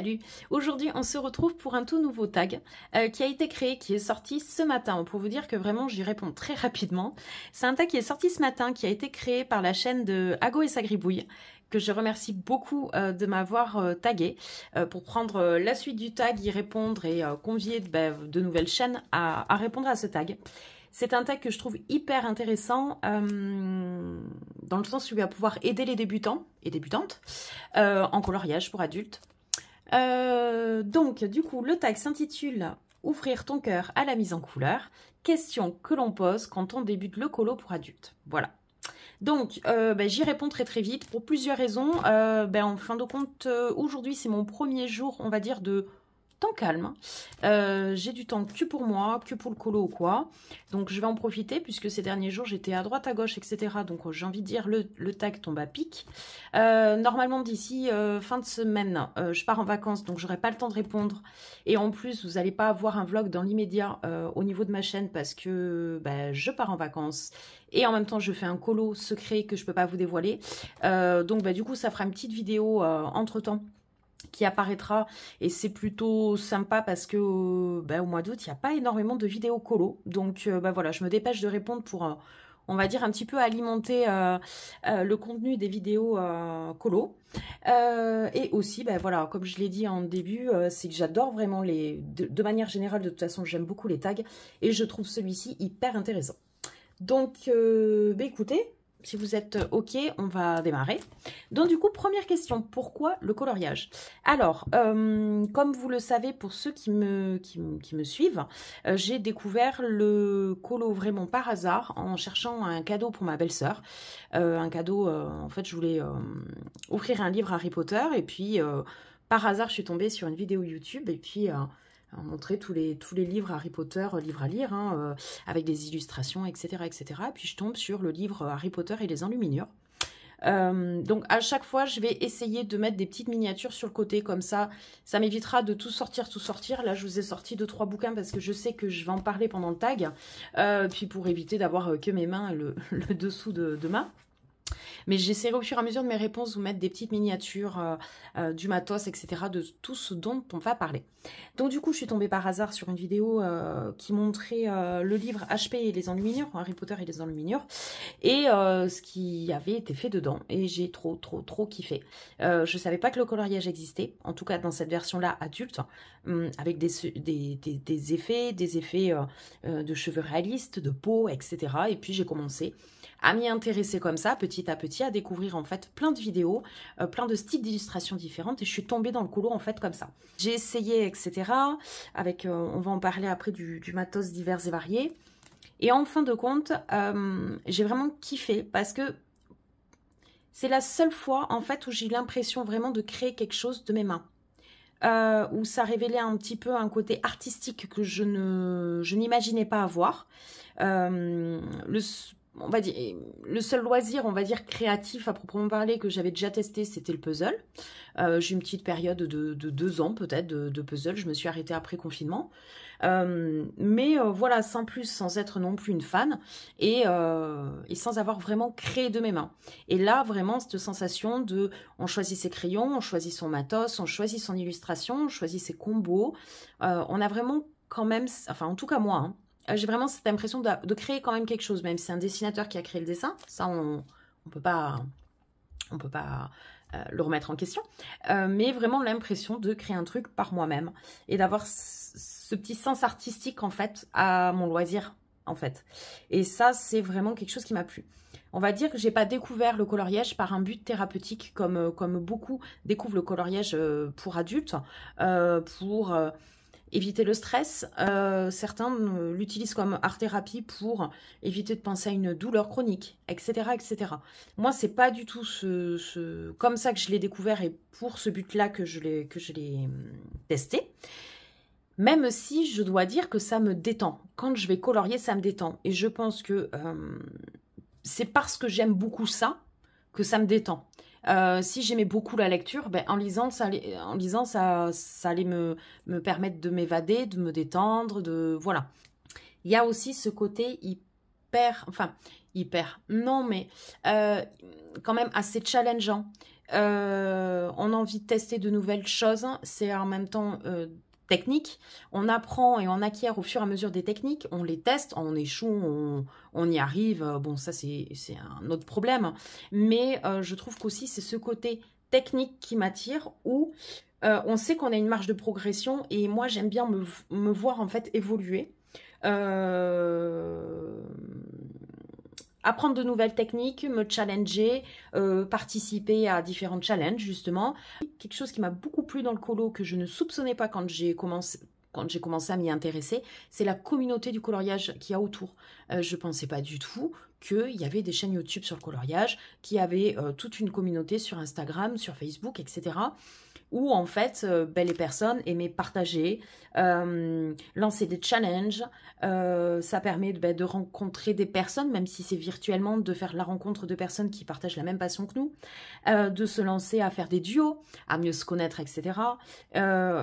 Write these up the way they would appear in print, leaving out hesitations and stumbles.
Salut! Aujourd'hui, on se retrouve pour un tout nouveau tag qui a été créé, qui est sorti ce matin. Pour vous dire que vraiment, j'y réponds très rapidement. C'est un tag qui est sorti ce matin, qui a été créé par la chaîne de Ago et sa gribouille, que je remercie beaucoup de m'avoir tagué pour prendre la suite du tag, y répondre et convier de nouvelles chaînes à répondre à ce tag. C'est un tag que je trouve hyper intéressant dans le sens où il va pouvoir aider les débutants et débutantes en coloriage pour adultes. Donc, du coup, le tag s'intitule « Ouvrir ton cœur à la mise en couleur ». Question que l'on pose quand on débute le colo pour adultes. Voilà. Donc, j'y réponds très très vite pour plusieurs raisons. En fin de compte, aujourd'hui, c'est mon premier jour, on va dire, de temps calme. J'ai du temps que pour moi, que pour le colo ou quoi. Donc, je vais en profiter puisque ces derniers jours, j'étais à droite, à gauche, etc. Donc, j'ai envie de dire, le tag tombe à pic. Normalement, d'ici fin de semaine, je pars en vacances, donc j'aurai pas le temps de répondre. Et en plus, vous n'allez pas avoir un vlog dans l'immédiat au niveau de ma chaîne parce que je pars en vacances. Et en même temps, je fais un colo secret que je peux pas vous dévoiler. Donc, du coup, ça fera une petite vidéo entre-temps qui apparaîtra. Et c'est plutôt sympa parce que au mois d'août, il n'y a pas énormément de vidéos colo. Donc, voilà, je me dépêche de répondre pour, on va dire, un petit peu alimenter le contenu des vidéos colo. Et aussi, voilà, comme je l'ai dit en début, c'est que j'adore vraiment de manière générale, de toute façon, j'aime beaucoup les tags. Et je trouve celui-ci hyper intéressant. Donc, écoutez, si vous êtes OK, on va démarrer. Donc, du coup, première question, pourquoi le coloriage? Alors, comme vous le savez, pour ceux qui me suivent, j'ai découvert le colo vraiment par hasard en cherchant un cadeau pour ma belle-sœur. Un cadeau, en fait, je voulais offrir un livre Harry Potter et puis, par hasard, je suis tombée sur une vidéo YouTube et puis... montrer tous les livres Harry Potter, livres à lire, avec des illustrations, etc., etc. Et puis je tombe sur le livre Harry Potter et les enluminures. Donc à chaque fois, je vais essayer de mettre des petites miniatures sur le côté, comme ça m'évitera de tout sortir. Là, je vous ai sorti 2-3 bouquins parce que je sais que je vais en parler pendant le tag. Puis pour éviter d'avoir que mes mains et le dessous de main. Mais j'essaierai au fur et à mesure de mes réponses vous mettre des petites miniatures, du matos, etc. de tout ce dont on va parler. Donc du coup, je suis tombée par hasard sur une vidéo qui montrait le livre HP et les enluminures, Harry Potter et les enluminures, et ce qui avait été fait dedans. Et j'ai trop kiffé. Je savais pas que le coloriage existait, en tout cas dans cette version-là adulte, avec des effets de cheveux réalistes, de peau, etc. Et puis j'ai commencé à m'y intéresser comme ça, petit à petit, à découvrir en fait plein de vidéos, plein de styles d'illustrations différentes, et je suis tombée dans le colo en fait comme ça. J'ai essayé, etc. avec, on va en parler après, du matos divers et variés. Et en fin de compte, j'ai vraiment kiffé parce que c'est la seule fois en fait où j'ai eu l'impression vraiment de créer quelque chose de mes mains. Où ça révélait un petit peu un côté artistique que je n'imaginais pas avoir. On va dire, le seul loisir, on va dire, créatif à proprement parler que j'avais déjà testé, c'était le puzzle. J'ai eu une petite période de 2 ans peut-être de puzzle. Je me suis arrêtée après confinement. Voilà, sans plus, sans être non plus une fan et sans avoir vraiment créé de mes mains. Et là, vraiment, cette sensation de, on choisit ses crayons, on choisit son matos, on choisit son illustration, on choisit ses combos. On a vraiment quand même, enfin en tout cas moi, j'ai vraiment cette impression de créer quand même quelque chose, même si c'est un dessinateur qui a créé le dessin. Ça, on peut pas le remettre en question. Mais vraiment l'impression de créer un truc par moi-même et d'avoir ce petit sens artistique, en fait, à mon loisir, en fait. Et ça, c'est vraiment quelque chose qui m'a plu. On va dire que j'ai pas découvert le coloriage par un but thérapeutique comme beaucoup découvrent le coloriage pour adultes, pour... éviter le stress. Certains l'utilisent comme art-thérapie pour éviter de penser à une douleur chronique, etc. etc. Moi, c'est pas du tout comme ça que je l'ai découvert et pour ce but-là que je l'ai testé. Même si je dois dire que ça me détend. Quand je vais colorier, ça me détend. Et je pense que c'est parce que j'aime beaucoup ça que ça me détend. Si j'aimais beaucoup la lecture, en lisant, ça allait me permettre de m'évader, de me détendre, voilà. Il y a aussi ce côté hyper... Enfin, hyper. Non, mais quand même assez challengeant. On a envie de tester de nouvelles choses. C'est en même temps technique. On apprend et on acquiert au fur et à mesure des techniques. On les teste, on échoue, on y arrive. Bon, ça, c'est un autre problème. Mais je trouve qu'aussi, c'est ce côté technique qui m'attire où on sait qu'on a une marge de progression et moi, j'aime bien me voir en fait évoluer. Apprendre de nouvelles techniques, me challenger, participer à différents challenges justement. Quelque chose qui m'a beaucoup plu dans le colo que je ne soupçonnais pas quand j'ai commencé à m'y intéresser, c'est la communauté du coloriage qu'il y a autour. Je ne pensais pas du tout qu'il y avait des chaînes YouTube sur le coloriage, qu'il y avait toute une communauté sur Instagram, sur Facebook, etc. Où en fait, les personnes aimaient partager, lancer des challenges. Ça permet de rencontrer des personnes, même si c'est virtuellement, de faire la rencontre de personnes qui partagent la même passion que nous, de se lancer à faire des duos, à mieux se connaître, etc.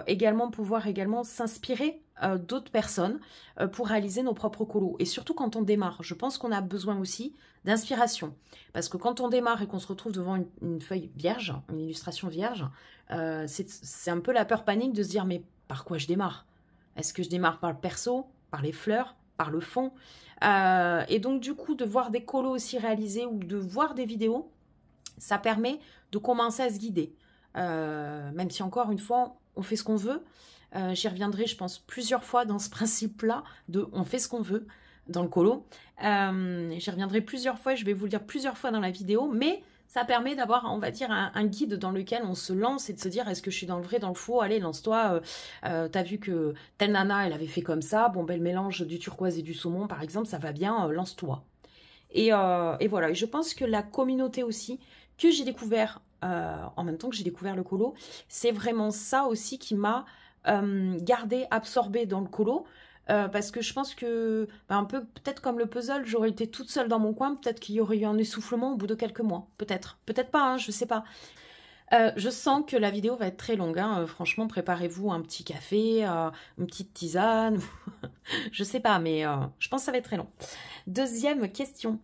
Également pouvoir s'inspirer d'autres personnes pour réaliser nos propres colos. Et surtout quand on démarre, je pense qu'on a besoin aussi d'inspiration. Parce que quand on démarre et qu'on se retrouve devant une feuille vierge, une illustration vierge, c'est un peu la peur panique de se dire mais par quoi je démarre? Est-ce que je démarre par le perso, par les fleurs, par le fond? Et donc du coup de voir des colos aussi réalisés ou de voir des vidéos, ça permet de commencer à se guider. Même si encore une fois, on fait ce qu'on veut. J'y reviendrai, je pense, plusieurs fois dans ce principe-là de on fait ce qu'on veut dans le colo. J'y reviendrai plusieurs fois, je vais vous le dire plusieurs fois dans la vidéo, mais ça permet d'avoir, on va dire, un guide dans lequel on se lance et de se dire est-ce que je suis dans le vrai, dans le faux, allez, lance-toi, t'as vu que telle nana, elle avait fait comme ça, bon, le mélange du turquoise et du saumon, par exemple, ça va bien, lance-toi. Et voilà, et je pense que la communauté aussi, que j'ai découvert, en même temps que j'ai découvert le colo, c'est vraiment ça aussi qui m'a gardé, absorbé dans le colo, parce que je pense que, un peu peut-être comme le puzzle, j'aurais été toute seule dans mon coin, peut-être qu'il y aurait eu un essoufflement au bout de quelques mois, peut-être pas, hein, je sais pas. Je sens que la vidéo va être très longue, hein. Franchement, préparez-vous un petit café, une petite tisane, je sais pas, mais je pense que ça va être très long. Deuxième question,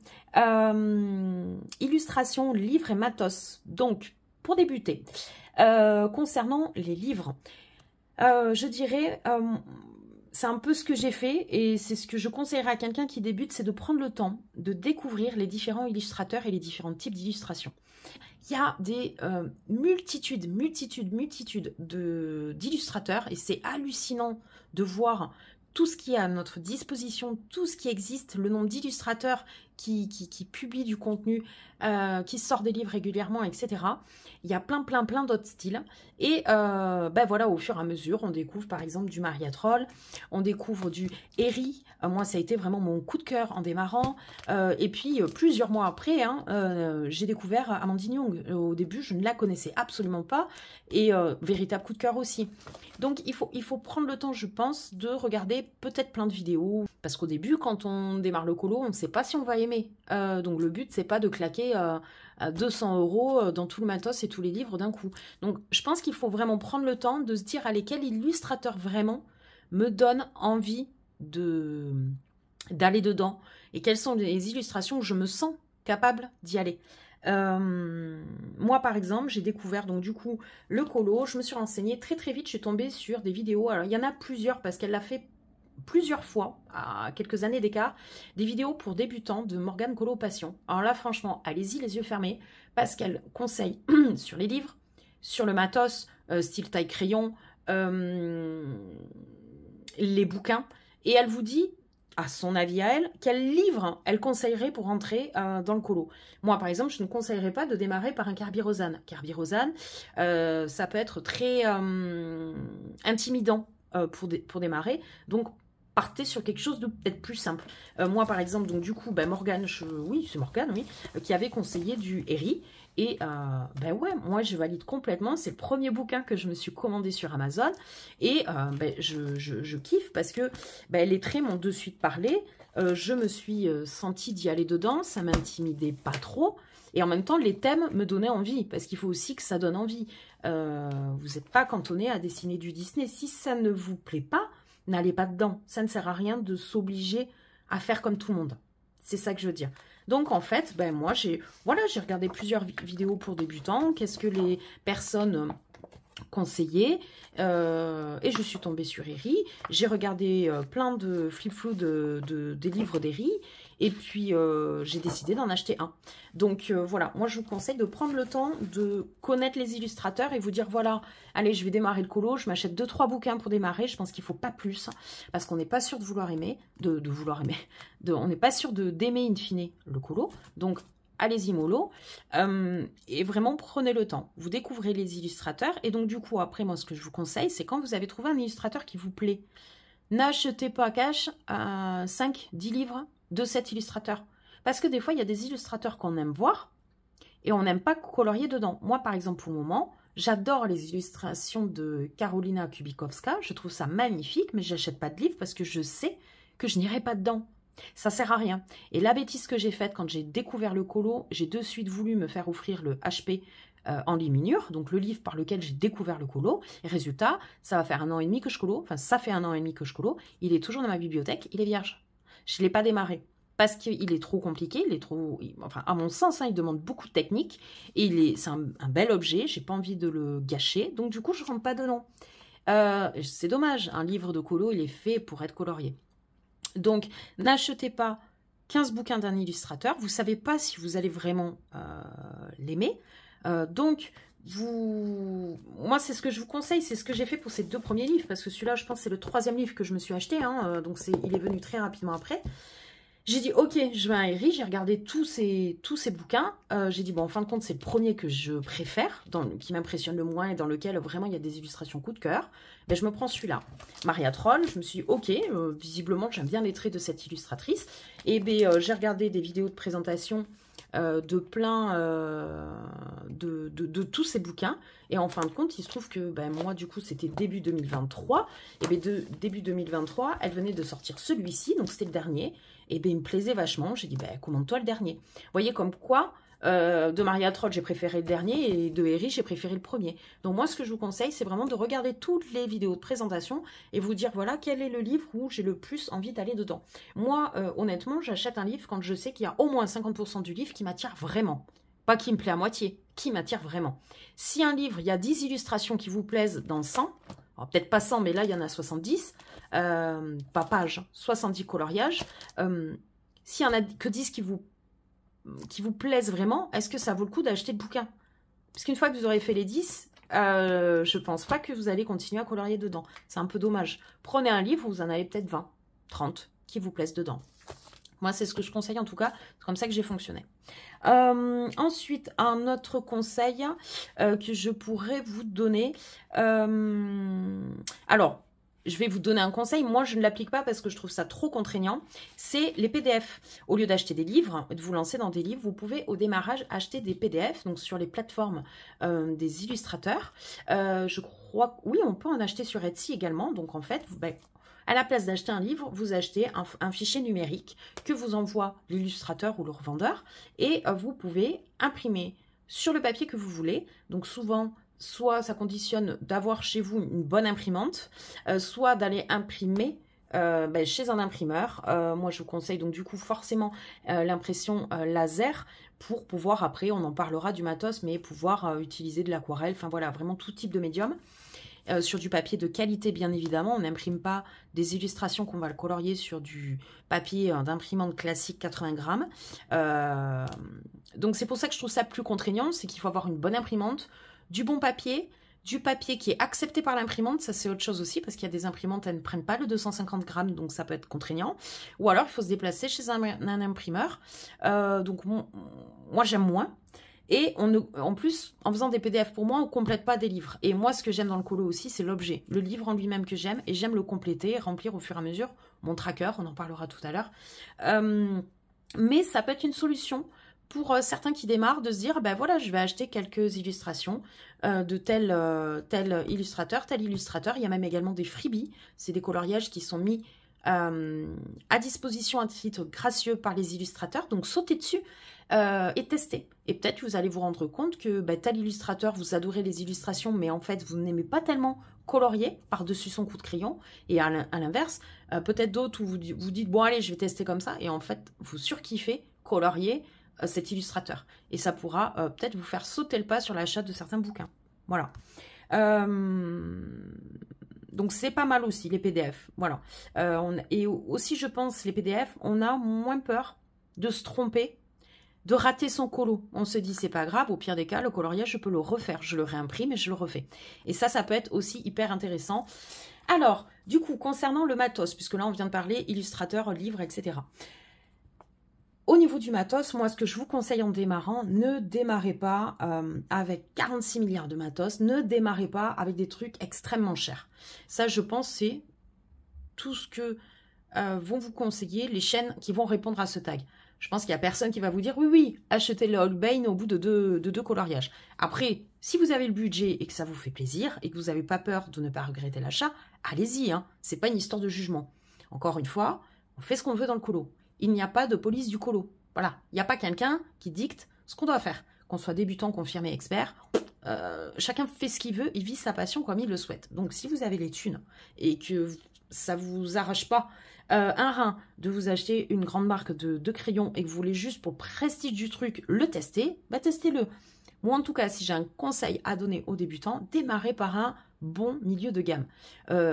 illustration, livres et matos. Donc, pour débuter, concernant les livres, je dirais, c'est un peu ce que j'ai fait et c'est ce que je conseillerais à quelqu'un qui débute, c'est de prendre le temps de découvrir les différents illustrateurs et les différents types d'illustrations. Il y a des multitudes d'illustrateurs et c'est hallucinant de voir tout ce qui est à notre disposition, tout ce qui existe, le nombre d'illustrateurs qui publient du contenu, qui sortent des livres régulièrement, etc. Il y a plein d'autres styles. Et voilà, au fur et à mesure, on découvre par exemple du Maria Troll, on découvre du Eri. Moi, ça a été vraiment mon coup de cœur en démarrant. Et puis, plusieurs mois après, j'ai découvert Amandine Young. Au début, je ne la connaissais absolument pas. Et véritable coup de cœur aussi. Donc, il faut prendre le temps, je pense, de regarder peut-être plein de vidéos. Parce qu'au début, quand on démarre le colo, on ne sait pas si on va aimer. Donc, le but, c'est pas de claquer 200 € dans tout le matos et tous les livres d'un coup. Donc, je pense qu'il faut vraiment prendre le temps de se dire, allez, quel illustrateur vraiment me donne envie d'aller dedans et quelles sont les illustrations où je me sens capable d'y aller. Moi par exemple j'ai découvert donc du coup le colo, je me suis renseignée très vite, je suis tombée sur des vidéos, alors il y en a plusieurs parce qu'elle l'a fait plusieurs fois à quelques années d'écart, des vidéos pour débutants de Morgane Colo Passion. Alors là franchement allez-y les yeux fermés parce qu'elle conseille sur les livres, sur le matos style taille crayon, les bouquins, et elle vous dit, à son avis à elle, quel livre elle conseillerait pour entrer dans le colo. Moi, par exemple, je ne conseillerais pas de démarrer par un Carbyrosane. Carbyrosane, ça peut être très intimidant pour démarrer. Donc, partez sur quelque chose de peut-être plus simple. Moi, par exemple, donc du coup, Morgane, oui, c'est Morgane, oui, qui avait conseillé du Eri. Et ouais, moi je valide complètement. C'est le premier bouquin que je me suis commandé sur Amazon. Et je kiffe parce que les traits m'ont de suite parlé. Je me suis sentie d'y aller dedans. Ça m'intimidait pas trop. Et en même temps, les thèmes me donnaient envie. Parce qu'il faut aussi que ça donne envie. Vous n'êtes pas cantonné à dessiner du Disney. Si ça ne vous plaît pas, n'allez pas dedans. Ça ne sert à rien de s'obliger à faire comme tout le monde. C'est ça que je veux dire. Donc en fait, ben moi j'ai regardé plusieurs vidéos pour débutants, qu'est-ce que les personnes conseillées, et je suis tombée sur Eri. J'ai regardé plein de flip-flou des livres d'Eri, et puis j'ai décidé d'en acheter un. Donc voilà, moi je vous conseille de prendre le temps de connaître les illustrateurs et vous dire voilà, allez, je vais démarrer le colo, je m'achète 2-3 bouquins pour démarrer, je pense qu'il ne faut pas plus, parce qu'on n'est pas sûr de vouloir aimer, on n'est pas sûr d'aimer in fine le colo, donc allez-y mollo, et vraiment prenez le temps. Vous découvrez les illustrateurs, et donc du coup, après, moi, ce que je vous conseille, c'est quand vous avez trouvé un illustrateur qui vous plaît, n'achetez pas à cash 5-10 livres de cet illustrateur. Parce que des fois, il y a des illustrateurs qu'on aime voir, et on n'aime pas colorier dedans. Moi, par exemple, pour le moment, j'adore les illustrations de Karolina Kubikowska, je trouve ça magnifique, mais je n'achète pas de livre parce que je sais que je n'irai pas dedans. Ça sert à rien. Et la bêtise que j'ai faite quand j'ai découvert le colo, j'ai de suite voulu me faire offrir le HP en liminure, donc le livre par lequel j'ai découvert le colo. Et résultat, ça va faire 1 an et demi que je colo, enfin ça fait 1 an et demi que je colo, il est toujours dans ma bibliothèque, il est vierge. Je ne l'ai pas démarré. Parce qu'il est trop compliqué, enfin à mon sens, il demande beaucoup de technique, et c'est un bel objet, j'ai pas envie de le gâcher, donc du coup je rentre pas dedans. C'est dommage, un livre de colo, il est fait pour être colorié. Donc, n'achetez pas 15 bouquins d'un illustrateur. Vous ne savez pas si vous allez vraiment l'aimer. Donc, moi, c'est ce que je vous conseille. C'est ce que j'ai fait pour ces 2 premiers livres. Parce que celui-là, je pense, c'est le 3e livre que je me suis acheté. Hein, donc, il est venu très rapidement après. J'ai dit, ok, je vais à Eri, j'ai regardé tous ces bouquins. J'ai dit, bon, en fin de compte, c'est le premier que je préfère, qui m'impressionne le moins et dans lequel vraiment il y a des illustrations coup de cœur. Ben, je me prends celui-là. Maria Troll, je me suis dit, ok, visiblement, j'aime bien les traits de cette illustratrice. Et ben, j'ai regardé des vidéos de présentation de plein de tous ces bouquins. Et en fin de compte, il se trouve que ben, moi, du coup, c'était début 2023. Et ben, début 2023, elle venait de sortir celui-ci, donc c'était le dernier. Et bien, il me plaisait vachement. J'ai dit, ben, commande-toi le dernier. Vous voyez, comme quoi, de Maria Troll, j'ai préféré le dernier, et de Eri, j'ai préféré le premier. Donc, moi, ce que je vous conseille, c'est vraiment de regarder toutes les vidéos de présentation et vous dire, voilà, quel est le livre où j'ai le plus envie d'aller dedans. Moi, honnêtement, j'achète un livre quand je sais qu'il y a au moins 50% du livre qui m'attire vraiment. Pas qui me plaît à moitié, qui m'attire vraiment. Si un livre, il y a 10 illustrations qui vous plaisent dans 100, peut-être pas 100, mais là, il y en a 70, pas page, 70 coloriages. S'il y en a que 10 qui vous plaisent vraiment, est-ce que ça vaut le coup d'acheter le bouquin? Parce qu'une fois que vous aurez fait les 10, je pense pas que vous allez continuer à colorier dedans. C'est un peu dommage. Prenez un livre, vous en avez peut-être 20, 30 qui vous plaisent dedans. Moi, c'est ce que je conseille en tout cas. C'est comme ça que j'ai fonctionné. Ensuite, un autre conseil que je pourrais vous donner. Alors, je vais vous donner un conseil. Moi, je ne l'applique pas parce que je trouve ça trop contraignant. C'est les PDF. Au lieu d'acheter des livres, de vous lancer dans des livres, vous pouvez au démarrage acheter des PDF, donc sur les plateformes des illustrateurs. Je crois, oui, on peut en acheter sur Etsy également. Donc, en fait, à la place d'acheter un livre, vous achetez un fichier numérique que vous envoie l'illustrateur ou le revendeur et vous pouvez imprimer sur le papier que vous voulez. Donc souvent, soit ça conditionne d'avoir chez vous une bonne imprimante, soit d'aller imprimer chez un imprimeur. Moi, je vous conseille donc du coup forcément l'impression laser pour pouvoir, après, on en parlera du matos, mais pouvoir utiliser de l'aquarelle, enfin voilà, vraiment tout type de médium. Sur du papier de qualité, bien évidemment. On n'imprime pas des illustrations qu'on va le colorier sur du papier d'imprimante classique 80 grammes. Donc, c'est pour ça que je trouve ça plus contraignant. C'est qu'il faut avoir une bonne imprimante, du bon papier, du papier qui est accepté par l'imprimante. Ça, c'est autre chose aussi, parce qu'il y a des imprimantes, elles ne prennent pas le 250 grammes, donc ça peut être contraignant. Ou alors, il faut se déplacer chez un imprimeur. Donc, moi, j'aime moins. Et en plus, en faisant des PDF pour moi, on ne complète pas des livres. Et moi, ce que j'aime dans le colo aussi, c'est l'objet. Le livre en lui-même que j'aime, et j'aime le compléter, remplir au fur et à mesure mon tracker, on en parlera tout à l'heure. Mais ça peut être une solution pour certains qui démarrent de se dire, ben voilà, je vais acheter quelques illustrations de tel illustrateur, tel illustrateur. Il y a même également des freebies, c'est des coloriages qui sont mis à disposition à titre gracieux par les illustrateurs. Donc, sautez dessus et testez. Et peut-être que vous allez vous rendre compte que tel illustrateur, vous adorez les illustrations, mais en fait, vous n'aimez pas tellement colorier par-dessus son coup de crayon. Et à l'inverse, peut-être d'autres où vous dites, bon allez, je vais tester comme ça. Et en fait, vous surkiffez colorier cet illustrateur. Et ça pourra peut-être vous faire sauter le pas sur l'achat de certains bouquins. Voilà. Donc, c'est pas mal aussi, les PDF. Voilà. Et aussi, je pense, les PDF, on a moins peur de se tromper, de rater son colo. On se dit, c'est pas grave, au pire des cas, le coloriage, je peux le refaire. Je le réimprime et je le refais. Et ça peut être aussi hyper intéressant. Alors, du coup, concernant le matos, puisque là, on vient de parler illustrateur, livre, etc. Au niveau du matos, moi, ce que je vous conseille en démarrant, ne démarrez pas avec 46 milliards de matos, ne démarrez pas avec des trucs extrêmement chers. Ça, je pense, c'est tout ce que vont vous conseiller les chaînes qui vont répondre à ce tag. Je pense qu'il n'y a personne qui va vous dire, oui, achetez le Holbein au bout de deux coloriages. Après, si vous avez le budget et que ça vous fait plaisir et que vous n'avez pas peur de ne pas regretter l'achat, allez-y, hein. C'est pas une histoire de jugement. Encore une fois, on fait ce qu'on veut dans le colo. Il n'y a pas de police du colo. Voilà, il n'y a pas quelqu'un qui dicte ce qu'on doit faire. Qu'on soit débutant, confirmé, expert, chacun fait ce qu'il veut, il vit sa passion comme il le souhaite. Donc, si vous avez les thunes et que ça ne vous arrache pas un rein de vous acheter une grande marque de crayons et que vous voulez juste pour le prestige du truc le tester, bah testez-le. Moi, en tout cas, si j'ai un conseil à donner aux débutants, démarrez par un bon milieu de gamme.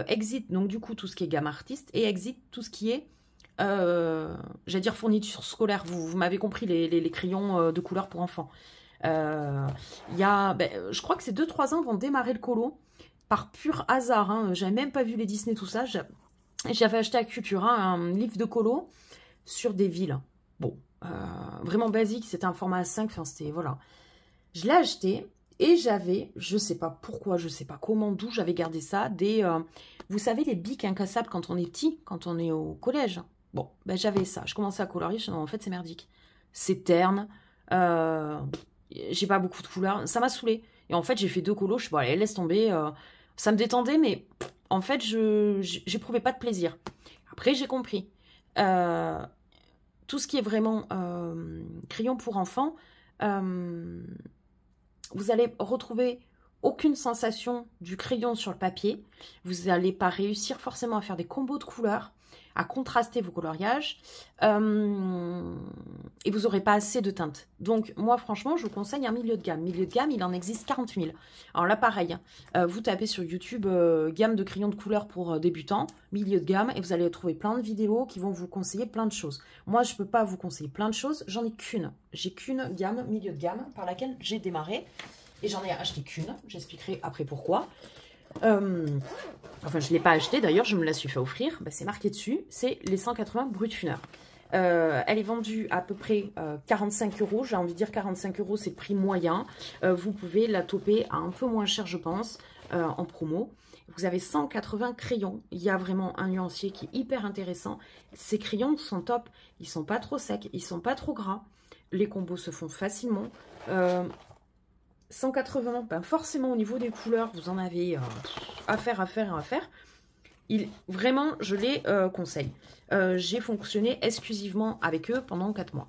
Exit, donc du coup, tout ce qui est gamme artiste et exit tout ce qui est j'allais dire fourniture scolaire, vous m'avez compris, les crayons de couleur pour enfants. Je crois que ces 2-3 ans vont démarrer le colo par pur hasard, hein. J'avais même pas vu les Disney, tout ça. J'avais acheté à Cultura un livre de colo sur des villes. Bon, vraiment basique, c'était un format A5, enfin c'était, voilà. Je l'ai acheté et j'avais, je sais pas pourquoi, je sais pas comment, d'où j'avais gardé ça, vous savez, les bics incassables quand on est petit, quand on est au collège. Bon, ben j'avais ça. Je commençais à colorier. Je me dis, en fait, c'est merdique. C'est terne. J'ai pas beaucoup de couleurs. Ça m'a saoulée. Et en fait, j'ai fait 2 colos. Je suis bon, allez, laisse tomber. Ça me détendait, mais en fait, j'éprouvais pas de plaisir. Après, j'ai compris. Tout ce qui est vraiment crayon pour enfants, vous allez retrouver aucune sensation du crayon sur le papier. Vous n'allez pas réussir forcément à faire des combos de couleurs, à contraster vos coloriages, et vous n'aurez pas assez de teintes. Donc, moi, franchement, je vous conseille un milieu de gamme. Milieu de gamme, il en existe 40 000. Alors là, pareil, vous tapez sur YouTube gamme de crayons de couleur pour débutants, milieu de gamme, et vous allez trouver plein de vidéos qui vont vous conseiller plein de choses. Moi, je ne peux pas vous conseiller plein de choses, j'en ai qu'une. J'ai qu'une gamme, milieu de gamme, par laquelle j'ai démarré. Et j'en ai acheté qu'une, j'expliquerai après pourquoi. Enfin, je ne l'ai pas acheté, d'ailleurs, je me la suis fait offrir. Bah, c'est marqué dessus, c'est les 180 Brutfunner. Elle est vendue à peu près 45 €. J'ai envie de dire 45 €, c'est le prix moyen. Vous pouvez la toper à un peu moins cher, je pense, en promo. Vous avez 180 crayons. Il y a vraiment un nuancier qui est hyper intéressant. Ces crayons sont top. Ils ne sont pas trop secs, ils ne sont pas trop gras. Les combos se font facilement. 180, ben forcément au niveau des couleurs, vous en avez à faire. Vraiment, je les conseille. J'ai fonctionné exclusivement avec eux pendant 4 mois.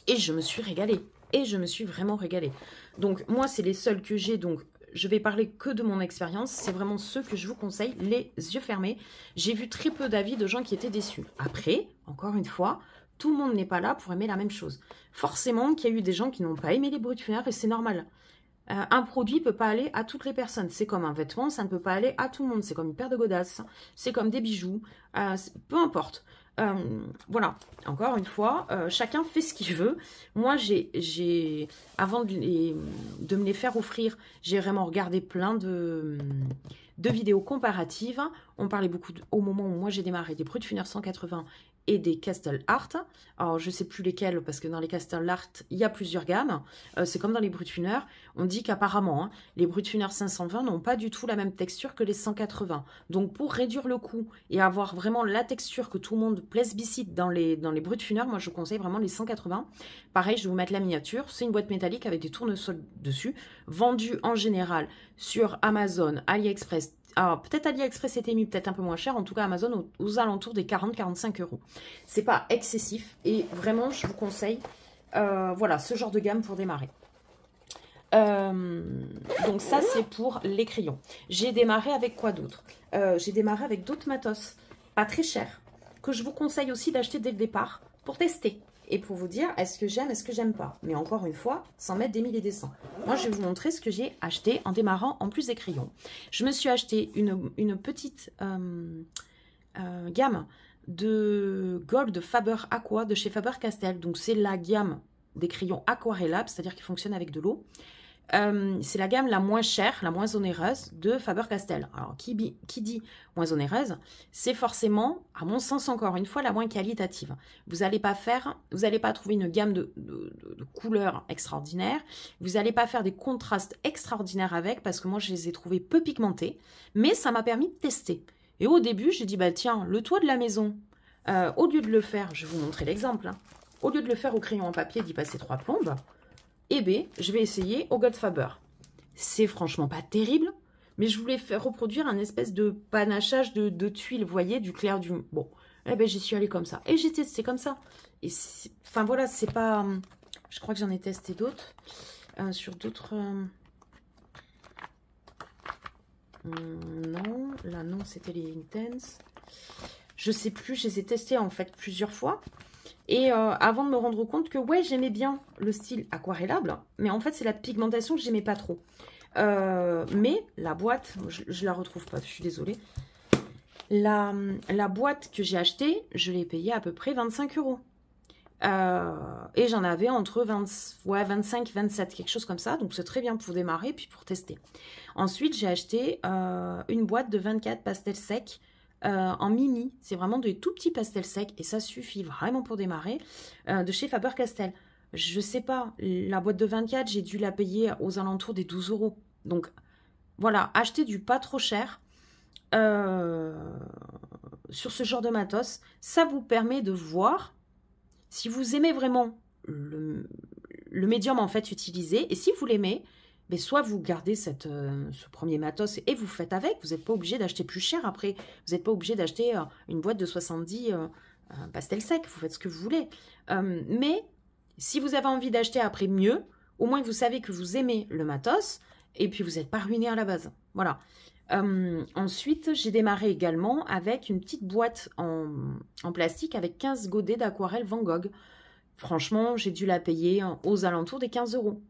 Et je me suis régalée. Et je me suis vraiment régalée. Donc, moi, c'est les seuls que j'ai. Donc, je vais parler que de mon expérience. C'est vraiment ceux que je vous conseille, les yeux fermés. J'ai vu très peu d'avis de gens qui étaient déçus. Après, encore une fois, tout le monde n'est pas là pour aimer la même chose. Forcément qu'il y a eu des gens qui n'ont pas aimé les Brutfunner et c'est normal. Un produit ne peut pas aller à toutes les personnes. C'est comme un vêtement, ça ne peut pas aller à tout le monde. C'est comme une paire de godasses, c'est comme des bijoux, peu importe. Voilà, encore une fois, chacun fait ce qu'il veut. Moi, avant de me les faire offrir, j'ai vraiment regardé plein de vidéos comparatives. On parlait beaucoup, au moment où moi j'ai démarré, des Brutfunner 180 et des Castle Art. Alors, je ne sais plus lesquels, parce que dans les Castle Art, il y a plusieurs gammes. C'est comme dans les Brutfunner. On dit qu'apparemment, les Brutfunner 520 n'ont pas du tout la même texture que les 180. Donc, pour réduire le coût et avoir vraiment la texture que tout le monde plébiscite dans les Brutfunner, moi, je vous conseille vraiment les 180. Pareil, je vais vous mettre la miniature. C'est une boîte métallique avec des tournesols dessus, vendue en général sur Amazon, AliExpress. Alors, peut-être AliExpress était mis peut-être un peu moins cher. En tout cas, Amazon aux alentours des 40-45 €. C'est pas excessif. Et vraiment, je vous conseille voilà, ce genre de gamme pour démarrer. Donc ça, c'est pour les crayons. J'ai démarré avec quoi d'autre? J'ai démarré avec d'autres matos, pas très chers, que je vous conseille aussi d'acheter dès le départ pour tester et pour vous dire est-ce que j'aime, est-ce que j'aime pas. Mais encore une fois, sans mettre des mille et des cents. Moi, je vais vous montrer ce que j'ai acheté en démarrant en plus des crayons. Je me suis acheté une petite gamme de Gold Faber Aqua de chez Faber-Castell. Donc, c'est la gamme des crayons aquarellables, c'est-à-dire qui fonctionnent avec de l'eau. C'est la gamme la moins chère, la moins onéreuse de Faber-Castell. Alors, qui dit moins onéreuse, c'est forcément, à mon sens encore une fois, la moins qualitative. Vous n'allez pas trouver une gamme de couleurs extraordinaires. Vous n'allez pas faire des contrastes extraordinaires avec, parce que moi, je les ai trouvés peu pigmentés. Mais ça m'a permis de tester. Et au début, j'ai dit, bah tiens, le toit de la maison, au lieu de le faire, je vais vous montrer l'exemple, hein, au lieu de le faire au crayon en papier, d'y passer 3 plombes, eh bien, je vais essayer au Gold Faber. C'est franchement pas terrible, mais je voulais faire reproduire un espèce de panachage de tuiles, vous voyez, du clair, du... Bon, eh bien, j'y suis allée comme ça. Et j'ai testé comme ça. Et enfin, voilà, c'est pas... Je crois que j'en ai testé d'autres. Sur d'autres... non, là, non, c'était les Intense. Je sais plus, je les ai testés, en fait, plusieurs fois. Et avant de me rendre compte que, ouais, j'aimais bien le style aquarellable, mais en fait, c'est la pigmentation que j'aimais pas trop. Mais la boîte, je la retrouve pas, je suis désolée. La boîte que j'ai achetée, je l'ai payée à peu près 25 €. Et j'en avais entre 25, 27, quelque chose comme ça. Donc, c'est très bien pour démarrer, puis pour tester. Ensuite, j'ai acheté une boîte de 24 pastels secs. En mini, c'est vraiment des tout petits pastels secs et ça suffit vraiment pour démarrer, de chez Faber-Castell. Je sais pas, la boîte de 24, j'ai dû la payer aux alentours des 12 €. Donc voilà, acheter du pas trop cher sur ce genre de matos, ça vous permet de voir si vous aimez vraiment le médium en fait utilisé, et si vous l'aimez, mais soit vous gardez ce premier matos et vous faites avec. Vous n'êtes pas obligé d'acheter plus cher après. Vous n'êtes pas obligé d'acheter une boîte de 70 pastels secs. Vous faites ce que vous voulez. Mais si vous avez envie d'acheter après mieux, au moins vous savez que vous aimez le matos et puis vous n'êtes pas ruiné à la base. Voilà. Ensuite, j'ai démarré également avec une petite boîte en plastique avec 15 godets d'aquarelle Van Gogh. Franchement, j'ai dû la payer aux alentours des 15 €.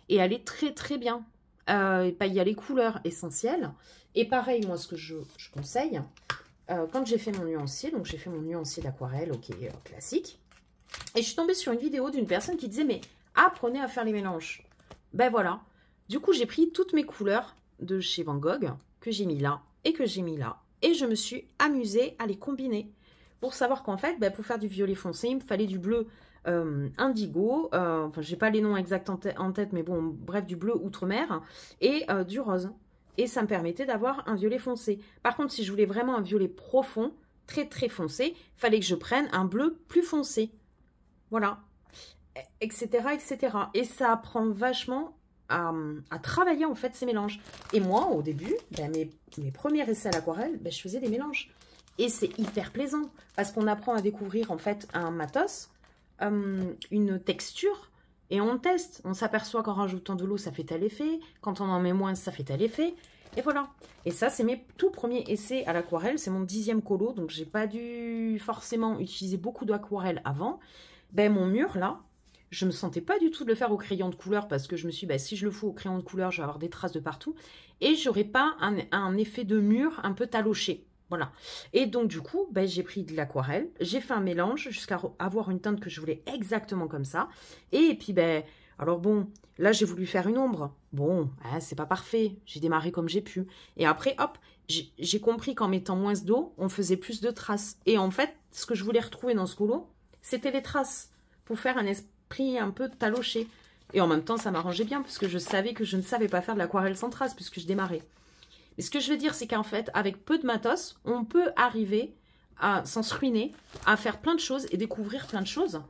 Et elle est très très bien. Il y a les couleurs essentielles. Et pareil, moi, ce que je conseille, quand j'ai fait mon nuancier, donc j'ai fait mon nuancier d'aquarelle, ok, classique. Et je suis tombée sur une vidéo d'une personne qui disait, mais apprenez à faire les mélanges. Ben voilà. Du coup, j'ai pris toutes mes couleurs de chez Van Gogh, que j'ai mis là et que j'ai mis là. Et je me suis amusée à les combiner. Pour savoir qu'en fait, ben, pour faire du violet foncé, il me fallait du bleu indigo, enfin j'ai pas les noms exacts en tête, mais bon, bref, du bleu outre-mer et du rose. Et ça me permettait d'avoir un violet foncé. Par contre, si je voulais vraiment un violet profond, très très foncé, il fallait que je prenne un bleu plus foncé. Voilà, etc. etc. Et ça apprend vachement à travailler en fait ces mélanges. Et moi, au début, ben, mes premiers essais à l'aquarelle, ben, je faisais des mélanges. Et c'est hyper plaisant parce qu'on apprend à découvrir en fait un matos, une texture, et on teste. On s'aperçoit qu'en rajoutant de l'eau, ça fait tel effet. Quand on en met moins, ça fait tel effet. Et voilà. Et ça, c'est mes tout premiers essais à l'aquarelle. C'est mon 10e colo, donc j'ai pas dû forcément utiliser beaucoup d'aquarelle avant. Ben, mon mur, là, je me sentais pas du tout de le faire au crayon de couleur parce que je me suis dit, ben, si je le fous au crayon de couleur, je vais avoir des traces de partout. Et j'aurais pas un effet de mur un peu taloché. Voilà. Et donc, du coup, ben, j'ai pris de l'aquarelle. J'ai fait un mélange jusqu'à avoir une teinte que je voulais exactement comme ça. Et puis, ben, alors bon, là, j'ai voulu faire une ombre. Bon, hein, c'est pas parfait. J'ai démarré comme j'ai pu. Et après, hop, j'ai compris qu'en mettant moins d'eau, on faisait plus de traces. Et en fait, ce que je voulais retrouver dans ce colo, c'était les traces pour faire un esprit un peu taloché. Et en même temps, ça m'arrangeait bien parce que je savais que je ne savais pas faire de l'aquarelle sans traces puisque je démarrais. Mais ce que je veux dire, c'est qu'en fait, avec peu de matos, on peut arriver à sans se ruiner, à faire plein de choses et découvrir plein de choses.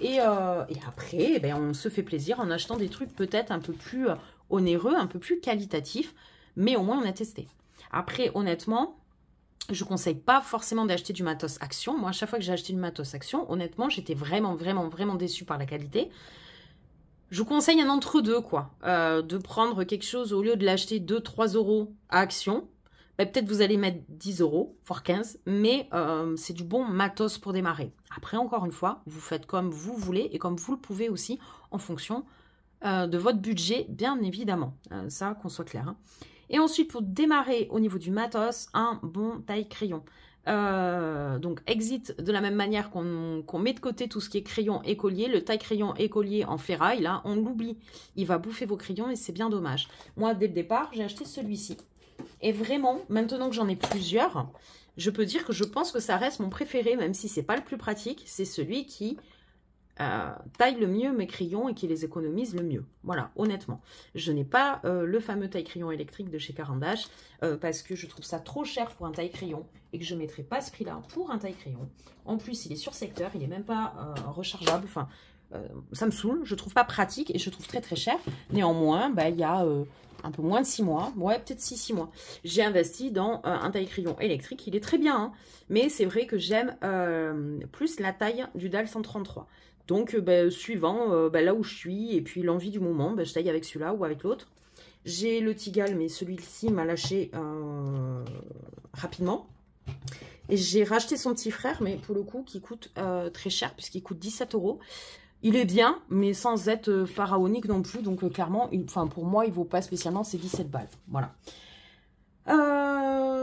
Et après, ben, on se fait plaisir en achetant des trucs peut-être un peu plus onéreux, un peu plus qualitatifs, mais au moins on a testé. Après, honnêtement, je ne conseille pas forcément d'acheter du matos Action. Moi, à chaque fois que j'ai acheté du matos Action, honnêtement, j'étais vraiment déçue par la qualité. Je vous conseille un entre-deux, quoi. De prendre quelque chose, au lieu de l'acheter 2-3 € à Action, ben, peut-être vous allez mettre 10 €, voire 15, mais c'est du bon matos pour démarrer. Après, encore une fois, vous faites comme vous voulez et comme vous le pouvez aussi en fonction de votre budget, bien évidemment. Ça, qu'on soit clair. Hein. Et ensuite, pour démarrer au niveau du matos, un bon taille-crayon. Donc, exit de la même manière qu'on met de côté tout ce qui est crayon et collier. Le taille-crayon et collier en ferraille, là, on l'oublie. Il va bouffer vos crayons et c'est bien dommage. Moi, dès le départ, j'ai acheté celui-ci. Et vraiment, maintenant que j'en ai plusieurs, je peux dire que je pense que ça reste mon préféré, même si c'est pas le plus pratique. C'est celui qui taille le mieux mes crayons et qui les économise le mieux. Voilà, honnêtement. Je n'ai pas le fameux taille-crayon électrique de chez Caran d'Ache parce que je trouve ça trop cher pour un taille-crayon et que je ne mettrai pas ce prix-là pour un taille-crayon. En plus, il est sur secteur, il n'est même pas rechargeable. Enfin, ça me saoule, je trouve pas pratique et je trouve très très cher. Néanmoins, bah, il y a un peu moins de 6 mois, ouais, peut-être 6 mois, j'ai investi dans un taille-crayon électrique. Il est très bien, hein, mais c'est vrai que j'aime plus la taille du DAL 133. Donc, suivant là où je suis et puis l'envie du moment, je taille avec celui-là ou avec l'autre. J'ai le Tigal, mais celui-ci m'a lâché rapidement. Et j'ai racheté son petit frère, mais pour le coup, qui coûte très cher, puisqu'il coûte 17 €. Il est bien, mais sans être pharaonique non plus. Donc, clairement, pour moi, il vaut pas spécialement ses 17 balles. Voilà.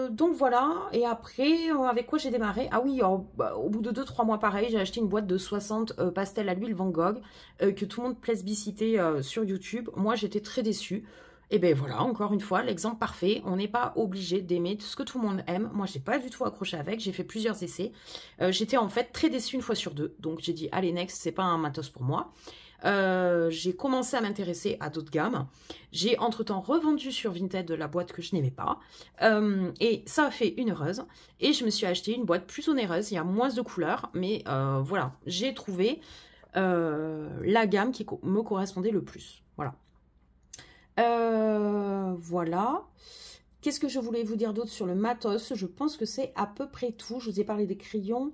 Donc voilà, et après, avec quoi j'ai démarré? Ah oui, au bout de 2-3 mois pareil, j'ai acheté une boîte de 60 pastels à l'huile Van Gogh que tout le monde plébiscitait sur YouTube. Moi, j'étais très déçue. Et ben voilà, encore une fois, l'exemple parfait. On n'est pas obligé d'aimer tout ce que tout le monde aime. Moi, j'ai pas du tout accroché avec. J'ai fait plusieurs essais. J'étais en fait très déçue une fois sur deux. Donc, j'ai dit, allez, next, c'est pas un matos pour moi. J'ai commencé à m'intéresser à d'autres gammes. J'ai entre-temps revendu sur Vinted de la boîte que je n'aimais pas. Et ça a fait une heureuse. Et je me suis acheté une boîte plus onéreuse. Il y a moins de couleurs. Mais voilà, j'ai trouvé la gamme qui me correspondait le plus. Voilà. Voilà. Qu'est-ce que je voulais vous dire d'autre sur le matos? Je pense que c'est à peu près tout. Je vous ai parlé des crayons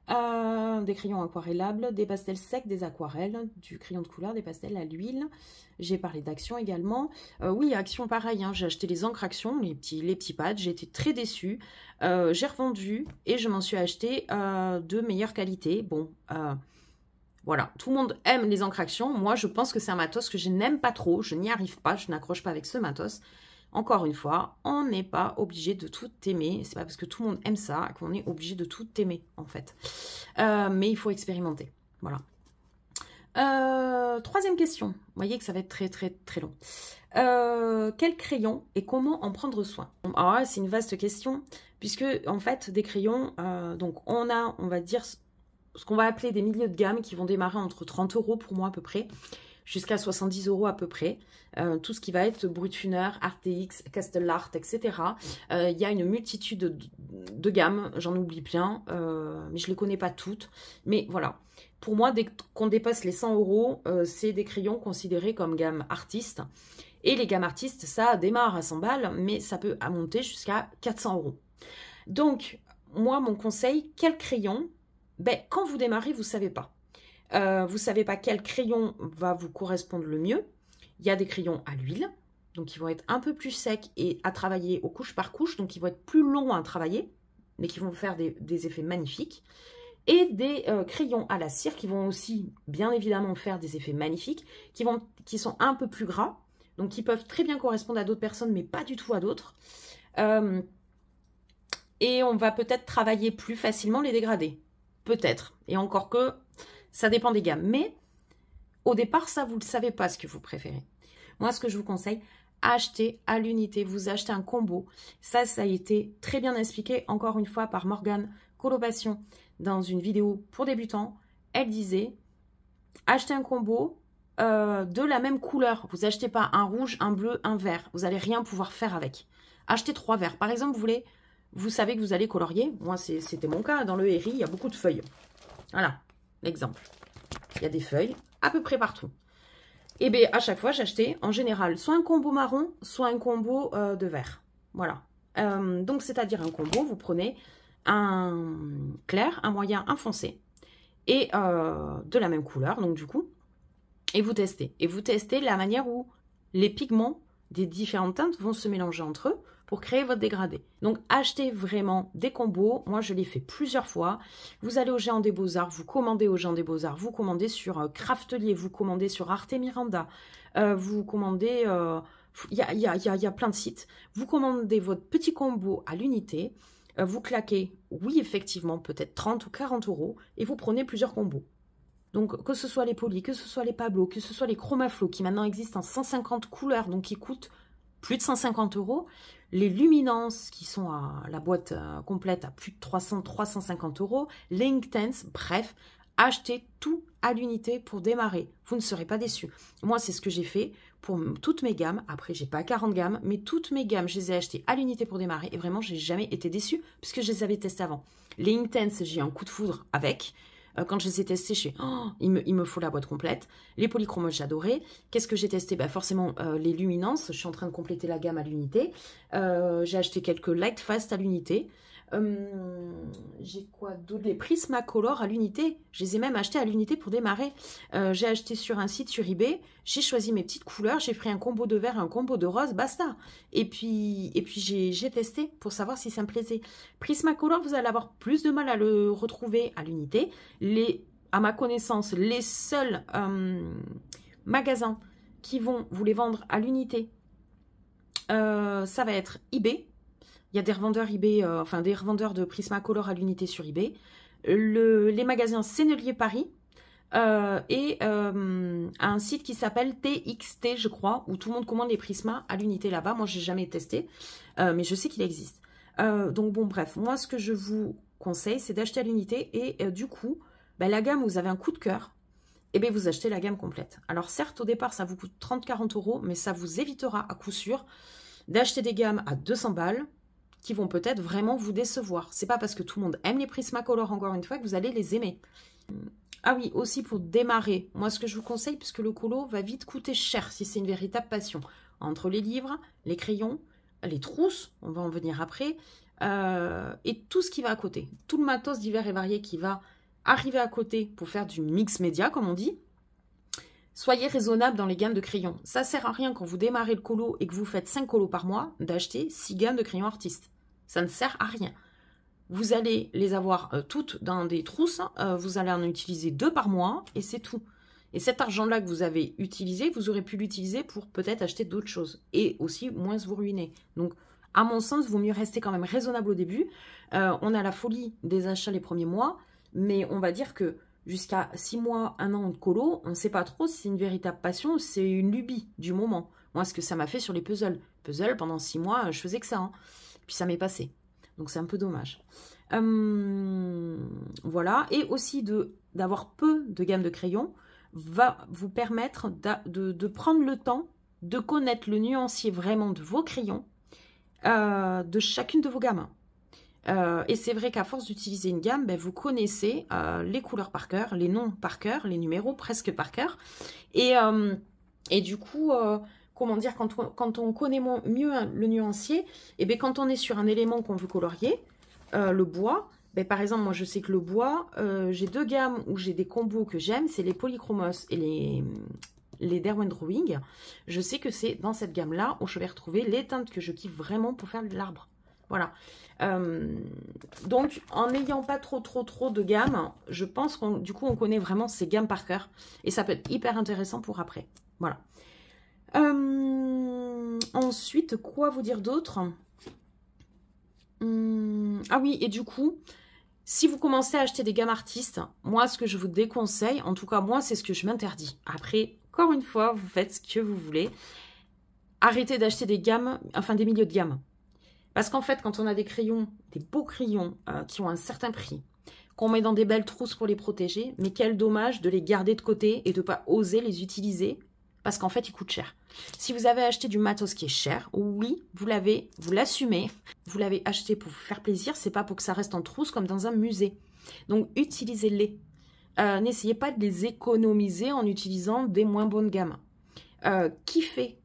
aquarellables, des pastels secs, des aquarelles, du crayon de couleur, des pastels à l'huile. J'ai parlé d'Action également. Oui, Action pareil, hein, j'ai acheté les encres Action, les petits pads. J'ai été très déçue. J'ai revendu et je m'en suis acheté de meilleure qualité. Bon, voilà, tout le monde aime les encres Action. Moi, je pense que c'est un matos que je n'aime pas trop. Je n'y arrive pas, je n'accroche pas avec ce matos. Encore une fois, on n'est pas obligé de tout aimer. C'est pas parce que tout le monde aime ça qu'on est obligé de tout aimer, en fait. Mais il faut expérimenter. Voilà. Troisième question. Vous voyez que ça va être très, très, très long. Quel crayon et comment en prendre soin? Alors, c'est une vaste question, puisque, en fait, des crayons, donc on va dire ce qu'on va appeler des milieux de gamme qui vont démarrer entre 30 € pour moi à peu près, jusqu'à 70 € à peu près. Tout ce qui va être Brutfuner, Artx, Castellart, etc. Il y a une multitude de gammes, j'en oublie plein, mais je ne les connais pas toutes. Mais voilà, pour moi, dès qu'on dépasse les 100 €, c'est des crayons considérés comme gamme artiste. Et les gammes artistes, ça démarre à 100 balles, mais ça peut monter jusqu'à 400 €. Donc, moi, mon conseil, quel crayon? Quand vous démarrez, vous ne savez pas. Vous ne savez pas quel crayon va vous correspondre le mieux. Il y a des crayons à l'huile, donc ils vont être un peu plus secs et à travailler au couche par couche, donc ils vont être plus longs à travailler, mais qui vont faire des effets magnifiques. Et des crayons à la cire qui vont aussi, bien évidemment, faire des effets magnifiques, qui sont un peu plus gras, donc qui peuvent très bien correspondre à d'autres personnes, mais pas du tout à d'autres. Et on va peut-être travailler plus facilement les dégradés. Peut-être. Et encore que, ça dépend des gammes. Mais, au départ, ça, vous ne le savez pas ce que vous préférez. Moi, ce que je vous conseille, achetez à l'unité. Vous achetez un combo. Ça a été très bien expliqué, encore une fois, par Morgane Colopation dans une vidéo pour débutants. Elle disait, achetez un combo de la même couleur. Vous achetez pas un rouge, un bleu, un vert. Vous n'allez rien pouvoir faire avec. Achetez 3 verts. Par exemple, vous savez que vous allez colorier. Moi, c'était mon cas. Dans le Herri, il y a beaucoup de feuilles. Voilà, l'exemple. Il y a des feuilles à peu près partout. Et bien, à chaque fois, j'achetais en général soit un combo marron, soit un combo de vert. Voilà. Donc, c'est-à-dire un combo, vous prenez un clair, un moyen, un foncé. Et de la même couleur, donc du coup. Et vous testez. Et vous testez la manière où les pigments des différentes teintes vont se mélanger entre eux. pour créer votre dégradé. Donc, achetez vraiment des combos. Moi, je l'ai fait plusieurs fois. Vous allez au Géant des Beaux-Arts, vous commandez au Géant des Beaux-Arts, vous commandez sur Craftelier, vous commandez sur Arte Miranda, vous commandez... Il y a plein de sites. Vous commandez votre petit combo à l'unité. Vous claquez, oui, effectivement, peut-être 30 ou 40 euros. Et vous prenez plusieurs combos. Donc, que ce soit les Poly, que ce soit les Pablo, que ce soit les Chromaflow, qui maintenant existent en 150 couleurs, donc qui coûtent plus de 150 euros. Les Luminance, qui sont à la boîte complète à plus de 350 euros. Les Inktense, bref, achetez tout à l'unité pour démarrer. Vous ne serez pas déçus. Moi, c'est ce que j'ai fait pour toutes mes gammes. Après, j'ai pas 40 gammes, mais toutes mes gammes, je les ai achetées à l'unité pour démarrer. Et vraiment, j'ai jamais été déçue puisque je les avais testées avant. Les Inktense, j'ai eu un coup de foudre avec. Quand je les ai testés, je suis il me faut la boîte complète. Les polychromos, j'adorais. Qu'est-ce que j'ai testé? Forcément, les luminances. Je suis en train de compléter la gamme à l'unité. J'ai acheté quelques Lightfast à l'unité. J'ai quoi d'autre? Les Prismacolor à l'unité. Je les ai même achetés à l'unité pour démarrer. J'ai acheté sur un site sur eBay. J'ai choisi mes petites couleurs. J'ai pris un combo de vert, un combo de rose. Basta. Et puis j'ai testé pour savoir si ça me plaisait. Prismacolor, vous allez avoir plus de mal à le retrouver à l'unité. À ma connaissance, les seuls magasins qui vont vous les vendre à l'unité, ça va être eBay. Il y a des revendeurs eBay, des revendeurs de Prismacolor à l'unité sur eBay. Les magasins Sennelier Paris et un site qui s'appelle TXT, je crois, où tout le monde commande les Prisma à l'unité là-bas. Moi, je n'ai jamais testé, mais je sais qu'il existe. Donc bon, bref, moi, ce que je vous conseille, c'est d'acheter à l'unité et du coup, la gamme, vous avez un coup de cœur, et bien vous achetez la gamme complète. Alors certes, au départ, ça vous coûte 30-40 euros, mais ça vous évitera à coup sûr d'acheter des gammes à 200 balles, qui vont peut-être vraiment vous décevoir. C'est pas parce que tout le monde aime les Prismacolor, encore une fois, que vous allez les aimer. Ah oui, aussi pour démarrer, moi ce que je vous conseille, puisque le colo va vite coûter cher si c'est une véritable passion. Entre les livres, les crayons, les trousses, on va en venir après, et tout ce qui va à côté. Tout le matos divers et varié qui va arriver à côté pour faire du mix média, comme on dit. Soyez raisonnable dans les gammes de crayons. Ça sert à rien quand vous démarrez le colo et que vous faites 5 colos par mois, d'acheter 6 gammes de crayons artistes. Ça ne sert à rien. Vous allez les avoir toutes dans des trousses. Vous allez en utiliser 2 par mois et c'est tout. Et cet argent-là que vous avez utilisé, vous aurez pu l'utiliser pour peut-être acheter d'autres choses. Et aussi, moins vous ruiner. Donc, à mon sens, il vaut mieux rester quand même raisonnable au début. On a la folie des achats les premiers mois. Mais on va dire que jusqu'à 6 mois, 1 an de colo, on ne sait pas trop si c'est une véritable passion ou si c'est une lubie du moment. Moi, ce que ça m'a fait sur les puzzles. Puzzles, pendant 6 mois, je faisais que ça. Puis ça m'est passé. Donc c'est un peu dommage. Voilà. Et aussi d'avoir peu de gamme de crayons va vous permettre de prendre le temps de connaître le nuancier vraiment de vos crayons, de chacune de vos gammes. Et c'est vrai qu'à force d'utiliser une gamme, vous connaissez les couleurs par cœur, les noms par cœur, les numéros presque par cœur. Et du coup, comment dire, quand on connaît mieux le nuancier, et bien quand on est sur un élément qu'on veut colorier, le bois, par exemple, moi je sais que le bois, j'ai 2 gammes où j'ai des combos que j'aime, c'est les Polychromos et les Derwent Drawing. Je sais que c'est dans cette gamme-là où je vais retrouver les teintes que je kiffe vraiment pour faire de l'arbre. Voilà. Donc, en n'ayant pas trop de gamme, je pense qu'on connaît vraiment ces gammes par cœur. Et ça peut être hyper intéressant pour après. Voilà. Ensuite, quoi vous dire d'autre? Ah oui, et du coup, si vous commencez à acheter des gammes artistes, moi, ce que je vous déconseille, en tout cas, moi, c'est ce que je m'interdis. Après, encore une fois, vous faites ce que vous voulez. Arrêtez d'acheter des gammes, enfin des milieux de gamme. Parce qu'en fait, quand on a des crayons, des beaux crayons qui ont un certain prix, qu'on met dans des belles trousses pour les protéger, mais quel dommage de les garder de côté et de ne pas oser les utiliser parce qu'en fait, ils coûtent cher. Si vous avez acheté du matos qui est cher, oui, vous l'assumez, vous l'avez acheté pour vous faire plaisir, c'est pas pour que ça reste en trousse comme dans un musée. Donc, utilisez-les. N'essayez pas de les économiser en utilisant des moins bonnes gammes. Kiffez.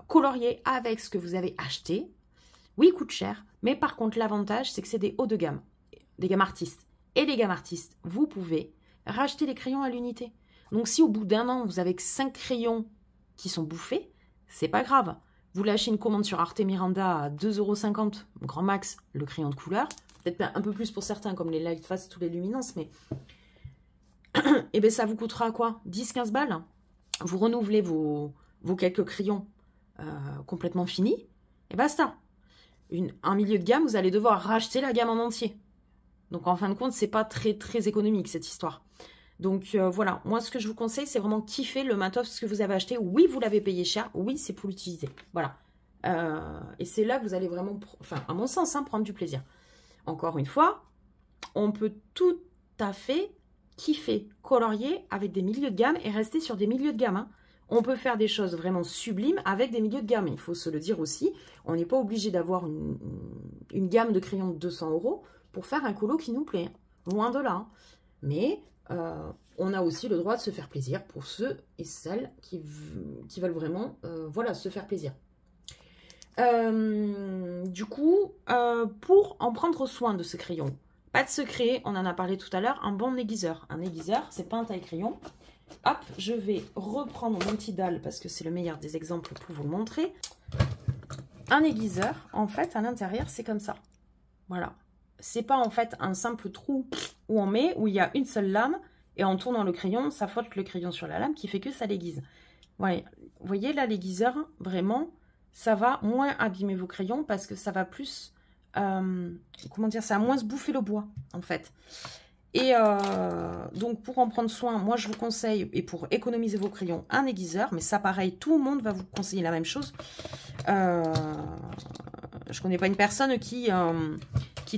Colorier avec ce que vous avez acheté. Oui, il coûte cher, mais par contre, l'avantage, c'est que c'est des hauts de gamme, des gammes artistes. Et les gammes artistes, vous pouvez racheter les crayons à l'unité. Donc, si au bout d'1 an, vous avez que 5 crayons qui sont bouffés, c'est pas grave. Vous lâchez une commande sur Arte Miranda à 2,50 €, grand max, le crayon de couleur. Peut-être un peu plus pour certains, comme les Lightfast ou les Luminance, mais et bien ça vous coûtera quoi? 10-15 balles. Vous renouvelez vos quelques crayons complètement finis, et basta. Un milieu de gamme, vous allez devoir racheter la gamme en entier. Donc en fin de compte, c'est pas très économique cette histoire. Donc voilà, moi ce que je vous conseille, c'est vraiment kiffer le matos que vous avez acheté. Oui, vous l'avez payé cher, oui, c'est pour l'utiliser. Voilà. Et c'est là que vous allez vraiment, enfin à mon sens, hein, prendre du plaisir. Encore une fois, on peut tout à fait kiffer, colorier avec des milieux de gamme et rester sur des milieux de gamme. Hein. On peut faire des choses vraiment sublimes avec des milieux de gamme. Il faut se le dire aussi, on n'est pas obligé d'avoir une gamme de crayons de 200 € pour faire un colo qui nous plaît. Loin de là. Hein. Mais on a aussi le droit de se faire plaisir pour ceux et celles qui veulent vraiment voilà, se faire plaisir. Du coup, pour en prendre soin de ce crayon, pas de secret, on en a parlé tout à l'heure, un bon aiguiseur. Un aiguiseur, c'est pas un taille-crayon. Hop, je vais reprendre mon petit dalle parce que c'est le meilleur des exemples pour vous le montrer. Un aiguiseur, en fait, à l'intérieur, c'est comme ça. Voilà. C'est pas en fait un simple trou où on met, où il y a une seule lame et en tournant le crayon, ça frotte le crayon sur la lame qui fait que ça l'aiguise. Voilà. Vous voyez là, l'aiguiseur, vraiment, ça va moins abîmer vos crayons parce que ça va plus, comment dire, ça va moins se bouffer le bois en fait. Et donc pour en prendre soin, moi je vous conseille, et pour économiser vos crayons, un aiguiseur. Mais ça pareil, tout le monde va vous conseiller la même chose. Je connais pas une personne qui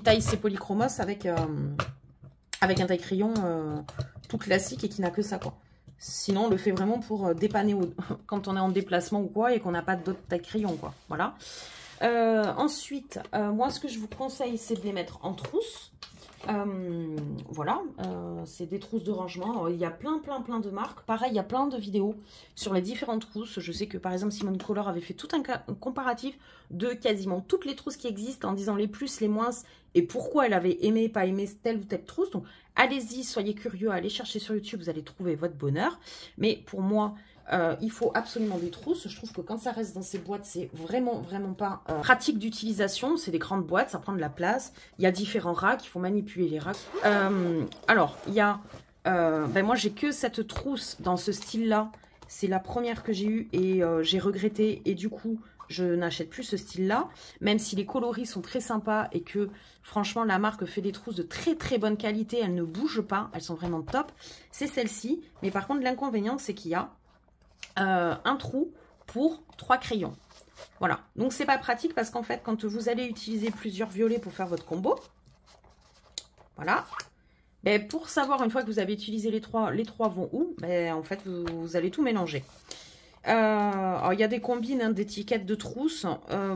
taille ses polychromos avec un taille-crayon tout classique et qui n'a que ça quoi. Sinon on le fait vraiment pour dépanner quand on est en déplacement ou quoi et qu'on n'a pas d'autres taille-crayon quoi. Voilà. Ensuite, moi ce que je vous conseille c'est de les mettre en trousse. Voilà, c'est des trousses de rangement. Il y a plein de marques. Pareil, il y a plein de vidéos sur les différentes trousses. Je sais que par exemple Simone Color avait fait tout un comparatif de quasiment toutes les trousses qui existent en disant les plus, les moins et pourquoi elle avait aimé, pas aimé telle ou telle trousse. Donc allez-y, soyez curieux, allez chercher sur YouTube, vous allez trouver votre bonheur. Mais pour moi, il faut absolument des trousses. Je trouve que quand ça reste dans ces boîtes, c'est vraiment pas pratique d'utilisation. C'est des grandes boîtes, ça prend de la place. Il y a différents racks, il faut manipuler les racks. Alors, il y a... moi, j'ai que cette trousse dans ce style-là. C'est la première que j'ai eue et j'ai regretté. Et du coup, je n'achète plus ce style-là. Même si les coloris sont très sympas et que, franchement, la marque fait des trousses de très bonne qualité. Elles ne bougent pas, elles sont vraiment top. C'est celle-ci. Mais par contre, l'inconvénient, c'est qu'il y a un trou pour 3 crayons. Voilà, donc c'est pas pratique parce qu'en fait quand vous allez utiliser plusieurs violets pour faire votre combo, voilà, ben, pour savoir une fois que vous avez utilisé les trois vont où, ben, en fait vous allez tout mélanger. Alors il y a des combines hein, d'étiquettes de trousses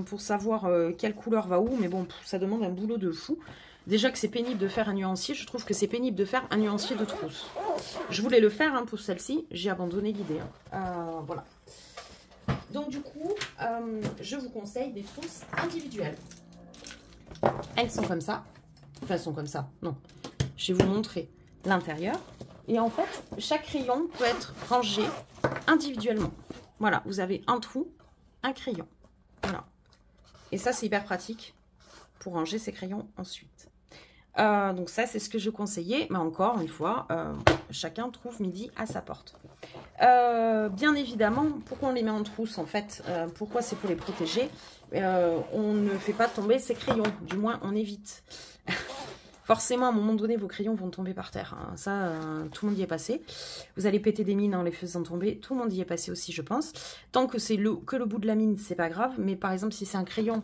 pour savoir quelle couleur va où, mais bon ça demande un boulot de fou. Déjà que c'est pénible de faire un nuancier, je trouve que c'est pénible de faire un nuancier de trousse. Je voulais le faire hein, pour celle-ci, j'ai abandonné l'idée. Hein. Voilà. Donc du coup, je vous conseille des trousses individuelles. Elles sont comme ça. Enfin, elles sont comme ça. Non. Je vais vous montrer l'intérieur. Et en fait, chaque crayon peut être rangé individuellement. Voilà, vous avez un trou, un crayon. Voilà. Et ça, c'est hyper pratique pour ranger ces crayons ensuite. Donc ça, c'est ce que je conseillais. Mais encore une fois, chacun trouve midi à sa porte. Bien évidemment, pourquoi on les met en trousse en fait pourquoi c'est pour les protéger on ne fait pas tomber ces crayons. Du moins, on évite. Forcément, à un moment donné, vos crayons vont tomber par terre. Hein. Ça, tout le monde y est passé. Vous allez péter des mines en les faisant tomber. Tout le monde y est passé aussi, je pense. Tant que c'est que le bout de la mine, c'est pas grave. Mais par exemple, si c'est un crayon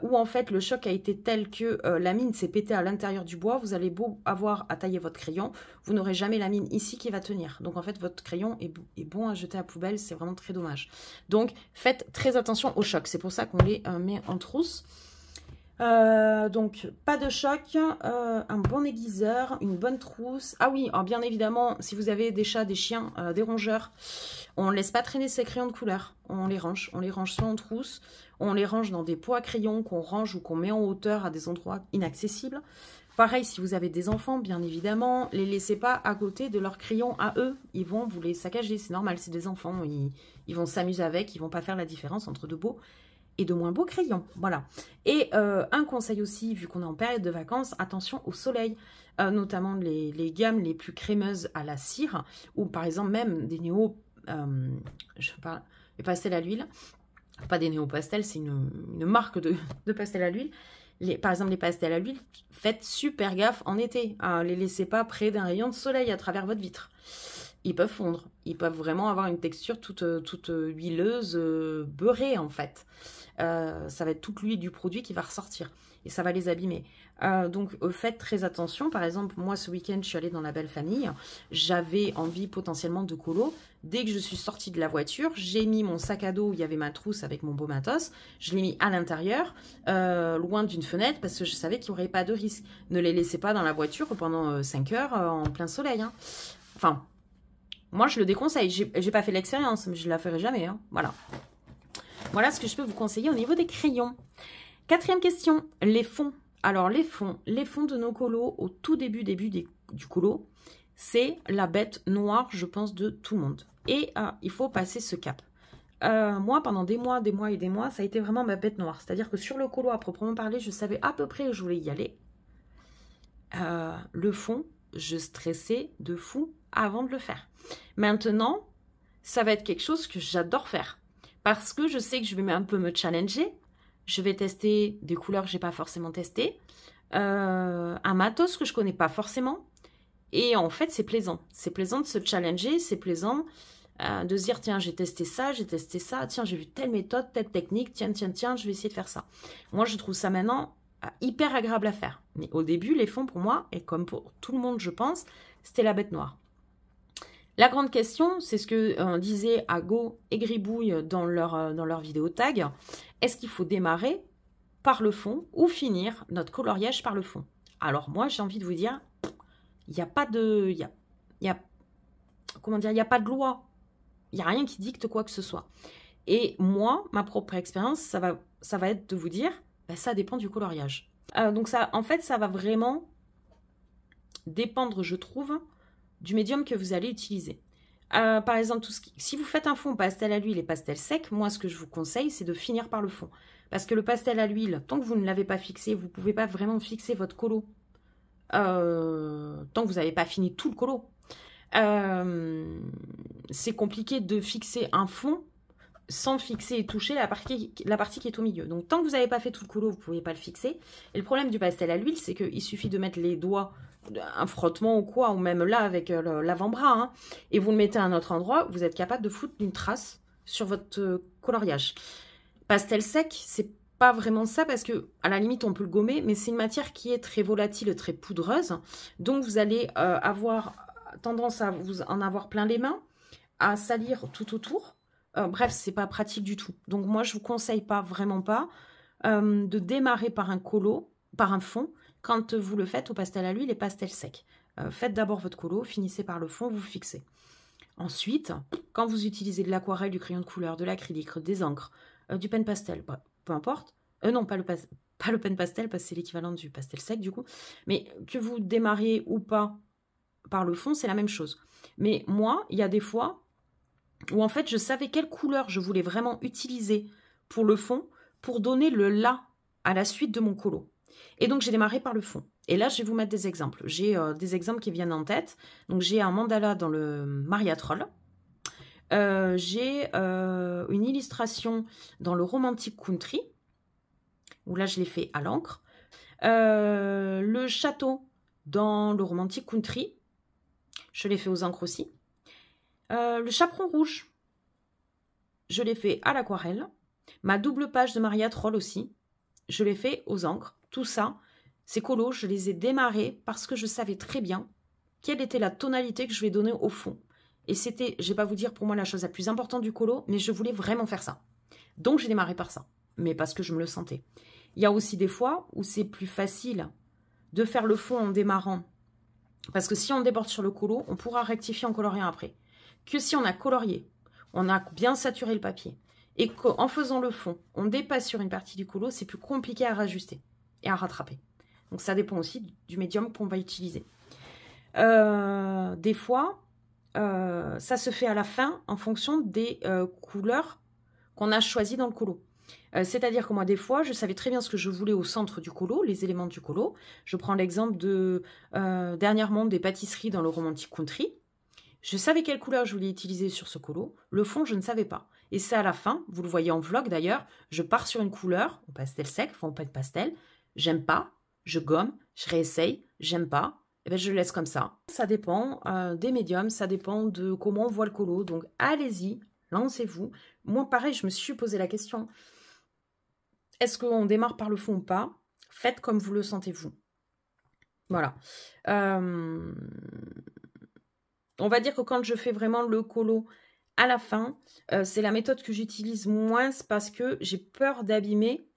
où en fait le choc a été tel que la mine s'est pétée à l'intérieur du bois, vous allez beau avoir à tailler votre crayon, vous n'aurez jamais la mine ici qui va tenir. Donc en fait votre crayon est bon à jeter à la poubelle, c'est vraiment très dommage. Donc faites très attention au choc, c'est pour ça qu'on les met en trousse. Donc pas de choc, un bon aiguiseur, une bonne trousse. Ah oui, alors bien évidemment, si vous avez des chats, des chiens, des rongeurs, on ne laisse pas traîner ces crayons de couleur. On les range soit en trousse, on les range dans des pots à crayons qu'on range ou qu'on met en hauteur à des endroits inaccessibles. Pareil, si vous avez des enfants, bien évidemment, les laissez pas à côté de leurs crayons à eux. Ils vont vous les saccager, c'est normal, c'est des enfants. Ils vont s'amuser avec, ils vont pas faire la différence entre de beaux et de moins beaux crayons. Voilà. Et un conseil aussi, vu qu'on est en période de vacances, attention au soleil. Notamment les gammes les plus crémeuses à la cire, ou par exemple même des néo, je sais pas, les pastels à l'huile. Pas des néo-pastels, c'est une marque de pastels à l'huile. Par exemple, les pastels à l'huile, faites super gaffe en été. Les laissez pas près d'un rayon de soleil à travers votre vitre. Ils peuvent fondre. Ils peuvent vraiment avoir une texture toute huileuse, beurrée en fait. Ça va être toute l'huile du produit qui va ressortir. Et ça va les abîmer. Donc, faites très attention. Par exemple, moi, ce week-end, je suis allée dans la belle famille. J'avais envie potentiellement de colo. Dès que je suis sortie de la voiture, j'ai mis mon sac à dos où il y avait ma trousse avec mon beau matos. Je l'ai mis à l'intérieur, loin d'une fenêtre, parce que je savais qu'il n'y aurait pas de risque. Ne les laissez pas dans la voiture pendant 5 heures en plein soleil. Hein. Enfin, moi, je le déconseille. J'ai pas fait l'expérience, mais je ne la ferai jamais. Hein. Voilà. Voilà ce que je peux vous conseiller au niveau des crayons. 4e question, les fonds. Alors, les fonds de nos colos, au tout début du colo, c'est la bête noire, je pense, de tout le monde. Et il faut passer ce cap. Moi, pendant des mois, ça a été vraiment ma bête noire. C'est-à-dire que sur le colo, à proprement parler, je savais à peu près où je voulais y aller. Le fond, je stressais de fou avant de le faire. Maintenant, ça va être quelque chose que j'adore faire. Parce que je sais que je vais un peu me challenger. Je vais tester des couleurs que je n'ai pas forcément testées. Un matos que je ne connais pas forcément. Et en fait, c'est plaisant. C'est plaisant de se challenger. C'est plaisant de se dire, tiens, j'ai testé ça. Tiens, j'ai vu telle méthode, telle technique. Tiens, je vais essayer de faire ça. Moi, je trouve ça maintenant hyper agréable à faire. Mais au début, les fonds, pour moi, et comme pour tout le monde, je pense, c'était la bête noire. La grande question, c'est ce que disaient Ago et Gribouille dans leur vidéo tag. Est-ce qu'il faut démarrer par le fond ou finir notre coloriage par le fond? Alors moi, j'ai envie de vous dire, il n'y a pas de... comment dire, il n'y a pas de loi. Il n'y a rien qui dicte quoi que ce soit. Et moi, ma propre expérience, ça va être de vous dire, ça dépend du coloriage. Donc ça, en fait, ça va vraiment dépendre, je trouve, du médium que vous allez utiliser. Par exemple, si vous faites un fond pastel à l'huile et pastel sec, moi ce que je vous conseille, c'est de finir par le fond. Parce que le pastel à l'huile, tant que vous ne l'avez pas fixé, vous ne pouvez pas vraiment fixer votre colo. Tant que vous n'avez pas fini tout le colo. C'est compliqué de fixer un fond sans fixer et toucher la partie qui est au milieu. Donc tant que vous n'avez pas fait tout le colo, vous ne pouvez pas le fixer. Et le problème du pastel à l'huile, c'est qu'il suffit de mettre les doigts, un frottement ou quoi, ou même là avec l'avant-bras, hein, et vous le mettez à un autre endroit, vous êtes capable de foutre une trace sur votre coloriage. Pastel sec, c'est pas vraiment ça parce que à la limite on peut le gommer, mais c'est une matière qui est très volatile, très poudreuse, donc vous allez avoir tendance à vous en avoir plein les mains, à salir tout autour. Bref, c'est pas pratique du tout. Donc moi je vous conseille pas, vraiment pas, de démarrer par un colo, par un fond, quand vous le faites au pastel à l'huile et pastel sec. Faites d'abord votre colo, finissez par le fond, vous fixez. Ensuite, quand vous utilisez de l'aquarelle, du crayon de couleur, de l'acrylique, des encres, du pen pastel, bah, peu importe. Non, pas le pen pastel, parce que c'est l'équivalent du pastel sec du coup. Mais que vous démarriez ou pas par le fond, c'est la même chose. Mais moi, il y a des fois où en fait, je savais quelle couleur je voulais vraiment utiliser pour le fond, pour donner le là à la suite de mon colo. Et donc, j'ai démarré par le fond. Et là, je vais vous mettre des exemples. J'ai des exemples qui viennent en tête. Donc, j'ai un mandala dans le Mariatrol. J'ai une illustration dans le Romantic Country, où là, je l'ai fait à l'encre. Le château dans le Romantic Country, je l'ai fait aux encres aussi. Le chaperon rouge, je l'ai fait à l'aquarelle. Ma double page de Mariatrol aussi, je l'ai fait aux encres. Tout ça, ces colos, je les ai démarrés parce que je savais très bien quelle était la tonalité que je vais donner au fond. Et c'était, je ne vais pas vous dire pour moi la chose la plus importante du colo, mais je voulais vraiment faire ça. Donc j'ai démarré par ça, mais parce que je me le sentais. Il y a aussi des fois où c'est plus facile de faire le fond en démarrant. Parce que si on déborde sur le colo, on pourra rectifier en coloriant après. Que si on a colorié, on a bien saturé le papier, et qu'en faisant le fond, on dépasse sur une partie du colo, c'est plus compliqué à rajuster et à rattraper. Donc ça dépend aussi du médium qu'on va utiliser. Des fois, ça se fait à la fin en fonction des couleurs qu'on a choisies dans le colo. C'est-à-dire que moi, des fois, je savais très bien ce que je voulais au centre du colo, les éléments du colo. Je prends l'exemple de dernièrement des pâtisseries dans le Romantic Country. Je savais quelle couleur je voulais utiliser sur ce colo. Le fond, je ne savais pas. Et c'est à la fin, vous le voyez en vlog d'ailleurs, je pars sur une couleur, au pastel sec, enfin au pas de pastel. J'aime pas, je gomme, je réessaye, j'aime pas, et ben je le laisse comme ça. Ça dépend des médiums, ça dépend de comment on voit le colo. Donc allez-y, lancez-vous. Moi, pareil, je me suis posé la question. Est-ce qu'on démarre par le fond ou pas? Faites comme vous le sentez vous. Voilà. On va dire que quand je fais vraiment le colo à la fin, c'est la méthode que j'utilise moins parce que j'ai peur d'abîmer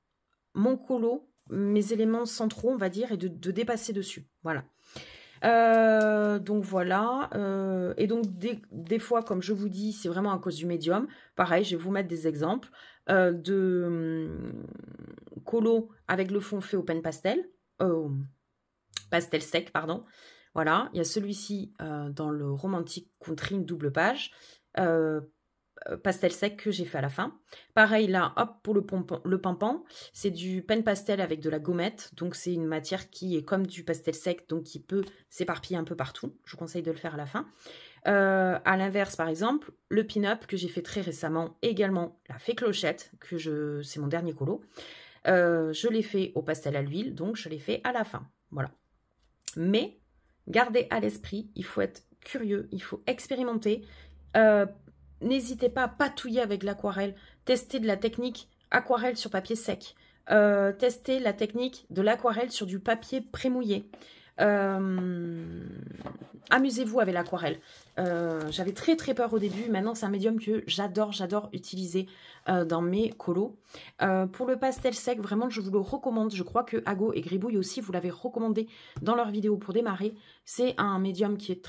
mon colo, mes éléments centraux, on va dire, et de dépasser dessus. Voilà. Donc voilà. Et donc des fois, comme je vous dis, c'est vraiment à cause du médium. Pareil, je vais vous mettre des exemples de colo avec le fond fait au pen pastel. Pastel sec, pardon. Voilà, il y a celui-ci dans le Romantic Country, une double page, pastel sec que j'ai fait à la fin. Pareil là, hop, pour le pampan, c'est du pen pastel avec de la gommette, donc c'est une matière qui est comme du pastel sec, donc qui peut s'éparpiller un peu partout. Je vous conseille de le faire à la fin. À l'inverse, par exemple, le pin-up que j'ai fait très récemment, également la fée clochette, c'est mon dernier colo. Je l'ai fait au pastel à l'huile, donc je l'ai fait à la fin. Voilà. Mais gardez à l'esprit, il faut être curieux, il faut expérimenter. N'hésitez pas à patouiller avec l'aquarelle. Testez de la technique aquarelle sur papier sec. Testez la technique de l'aquarelle sur du papier prémouillé. Amusez-vous avec l'aquarelle. J'avais très très peur au début. Maintenant, c'est un médium que j'adore utiliser dans mes colos. Pour le pastel sec, vraiment, je vous le recommande. Je crois que Ago et Gribouille aussi, vous l'avez recommandé dans leur vidéo pour démarrer. C'est un médium qui est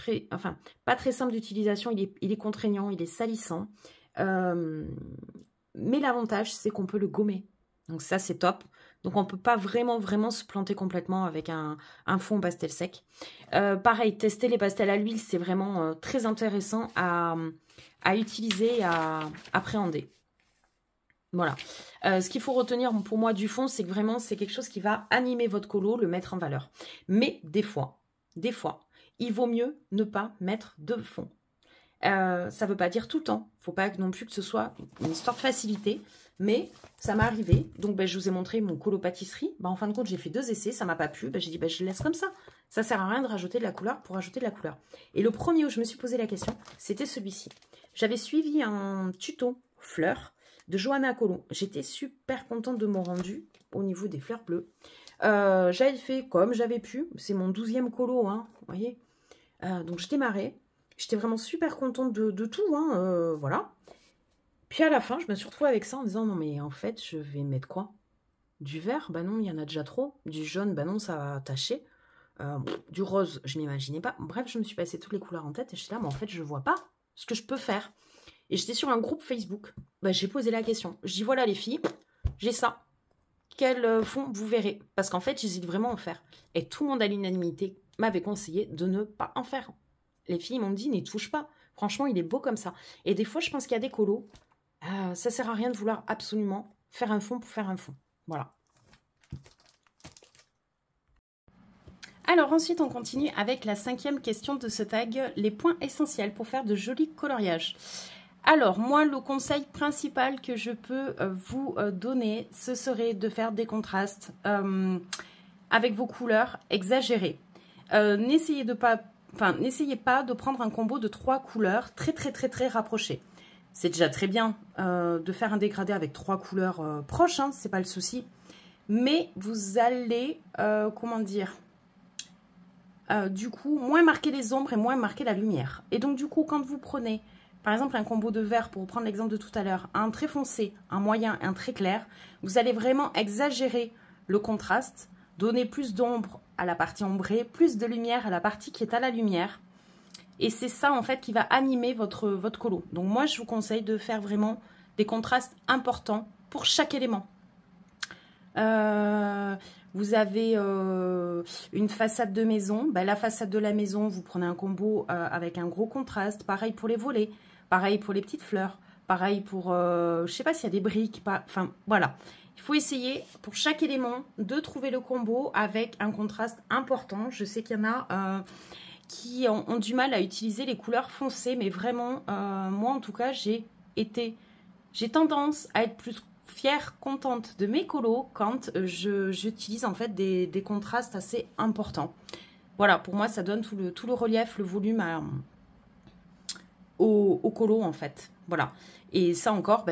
pas très simple d'utilisation. Il est contraignant, il est salissant. Mais l'avantage, c'est qu'on peut le gommer. Donc ça, c'est top. Donc on ne peut pas vraiment se planter complètement avec un fond pastel sec. Pareil, tester les pastels à l'huile, c'est vraiment très intéressant à utiliser et à appréhender. Voilà. Ce qu'il faut retenir pour moi du fond, c'est que vraiment c'est quelque chose qui va animer votre colo, le mettre en valeur. Mais des fois, il vaut mieux ne pas mettre de fond. Ça ne veut pas dire tout le temps. Il ne faut pas non plus que ce soit une histoire de facilité. Mais ça m'est arrivé. Donc, je vous ai montré mon colo pâtisserie. En fin de compte, j'ai fait 2 essais. Ça ne m'a pas plu. J'ai dit, je le laisse comme ça. Ça ne sert à rien de rajouter de la couleur pour rajouter de la couleur. Et le premier où je me suis posé la question, c'était celui-ci. J'avais suivi un tuto fleurs de Johanna Colo. J'étais super contente de mon rendu au niveau des fleurs bleues. J'avais fait comme j'avais pu. C'est mon 12e colo, hein, vous voyez. Donc, je démarrais. J'étais vraiment super contente de tout, hein, voilà. Puis à la fin, je me suis retrouvée avec ça en disant, non mais en fait, je vais mettre quoi? Du vert? Bah non, il y en a déjà trop. Du jaune? Bah non, ça va tacher. Du rose, je m'imaginais pas. Bref, je me suis passé toutes les couleurs en tête et j'étais là, mais en fait, je vois pas ce que je peux faire. Et j'étais sur un groupe Facebook. J'ai posé la question. Je dis, voilà les filles, j'ai ça. Quel fond vous verrez? Parce qu'en fait, j'hésite vraiment à en faire. Et tout le monde à l'unanimité m'avait conseillé de ne pas en faire. Les filles m'ont dit, n'y touche pas. Franchement, il est beau comme ça. Et des fois, je pense qu'il y a des colos. Ça sert à rien de vouloir absolument faire un fond pour faire un fond. Voilà. Alors ensuite, on continue avec la 5e question de ce tag, les points essentiels pour faire de jolis coloriages. Alors, moi, le conseil principal que je peux vous donner, ce serait de faire des contrastes avec vos couleurs exagérées. N'essayez pas de prendre un combo de 3 couleurs très rapprochées. C'est déjà très bien de faire un dégradé avec 3 couleurs proches, hein, c'est pas le souci. Mais vous allez, du coup, moins marquer les ombres et moins marquer la lumière. Et donc, du coup, quand vous prenez, par exemple, un combo de vert, pour prendre l'exemple de tout à l'heure, un très foncé, un moyen, un très clair, vous allez vraiment exagérer le contraste, donner plus d'ombre à la partie ombrée, plus de lumière à la partie qui est à la lumière. Et c'est ça, en fait, qui va animer votre colo. Donc, moi, je vous conseille de faire vraiment des contrastes importants pour chaque élément. Vous avez une façade de maison. Ben, la façade de la maison, vous prenez un combo avec un gros contraste. Pareil pour les volets. Pareil pour les petites fleurs. Pareil pour, je sais pas s'il y a des briques. Enfin, voilà. Il faut essayer pour chaque élément de trouver le combo avec un contraste important. Je sais qu'il y en a qui ont du mal à utiliser les couleurs foncées. Mais vraiment, moi en tout cas, j'ai tendance à être plus fière, contente de mes colos quand j'utilise en fait des contrastes assez importants. Voilà, pour moi, ça donne tout le relief, le volume au colo en fait. Voilà. Et ça encore,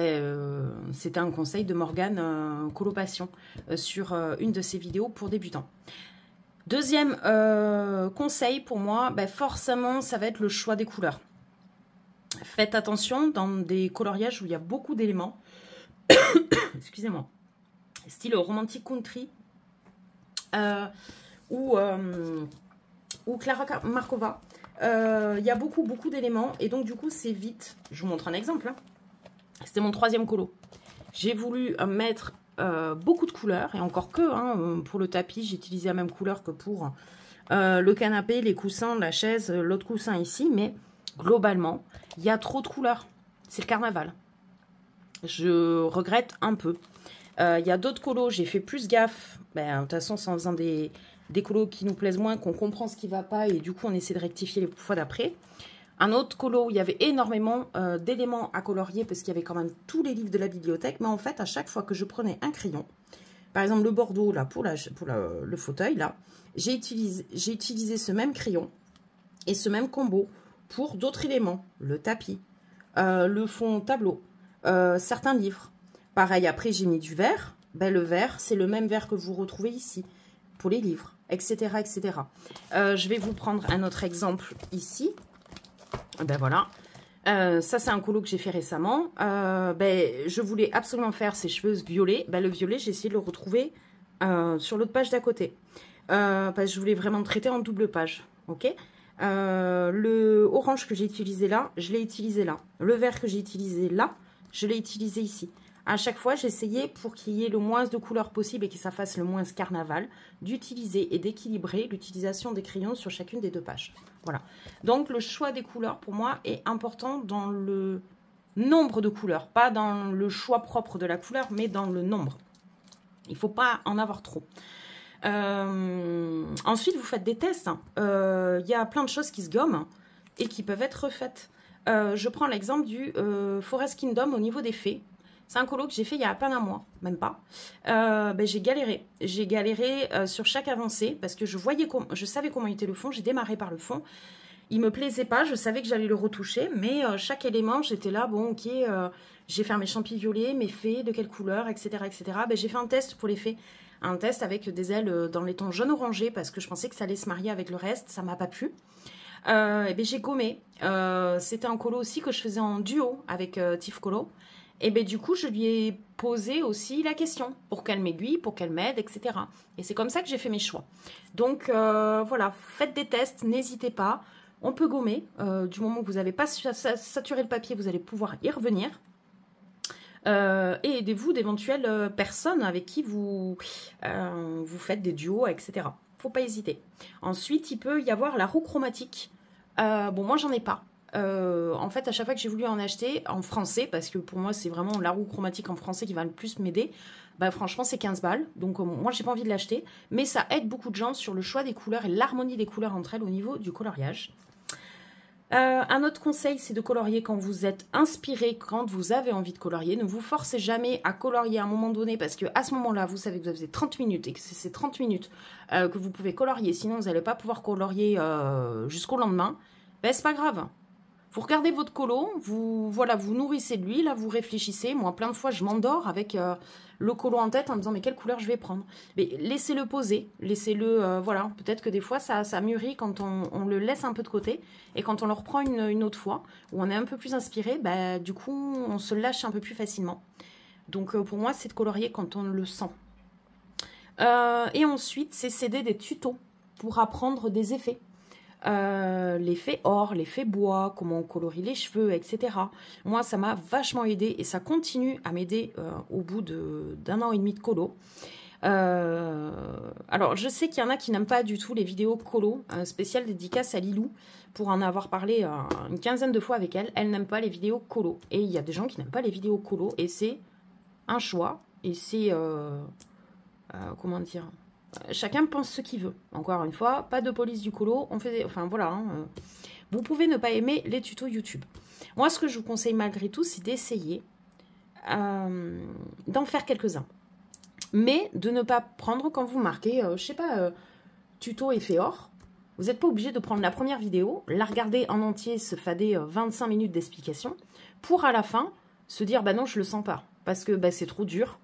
c'était un conseil de Morgane Colopassion sur une de ses vidéos pour débutants. Deuxième conseil pour moi, forcément, ça va être le choix des couleurs. Faites attention dans des coloriages où il y a beaucoup d'éléments. Excusez-moi. Style romantique country ou Clara Markova. Il y a beaucoup d'éléments et donc du coup c'est vite. Je vous montre un exemple. Hein. C'était mon 3e colo. J'ai voulu mettre beaucoup de couleurs et encore que pour le tapis j'ai utilisé la même couleur que pour le canapé, les coussins, la chaise, l'autre coussin ici, mais globalement il y a trop de couleurs. C'est le carnaval. Je regrette un peu. Il y a d'autres colos, j'ai fait plus gaffe. De toute façon, c'est en faisant des colos qui nous plaisent moins qu'on comprend ce qui ne va pas et du coup, on essaie de rectifier les fois d'après. Un autre colo où il y avait énormément d'éléments à colorier parce qu'il y avait quand même tous les livres de la bibliothèque. Mais en fait, à chaque fois que je prenais un crayon, par exemple le bordeaux là pour le fauteuil, là, j'ai utilisé ce même crayon et ce même combo pour d'autres éléments. Le tapis, le fond tableau. Certains livres. Pareil, après j'ai mis du vert. Le vert, c'est le même vert que vous retrouvez ici pour les livres, etc. etc. Je vais vous prendre un autre exemple ici. Voilà. Ça, c'est un colo que j'ai fait récemment. Je voulais absolument faire ses cheveux violets. Le violet, j'ai essayé de le retrouver sur l'autre page d'à côté. Parce que je voulais vraiment traiter en double page. Ok. Le orange que j'ai utilisé là, je l'ai utilisé là. Le vert que j'ai utilisé là, je l'ai utilisé ici. À chaque fois, j'essayais pour qu'il y ait le moins de couleurs possible et que ça fasse le moins carnaval, d'utiliser et d'équilibrer l'utilisation des crayons sur chacune des deux pages. Voilà. Donc, le choix des couleurs, pour moi, est important dans le nombre de couleurs. Pas dans le choix propre de la couleur, mais dans le nombre. Il ne faut pas en avoir trop. Ensuite, vous faites des tests. Y a plein de choses qui se gomment et qui peuvent être refaites. Je prends l'exemple du Forest Kingdom au niveau des fées. C'est un colo que j'ai fait il y a à peine un mois, même pas. J'ai galéré. J'ai galéré sur chaque avancée parce que je savais comment était le fond. J'ai démarré par le fond. Il me plaisait pas. Je savais que j'allais le retoucher. Mais chaque élément, j'étais là. Bon, ok, j'ai fait mes champis violets, mes fées, de quelle couleur, etc. etc. J'ai fait un test pour les fées. Un test avec des ailes dans les tons jaune orangé parce que je pensais que ça allait se marier avec le reste. Ça m'a pas plu. J'ai gommé. C'était un colo aussi que je faisais en duo avec Tif Colo. Et du coup, je lui ai posé aussi la question pour qu'elle m'aiguille, pour qu'elle m'aide, etc. Et c'est comme ça que j'ai fait mes choix. Donc, voilà, faites des tests, n'hésitez pas. On peut gommer. Du moment que vous n'avez pas saturé le papier, vous allez pouvoir y revenir. Et aidez-vous d'éventuelles personnes avec qui vous faites des duos, etc. Faut pas hésiter. Ensuite, il peut y avoir la roue chromatique. Moi, j'en ai pas. En fait, à chaque fois que j'ai voulu en acheter en français, parce que pour moi, c'est vraiment la roue chromatique en français qui va le plus m'aider, franchement, c'est 15 balles. Donc, moi, j'ai pas envie de l'acheter. Mais ça aide beaucoup de gens sur le choix des couleurs et l'harmonie des couleurs entre elles au niveau du coloriage. Un autre conseil, c'est de colorier quand vous êtes inspiré, quand vous avez envie de colorier. Ne vous forcez jamais à colorier à un moment donné parce que à ce moment-là, vous savez que vous avez 30 minutes et que c'est ces 30 minutes que vous pouvez colorier. Sinon, vous n'allez pas pouvoir colorier jusqu'au lendemain. C'est pas grave. Vous regardez votre colo, vous nourrissez de lui, là, vous réfléchissez. Moi, plein de fois, je m'endors avec le colo en tête en me disant, mais quelle couleur je vais prendre? Mais laissez-le poser, laissez-le, voilà. Peut-être que des fois, ça mûrit quand on le laisse un peu de côté. Et quand on le reprend une autre fois, où on est un peu plus inspiré, du coup, on se lâche un peu plus facilement. Donc, pour moi, c'est de colorier quand on le sent. Et ensuite, c'est céder des tutos pour apprendre des effets. L'effet or, l'effet bois, comment on colorie les cheveux, etc. Moi, ça m'a vachement aidé et ça continue à m'aider au bout d'1 an et demi de colo. Alors, je sais qu'il y en a qui n'aiment pas du tout les vidéos colo, spéciale dédicace à Lilou, pour en avoir parlé une quinzaine de fois avec elle. Elle n'aime pas les vidéos colo. Et il y a des gens qui n'aiment pas les vidéos colo, et c'est un choix, et c'est... comment dire, chacun pense ce qu'il veut. Encore une fois, pas de police du colo, on fait... Enfin, voilà, hein, vous pouvez ne pas aimer les tutos YouTube. Moi, ce que je vous conseille malgré tout, c'est d'essayer d'en faire quelques-uns. Mais de ne pas prendre quand vous marquez, je sais pas, tuto effet or. Vous n'êtes pas obligé de prendre la première vidéo, la regarder en entier, se fader 25 minutes d'explication, pour à la fin se dire, bah non, je le sens pas, parce que bah, c'est trop dur.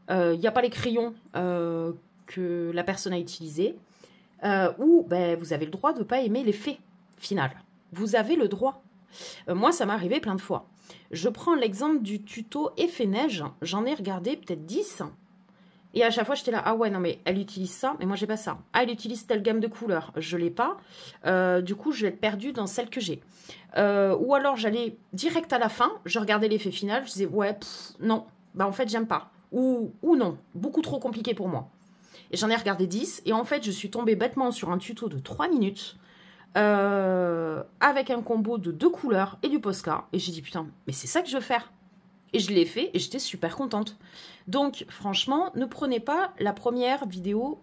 Il n'y a pas les crayons que la personne a utilisés, ou bah, vous avez le droit de ne pas aimer l'effet final. Vous avez le droit. Moi, ça m'est arrivé plein de fois. Je prends l'exemple du tuto effet neige. J'en ai regardé peut-être 10. Et à chaque fois, j'étais là, ah ouais, non, mais elle utilise ça, mais moi, j'ai pas ça. Ah, elle utilise telle gamme de couleurs, je l'ai pas. Du coup, je vais être perdue dans celle que j'ai. Ou alors, j'allais direct à la fin, je regardais l'effet final, je disais, ouais, non, bah en fait, j'aime pas. Ou non, beaucoup trop compliqué pour moi. Et j'en ai regardé 10, et en fait, je suis tombée bêtement sur un tuto de 3 minutes, avec un combo de 2 couleurs et du Posca. Et j'ai dit, putain, mais c'est ça que je veux faire. Et je l'ai fait et j'étais super contente. Donc, franchement, ne prenez pas la première vidéo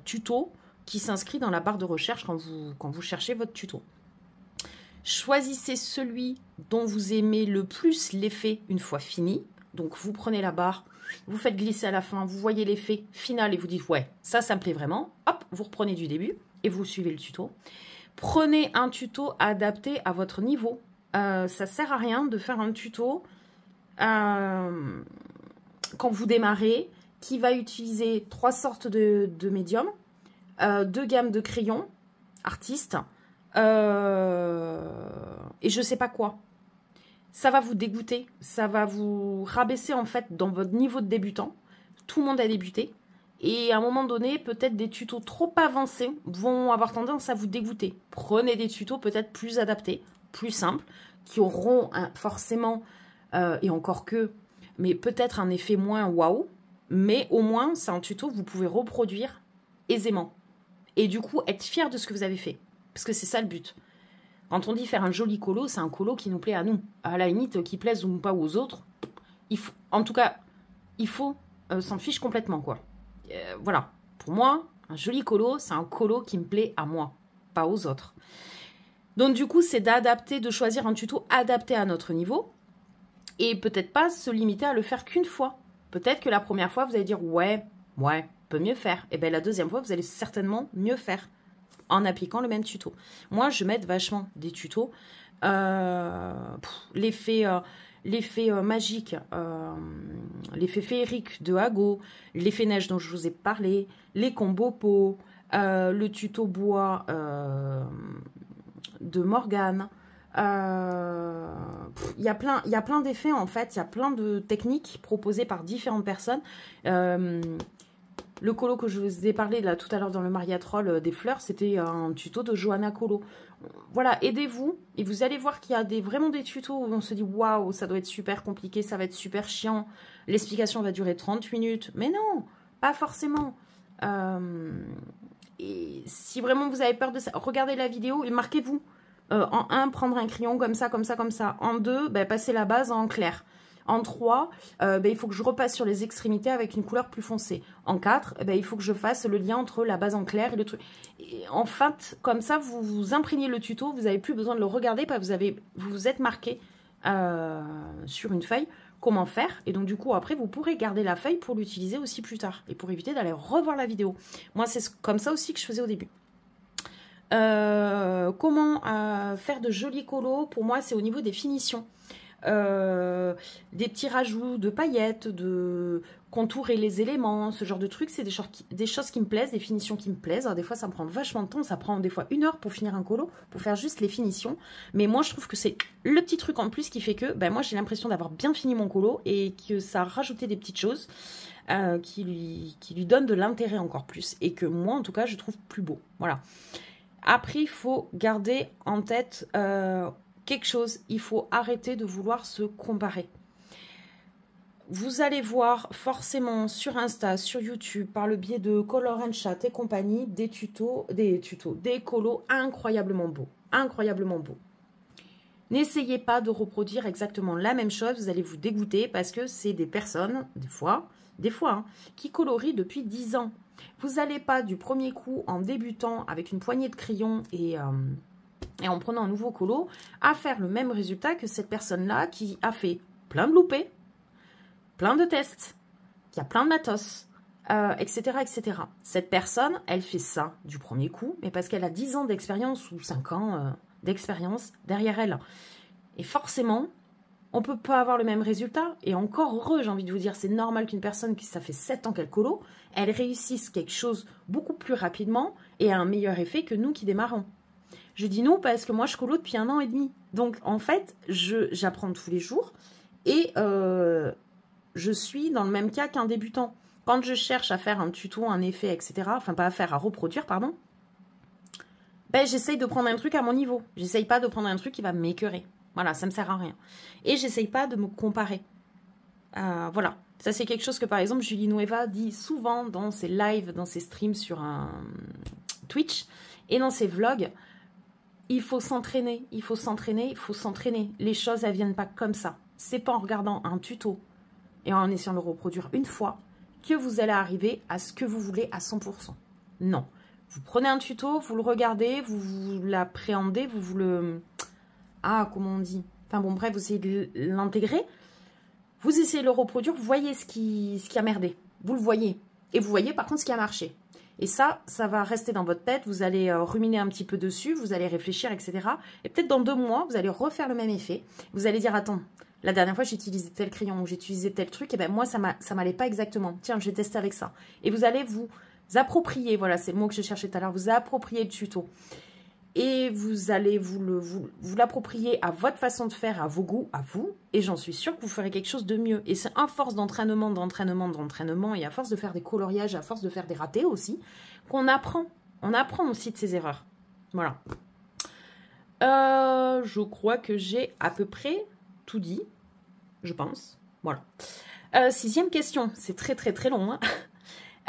tuto qui s'inscrit dans la barre de recherche quand vous cherchez votre tuto. Choisissez celui dont vous aimez le plus l'effet une fois fini. Donc, vous prenez la barre, vous faites glisser à la fin, vous voyez l'effet final et vous dites, ouais, ça me plaît vraiment. Hop, vous reprenez du début et vous suivez le tuto. Prenez un tuto adapté à votre niveau. Ça sert à rien de faire un tuto... quand vous démarrez, qui va utiliser 3 sortes de médiums, 2 gammes de crayons, artistes, et je sais pas quoi. Ça va vous dégoûter, ça va vous rabaisser en fait dans votre niveau de débutant. Tout le monde a débuté. Et à un moment donné, peut-être des tutos trop avancés vont avoir tendance à vous dégoûter. Prenez des tutos peut-être plus adaptés, plus simples, qui auront forcément, et encore que, mais peut-être un effet moins waouh, mais au moins, c'est un tuto que vous pouvez reproduire aisément. Et du coup, être fier de ce que vous avez fait. Parce que c'est ça le but. Quand on dit faire un joli colo, c'est un colo qui nous plaît à nous. À la limite, qui plaise ou pas aux autres, en tout cas, il faut s'en fiche complètement, quoi. Voilà. Pour moi, un joli colo, c'est un colo qui me plaît à moi, pas aux autres. Donc du coup, c'est d'adapter, de choisir un tuto adapté à notre niveau. Et peut-être pas se limiter à le faire qu'une fois. Peut-être que la première fois, vous allez dire, ouais, peut mieux faire. Et bien la deuxième fois, vous allez certainement mieux faire en appliquant le même tuto. Moi, je m'aide vachement des tutos. L'effet magique, l'effet féerique de Hago, l'effet neige dont je vous ai parlé, les combos peau, le tuto bois de Morgane. Il y a plein d'effets en fait, il y a plein de techniques proposées par différentes personnes. Le colo que je vous ai parlé là tout à l'heure dans le Mariatrol des fleurs, c'était un tuto de Johanna Colo. Voilà, aidez-vous et vous allez voir qu'il y a vraiment des tutos où on se dit waouh, ça doit être super compliqué, ça va être super chiant, l'explication va durer 30 minutes. Mais non, pas forcément. Et si vraiment vous avez peur de ça, regardez la vidéo et marquez-vous. En 1, prendre un crayon comme ça, comme ça, comme ça. En 2, passer la base en clair. En 3, il faut que je repasse sur les extrémités avec une couleur plus foncée. En 4, il faut que je fasse le lien entre la base en clair et le truc. Et en fait, comme ça, vous imprégnez le tuto, vous n'avez plus besoin de le regarder, parce que vous vous êtes marqué sur une feuille comment faire. Et donc, du coup, après, vous pourrez garder la feuille pour l'utiliser aussi plus tard. Et pour éviter d'aller revoir la vidéo. Moi, c'est comme ça aussi que je faisais au début. Comment faire de jolis colos? Pour moi, c'est au niveau des finitions. Des petits rajouts de paillettes, de contourer les éléments, ce genre de trucs, c'est des choses qui me plaisent, des finitions qui me plaisent. Alors, des fois, ça me prend vachement de temps, ça prend des fois 1 heure pour finir un colo, pour faire juste les finitions. Mais moi, je trouve que c'est le petit truc en plus qui fait que, moi, j'ai l'impression d'avoir bien fini mon colo et que ça a rajouté des petites choses qui lui donnent de l'intérêt encore plus. Et que moi, en tout cas, je trouve plus beau. Voilà. Après, il faut garder en tête quelque chose. Il faut arrêter de vouloir se comparer. vous allez voir forcément sur Insta, sur YouTube, par le biais de Color and Chat et compagnie, des colos incroyablement beaux. Incroyablement beaux. N'essayez pas de reproduire exactement la même chose, vous allez vous dégoûter parce que c'est des personnes, des fois, hein, qui colorient depuis 10 ans. Vous n'allez pas du premier coup, en débutant avec une poignée de crayons et en prenant un nouveau colo, à faire le même résultat que cette personne-là qui a fait plein de loupés, plein de tests, qui a plein de matos, etc., etc. Cette personne, elle fait ça du premier coup, mais parce qu'elle a 10 ans d'expérience ou 5 ans d'expérience derrière elle. Et forcément, on ne peut pas avoir le même résultat. Et encore heureux, j'ai envie de vous dire, c'est normal qu'une personne qui ça fait 7 ans qu'elle colo, elle réussisse quelque chose beaucoup plus rapidement et a un meilleur effet que nous qui démarrons. Je dis nous parce que moi, je colo depuis 1 an et demi. Donc, en fait, j'apprends tous les jours et je suis dans le même cas qu'un débutant. Quand je cherche à faire un tuto, un effet, etc., enfin, pas à faire, à reproduire, pardon, ben, j'essaye de prendre un truc à mon niveau. J'essaye pas de prendre un truc qui va m'écœurer. Voilà, ça me sert à rien. Et j'essaye pas de me comparer. Voilà. Ça, c'est quelque chose que, par exemple, Julie Nueva dit souvent dans ses lives, dans ses streams sur un Twitch et dans ses vlogs. Il faut s'entraîner, il faut s'entraîner, il faut s'entraîner. Les choses, elles viennent pas comme ça. C'est pas en regardant un tuto et en essayant de le reproduire une fois que vous allez arriver à ce que vous voulez à 100%. Non. Vous prenez un tuto, vous le regardez, vous l'appréhendez, vous le... Ah, comment on dit? Enfin bon, bref, vous essayez de l'intégrer. Vous essayez de le reproduire, vous voyez ce qui a merdé. Vous le voyez. Et vous voyez par contre ce qui a marché. Et ça va rester dans votre tête. Vous allez ruminer un petit peu dessus, vous allez réfléchir, etc. Et peut-être dans 2 mois, vous allez refaire le même effet. Vous allez dire, attends, la dernière fois, j'ai utilisé tel crayon ou j'ai utilisé tel truc. Et ben moi, ça m'allait pas exactement. Tiens, je vais tester avec ça. Et vous allez vous approprier, voilà, c'est le mot que je cherchais tout à l'heure, vous approprier le tuto. Et vous allez vous l'approprier à votre façon de faire, à vos goûts, à vous. Et j'en suis sûre que vous ferez quelque chose de mieux. Et c'est à force d'entraînement, et à force de faire des coloriages, à force de faire des ratés aussi, qu'on apprend. On apprend aussi de ses erreurs. Voilà. Je crois que j'ai à peu près tout dit. Je pense. Voilà. 6e question. C'est très très très long, hein.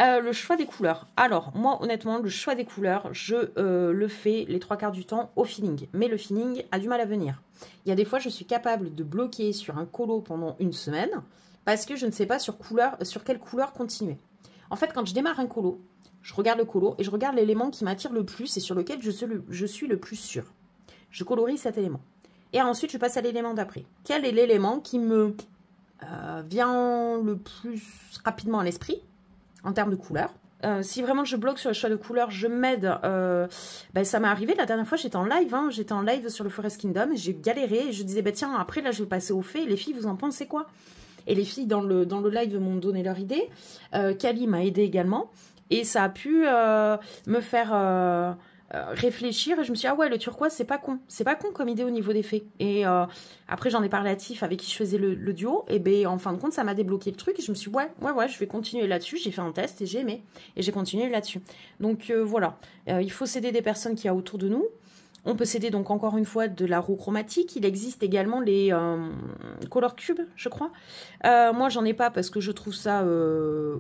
Le choix des couleurs. Alors, moi, honnêtement, le choix des couleurs, je le fais les 3/4 du temps au feeling. Mais le feeling a du mal à venir. Il y a des fois, je suis capable de bloquer sur un colo pendant 1 semaine parce que je ne sais pas sur quelle couleur continuer. En fait, quand je démarre un colo, je regarde le colo et je regarde l'élément qui m'attire le plus et sur lequel je suis le plus sûre. Je colorie cet élément. Et ensuite, je passe à l'élément d'après. Quel est l'élément qui me vient le plus rapidement à l'esprit en termes de couleurs? Si vraiment je bloque sur le choix de couleurs, je m'aide. Ben, ça m'est arrivé la dernière fois, j'étais en live, hein, j'étais en live sur le Forest Kingdom, j'ai galéré, et je disais, bah, tiens, après là je vais passer au fait, les filles, vous en pensez quoi? Et les filles dans le live m'ont donné leur idée, Kali m'a aidé également, et ça a pu me faire réfléchir, et je me suis dit, ah ouais, le turquoise, c'est pas con comme idée au niveau des faits. Et après, j'en ai parlé à Tiff, avec qui je faisais le duo, et ben en fin de compte, ça m'a débloqué le truc, et je me suis dit, ouais, je vais continuer là-dessus. J'ai fait un test, et j'ai aimé, et j'ai continué là-dessus. Donc voilà, il faut s'aider des personnes qu'il y a autour de nous. On peut s'aider donc encore une fois de la roue chromatique. Il existe également les Color Cube, je crois. Moi, j'en ai pas parce que je trouve ça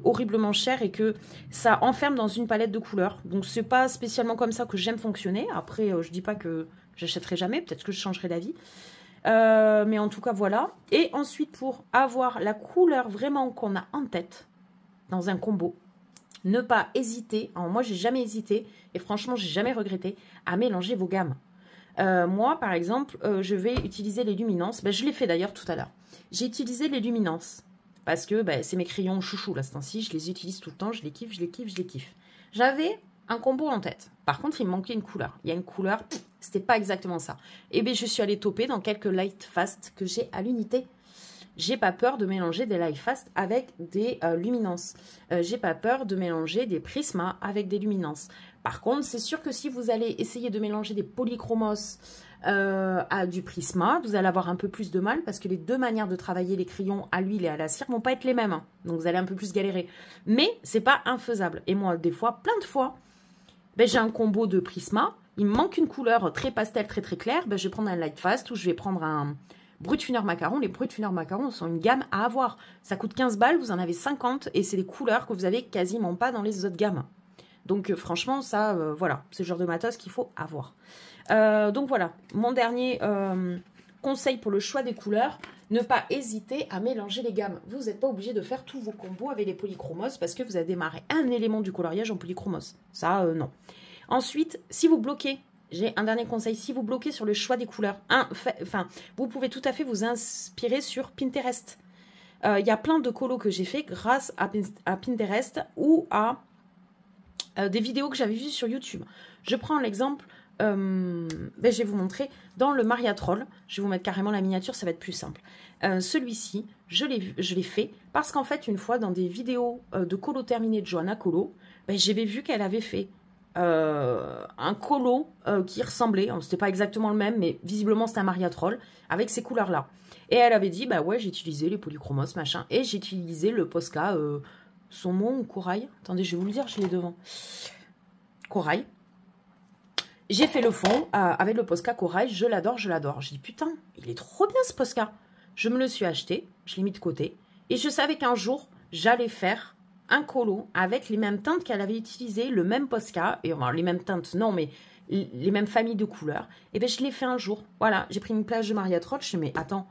horriblement cher et que ça enferme dans une palette de couleurs. Donc, c'est pas spécialement comme ça que j'aime fonctionner. Après, je dis pas que j'achèterai jamais. Peut-être que je changerai d'avis. Mais en tout cas, voilà. Et ensuite, pour avoir la couleur vraiment qu'on a en tête dans un combo, ne pas hésiter, alors moi j'ai jamais hésité et franchement j'ai jamais regretté à mélanger vos gammes. Moi par exemple je vais utiliser les luminances, je l'ai fait d'ailleurs tout à l'heure. J'ai utilisé les luminances parce que c'est mes crayons chouchou là ce temps-ci, je les utilise tout le temps, je les kiffe. J'avais un combo en tête, par contre il me manquait une couleur. Il y a une couleur, c'était pas exactement ça. Et bien je suis allée toper dans quelques light fast que j'ai à l'unité. J'ai pas peur de mélanger des light fast avec des luminances. J'ai pas peur de mélanger des prismas avec des luminances. Par contre, c'est sûr que si vous allez essayer de mélanger des polychromos à du prisma, vous allez avoir un peu plus de mal parce que les 2 manières de travailler les crayons à l'huile et à la cire vont pas être les mêmes. Hein. Donc, vous allez un peu plus galérer. Mais c'est pas infaisable. Et moi, des fois, plein de fois, j'ai un combo de prisma. Il me manque une couleur très pastel, très très claire. Je vais prendre un light fast ou je vais prendre un Brut Funeur Macaron. Les Brut Funeur Macaron sont une gamme à avoir. Ça coûte 15 balles, vous en avez 50 et c'est des couleurs que vous avez quasiment pas dans les autres gammes. Donc franchement, ça, voilà, c'est le genre de matos qu'il faut avoir. Donc voilà, mon dernier conseil pour le choix des couleurs, ne pas hésiter à mélanger les gammes. Vous n'êtes pas obligé de faire tous vos combos avec les polychromos parce que vous avez démarré un élément du coloriage en polychromos. Ça, non. Ensuite, si vous bloquez, j'ai un dernier conseil, si vous bloquez sur le choix des couleurs, vous pouvez tout à fait vous inspirer sur Pinterest. Il y a plein de colos que j'ai fait grâce à Pinterest ou à des vidéos que j'avais vues sur YouTube. Je prends l'exemple, je vais vous montrer dans le Maria Troll. Je vais vous mettre carrément la miniature, ça va être plus simple. Celui-ci, je l'ai fait parce qu'en fait, une fois dans des vidéos de colo terminé de Johanna Colo, j'avais vu qu'elle avait fait un colo qui ressemblait, c'était pas exactement le même, mais visiblement c'était un Maria Troll avec ces couleurs-là. Et elle avait dit, bah ouais, j'ai utilisé les polychromos, machin, et j'ai utilisé le Posca saumon ou corail. Attendez, je vais vous le dire, je l'ai devant. Corail. J'ai fait le fond avec le Posca corail, je l'adore, je l'adore. Je dis, putain, il est trop bien ce Posca. Je me le suis acheté, je l'ai mis de côté, et je savais qu'un jour, j'allais faire un colo avec les mêmes teintes qu'elle avait utilisées, le même Posca, et enfin, les mêmes teintes, non, mais les mêmes familles de couleurs. Et bien, je l'ai fait un jour. Voilà, j'ai pris une plage de Maria Troll, je me dis, mais attends,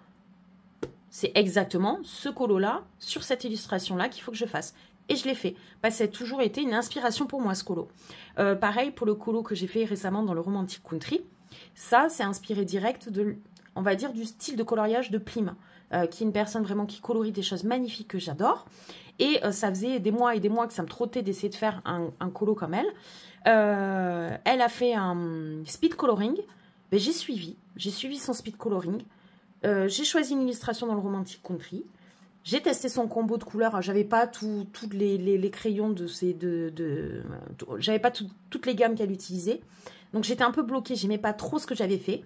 c'est exactement ce colo-là, sur cette illustration-là, qu'il faut que je fasse. Et je l'ai fait. Ça a toujours été une inspiration pour moi, ce colo. Pareil pour le colo que j'ai fait récemment dans le Romantic Country. Ça, c'est inspiré direct de, on va dire, du style de coloriage de Plim, qui est une personne vraiment qui colorie des choses magnifiques que j'adore. Et ça faisait des mois et des mois que ça me trottait d'essayer de faire un colo comme elle. Elle a fait un speed coloring. J'ai suivi son speed coloring. J'ai choisi une illustration dans le Romantic Country. J'ai testé son combo de couleurs. J'avais pas tous les crayons de ces... j'avais pas toutes les gammes qu'elle utilisait. Donc j'étais un peu bloquée. J'aimais pas trop ce que j'avais fait.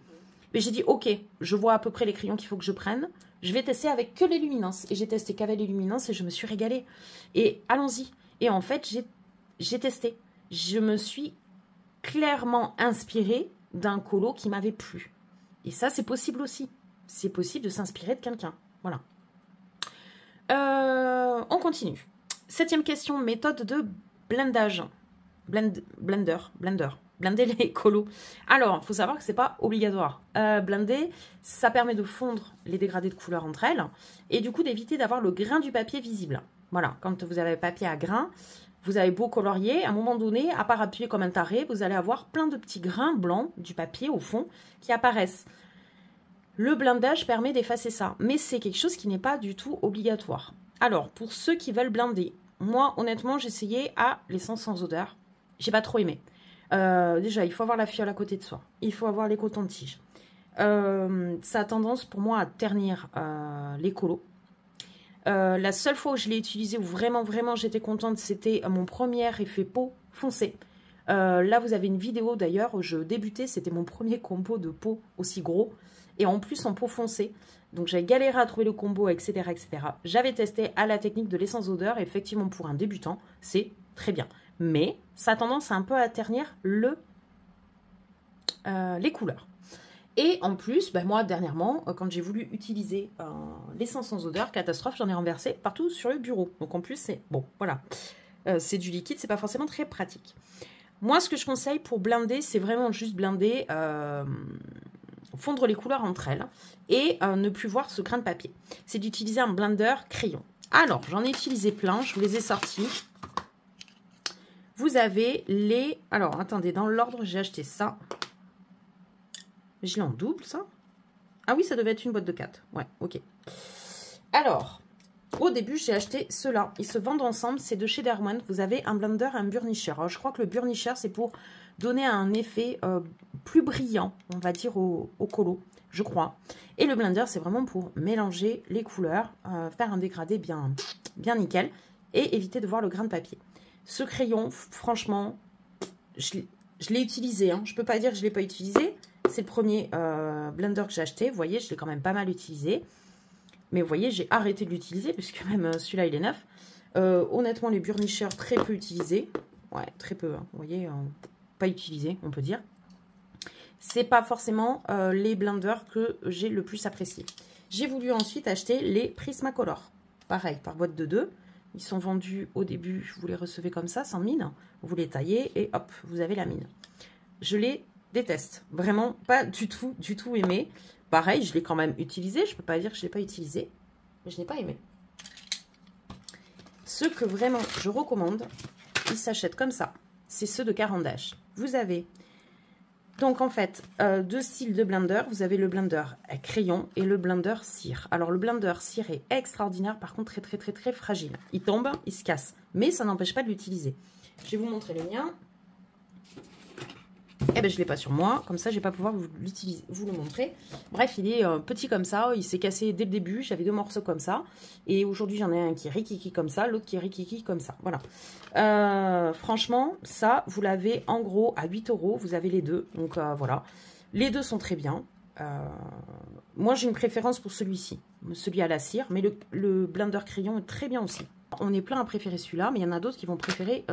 Mais j'ai dit, ok, je vois à peu près les crayons qu'il faut que je prenne. Je vais tester avec que les luminances. Et j'ai testé qu'avec les luminances et je me suis régalée. Et allons-y. Et en fait, j'ai testé. Je me suis clairement inspirée d'un colo qui m'avait plu. Et ça, c'est possible aussi. C'est possible de s'inspirer de quelqu'un. Voilà. On continue. 7e question, méthode de blendage. Blender. Blender les colos. Alors, il faut savoir que c'est pas obligatoire. Blender, ça permet de fondre les dégradés de couleurs entre elles et du coup d'éviter d'avoir le grain du papier visible. Voilà, quand vous avez papier à grain, vous avez beau colorier, à un moment donné, à part appuyer comme un taré, vous allez avoir plein de petits grains blancs du papier au fond qui apparaissent. Le blendage permet d'effacer ça, mais c'est quelque chose qui n'est pas du tout obligatoire. Alors, pour ceux qui veulent blender, moi, honnêtement, j'ai essayé l'essence sans odeur. J'ai pas trop aimé. Déjà, il faut avoir la fiole à côté de soi. Il faut avoir les cotons-tiges. Ça a tendance, pour moi, à ternir les colos. La seule fois où je l'ai utilisé, où vraiment j'étais contente, c'était mon premier effet peau foncé. Là, vous avez une vidéo d'ailleurs où je débutais, c'était mon premier combo de peau aussi gros. Et en plus en peau foncée. Donc j'ai galéré à trouver le combo, etc. etc. J'avais testé à la technique de l'essence odeur. Et effectivement, pour un débutant, c'est très bien. Mais ça a tendance à un peu à ternir les couleurs. Et en plus, moi, dernièrement, quand j'ai voulu utiliser l'essence sans odeur, catastrophe, j'en ai renversé partout sur le bureau. Donc en plus, c'est bon, voilà. C'est du liquide, c'est pas forcément très pratique. Moi, ce que je conseille pour blender, c'est vraiment juste blender... fondre les couleurs entre elles et ne plus voir ce grain de papier. C'est d'utiliser un blender crayon. Alors, j'en ai utilisé plein, je vous les ai sortis. Vous avez les... Alors, attendez, dans l'ordre, j'ai acheté ça. Je l'ai en double, ça. Ah oui, ça devait être une boîte de 4. Ouais, ok. Alors, au début, j'ai acheté ceux-là. Ils se vendent ensemble, c'est de chez Derwent. Vous avez un blender et un burnisher. Alors, je crois que le burnisher, c'est pour donner un effet plus brillant, on va dire, au colo, je crois. Et le blender, c'est vraiment pour mélanger les couleurs, faire un dégradé bien nickel et éviter de voir le grain de papier. Ce crayon, franchement, je l'ai utilisé. Hein. Je ne peux pas dire que je ne l'ai pas utilisé. C'est le premier blender que j'ai acheté. Vous voyez, je l'ai quand même pas mal utilisé. Mais vous voyez, j'ai arrêté de l'utiliser puisque même celui-là, il est neuf. Honnêtement, les burnishers, très peu utilisés. Ouais, très peu. Hein. Vous voyez... pas utilisé, on peut dire. C'est pas forcément les blenders que j'ai le plus apprécié. J'ai voulu ensuite acheter les Prismacolor. Pareil, par boîte de 2. Ils sont vendus au début, vous les recevez comme ça, sans mine. Vous les taillez et hop, vous avez la mine. Je les déteste. Vraiment pas du tout aimé. Pareil, je l'ai quand même utilisé. Je ne peux pas dire que je ne l'ai pas utilisé. Mais je n'ai pas aimé. Ceux que vraiment je recommande, ils s'achètent comme ça. C'est ceux de Caran d'Ache. Vous avez donc en fait deux styles de blender. Vous avez le blender à crayon et le blender cire. Alors le blender cire est extraordinaire, par contre très fragile. Il tombe, il se casse, mais ça n'empêche pas de l'utiliser. Je vais vous montrer le mien. Eh ben je ne l'ai pas sur moi, comme ça je ne vais pas pouvoir vous le montrer. Bref, il est petit comme ça, il s'est cassé dès le début, j'avais 2 morceaux comme ça. Et aujourd'hui j'en ai un qui est rikiki comme ça, l'autre qui est rikiki comme ça, voilà. Franchement, ça, vous l'avez en gros à 8 €, vous avez les deux, donc voilà. Les deux sont très bien. Moi j'ai une préférence pour celui-ci, celui à la cire, mais le blender crayon est très bien aussi. On est plein à préférer celui-là, mais il y en a d'autres qui vont préférer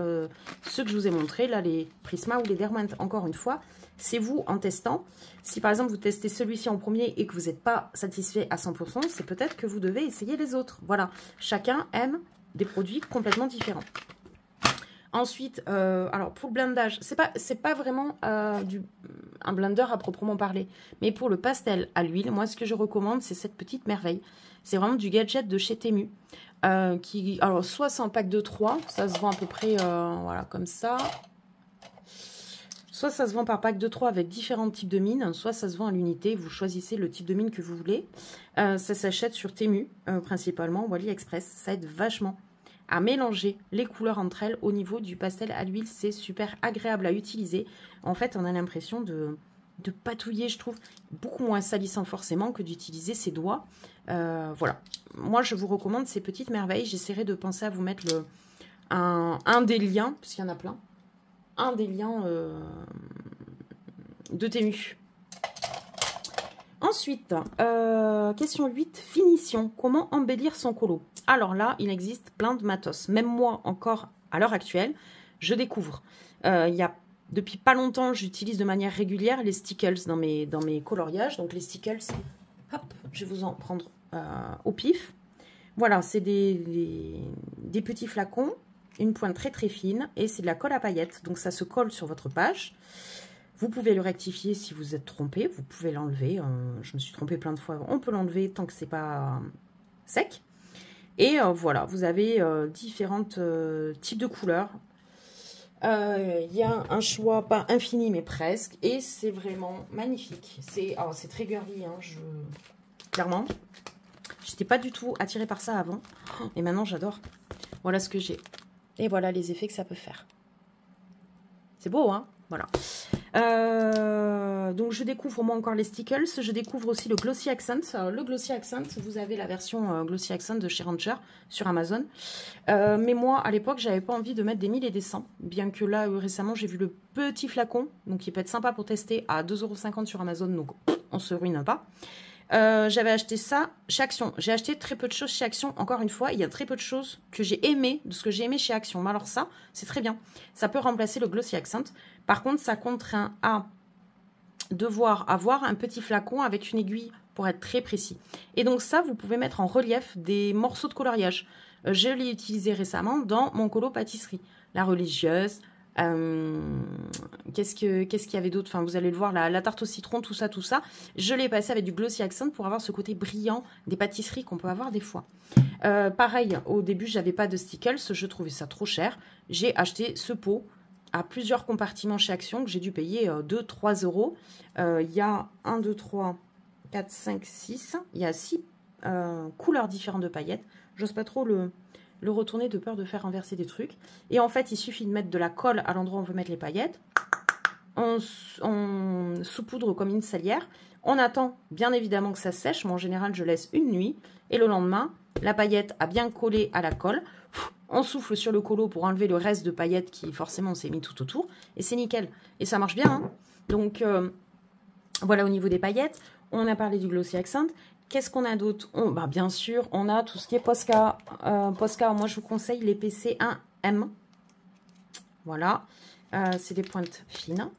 ceux que je vous ai montrés, là, les Prisma ou les Derwent. Encore une fois, c'est vous en testant. Si par exemple vous testez celui-ci en premier et que vous n'êtes pas satisfait à 100%, c'est peut-être que vous devez essayer les autres. Voilà, chacun aime des produits complètement différents. Ensuite, alors pour le blendage, c'est pas vraiment un blender à proprement parler, mais pour le pastel à l'huile, moi ce que je recommande, c'est cette petite merveille. C'est vraiment du gadget de chez Temu. Alors soit c'est en pack de 3, ça se vend à peu près voilà comme ça. Soit ça se vend par pack de 3 avec différents types de mines, soit ça se vend à l'unité, vous choisissez le type de mine que vous voulez. Ça s'achète sur Temu principalement ou AliExpress, ça aide vachement à mélanger les couleurs entre elles au niveau du pastel à l'huile, c'est super agréable à utiliser. En fait, on a l'impression de patouiller, je trouve, beaucoup moins salissant forcément que d'utiliser ses doigts. Voilà, moi je vous recommande ces petites merveilles. J'essaierai de penser à vous mettre un des liens, parce qu'il y en a plein, un des liens de Temu. Ensuite, question 8, finition. Comment embellir son colo? Alors là, il existe plein de matos. Même moi, encore à l'heure actuelle, je découvre. Depuis pas longtemps, j'utilise de manière régulière les stickles dans mes coloriages. Donc les stickles, hop, je vais vous en prendre au pif. Voilà, c'est des petits flacons, une pointe très fine, et c'est de la colle à paillettes. Donc ça se colle sur votre page. Vous pouvez le rectifier si vous êtes trompé, vous pouvez l'enlever. Je me suis trompée plein de fois, on peut l'enlever tant que c'est pas sec. Et voilà, vous avez différents types de couleurs. Il y a un choix, pas infini, mais presque. Et c'est vraiment magnifique. C'est très girly, hein, clairement. Je n'étais pas du tout attirée par ça avant. Et maintenant, j'adore. Voilà ce que j'ai. Et voilà les effets que ça peut faire. C'est beau, hein? Voilà. Donc je découvre moi encore les stickles, je découvre aussi le Glossy Accent. Alors, le Glossy Accent, vous avez la version Glossy Accent de chez Rancher sur Amazon. Mais moi à l'époque j'avais pas envie de mettre des 1000 et des 100. Bien que là récemment j'ai vu le petit flacon, donc il peut être sympa pour tester, à 2,50 € sur Amazon, donc on se ruine pas. J'avais acheté ça chez Action. J'ai acheté très peu de choses chez Action. Encore une fois, il y a très peu de choses que j'ai aimé, de ce que j'ai aimé chez Action. Mais alors ça, c'est très bien. Ça peut remplacer le Glossy Accent. Par contre, ça contraint à devoir avoir un petit flacon avec une aiguille pour être très précis. Et donc ça, vous pouvez mettre en relief des morceaux de coloriage. Je l'ai utilisé récemment dans mon colo pâtisserie. La religieuse. Qu'est-ce qu'il y avait d'autre? Enfin, vous allez le voir, la tarte au citron, tout ça. Je l'ai passé avec du Glossy Accent pour avoir ce côté brillant des pâtisseries qu'on peut avoir des fois. Pareil, au début, j'avais pas de stickles, je trouvais ça trop cher. J'ai acheté ce pot à plusieurs compartiments chez Action que j'ai dû payer 2-3 €. Il y a 1, 2, 3, 4, 5, 6. Il y a 6 couleurs différentes de paillettes. J'ose pas trop le retourner de peur de faire renverser des trucs. Et en fait, il suffit de mettre de la colle à l'endroit où on veut mettre les paillettes. On saupoudre comme une salière. On attend bien évidemment que ça sèche. Moi, en général, je laisse une nuit. Et le lendemain, la paillette a bien collé à la colle. On souffle sur le colo pour enlever le reste de paillettes qui, forcément, s'est mis tout autour. Et c'est nickel. Et ça marche bien, hein. Donc, voilà au niveau des paillettes. On a parlé du Glossy Accent. Qu'est-ce qu'on a d'autre? Bien sûr, on a tout ce qui est Posca. Posca, moi, je vous conseille les PC1M. Voilà. C'est des pointes fines.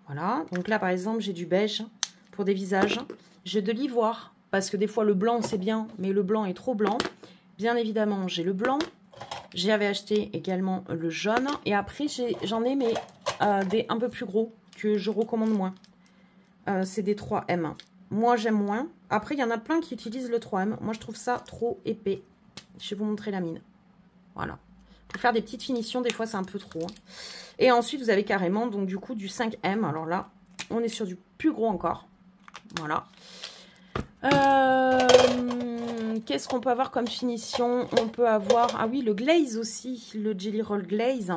Voilà. Donc là, par exemple, j'ai du beige pour des visages. J'ai de l'ivoire parce que des fois le blanc c'est bien, mais le blanc est trop blanc. Bien évidemment, j'ai le blanc. J'avais acheté également le jaune. Et après, j'en ai mais des un peu plus gros que je recommande moins. C'est des 3M. Moi, j'aime moins. Après, il y en a plein qui utilisent le 3M. Moi, je trouve ça trop épais. Je vais vous montrer la mine. Voilà. Pour faire des petites finitions, des fois, c'est un peu trop. Hein. Et ensuite, vous avez carrément, donc du coup, du 5M. Alors là, on est sur du plus gros encore. Voilà. Qu'est-ce qu'on peut avoir comme finition? On peut avoir, ah oui, le glaze aussi, le Jelly Roll Glaze,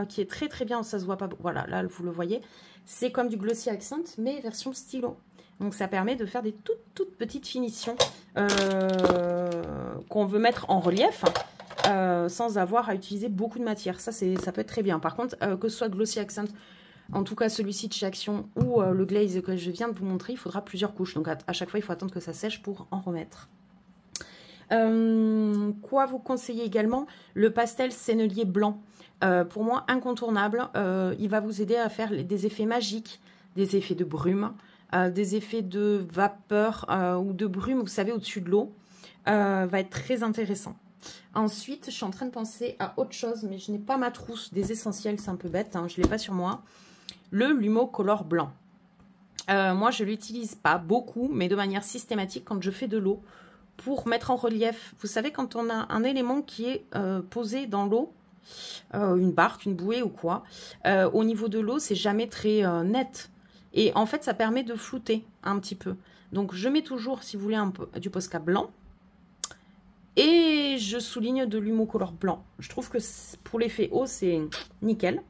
qui est très très bien, ça se voit pas, voilà, là vous le voyez, c'est comme du Glossy Accent, mais version stylo. Donc ça permet de faire des toutes petites finitions qu'on veut mettre en relief, sans avoir à utiliser beaucoup de matière. Ça peut être très bien. Par contre, que ce soit Glossy Accent, en tout cas celui-ci de chez Action ou le glaze que je viens de vous montrer, il faudra plusieurs couches. Donc à chaque fois, il faut attendre que ça sèche pour en remettre. Quoi vous conseillez également? Le pastel sennelier blanc. Pour moi, incontournable. Il va vous aider à faire des effets magiques, des effets de brume, des effets de vapeur ou de brume, vous savez, au-dessus de l'eau. Va être très intéressant. Ensuite, je suis en train de penser à autre chose, mais je n'ai pas ma trousse des essentiels, c'est un peu bête, hein, je ne l'ai pas sur moi. Le Lumo Color blanc. Moi, je ne l'utilise pas beaucoup, mais de manière systématique quand je fais de l'eau pour mettre en relief. Vous savez, quand on a un élément qui est posé dans l'eau, une barque, une bouée ou quoi, au niveau de l'eau, c'est jamais très net. Et en fait, ça permet de flouter un petit peu. Donc, je mets toujours, si vous voulez, du Posca blanc. Et je souligne de l'Humo Color blanc. Je trouve que pour l'effet eau, c'est nickel.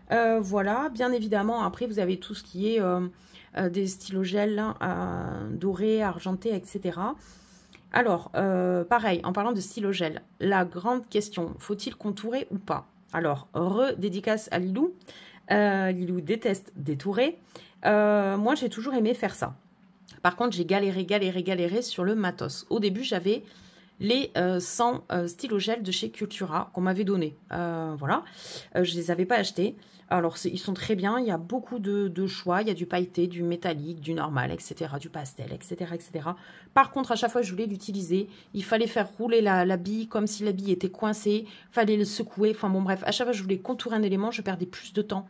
Voilà, bien évidemment, après, vous avez tout ce qui est des stylogels dorés, argentés, etc. Alors, pareil, en parlant de stylogel, la grande question, faut-il contourer ou pas? Alors, redédicace à Lilou. Lilou déteste détourer. Moi, j'ai toujours aimé faire ça. Par contre, j'ai galéré sur le matos. Au début, j'avais les 100 stylogels de chez Cultura qu'on m'avait donné. Voilà, je les avais pas achetés. Alors, ils sont très bien. Il y a beaucoup de choix. Il y a du pailleté, du métallique, du normal, etc., du pastel, etc., etc. Par contre, à chaque fois que je voulais l'utiliser, il fallait faire rouler la bille comme si la bille était coincée. Il fallait le secouer. Enfin bon, bref, à chaque fois que je voulais contourer un élément, je perdais plus de temps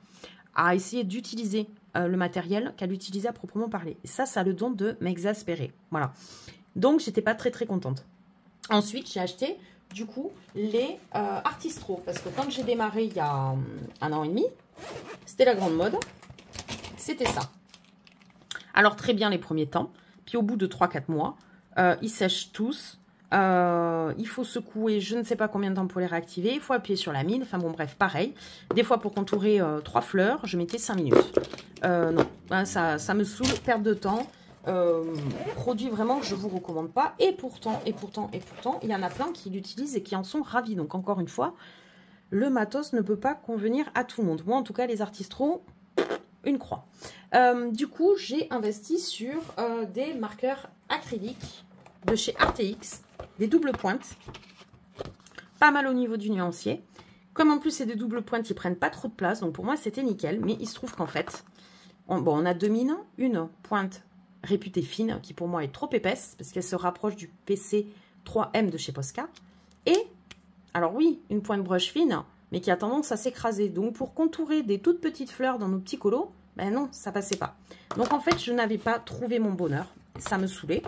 à essayer d'utiliser le matériel qu'à l'utiliser à proprement parler. Et ça a le don de m'exaspérer. Voilà. Donc, j'étais pas très contente. Ensuite, j'ai acheté, du coup, les Artistro. Parce que quand j'ai démarré il y a 1 an et demi, c'était la grande mode. C'était ça. Alors, très bien les premiers temps. Puis, au bout de 3-4 mois, ils sèchent tous. Il faut secouer je ne sais pas combien de temps pour les réactiver. Il faut appuyer sur la mine. Enfin, bon, bref, pareil. Des fois, pour contourer 3 fleurs, je mettais 5 minutes. Non, ça me saoule, perte de temps. Produit vraiment que je vous recommande pas, et pourtant il y en a plein qui l'utilisent et qui en sont ravis. Donc encore une fois, le matos ne peut pas convenir à tout le monde. Moi en tout cas, les Artistro, une croix. Du coup, j'ai investi sur des marqueurs acryliques de chez Artx, des doubles pointes, pas mal au niveau du nuancier. Comme en plus c'est des doubles pointes, ils prennent pas trop de place, donc pour moi c'était nickel. Mais il se trouve qu'en fait, on a deux mines, une pointe réputée fine, qui pour moi est trop épaisse, parce qu'elle se rapproche du PC 3M de chez Posca. Et, alors oui, une pointe brush fine, mais qui a tendance à s'écraser. Donc pour contourer des toutes petites fleurs dans nos petits colos, ben non, ça passait pas. Donc en fait, je n'avais pas trouvé mon bonheur. Ça me saoulait.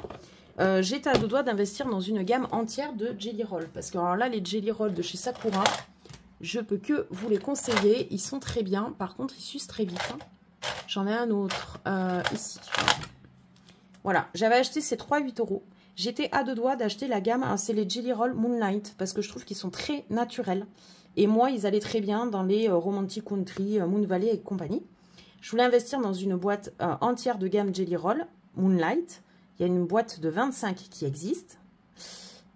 J'étais à deux doigts d'investir dans une gamme entière de Jelly Roll. Parce que alors là, les Jelly Roll de chez Sakura, je peux que vous les conseiller. Ils sont très bien. Par contre, ils s'usent très vite. Hein. J'en ai un autre ici. Voilà, j'avais acheté ces 3,8 €. J'étais à deux doigts d'acheter la gamme, hein, c'est les Jelly Roll Moonlight, parce que je trouve qu'ils sont très naturels. Et moi, ils allaient très bien dans les Romantic Country, Moon Valley et compagnie. Je voulais investir dans une boîte entière de gamme Jelly Roll Moonlight. Il y a une boîte de 25 qui existe.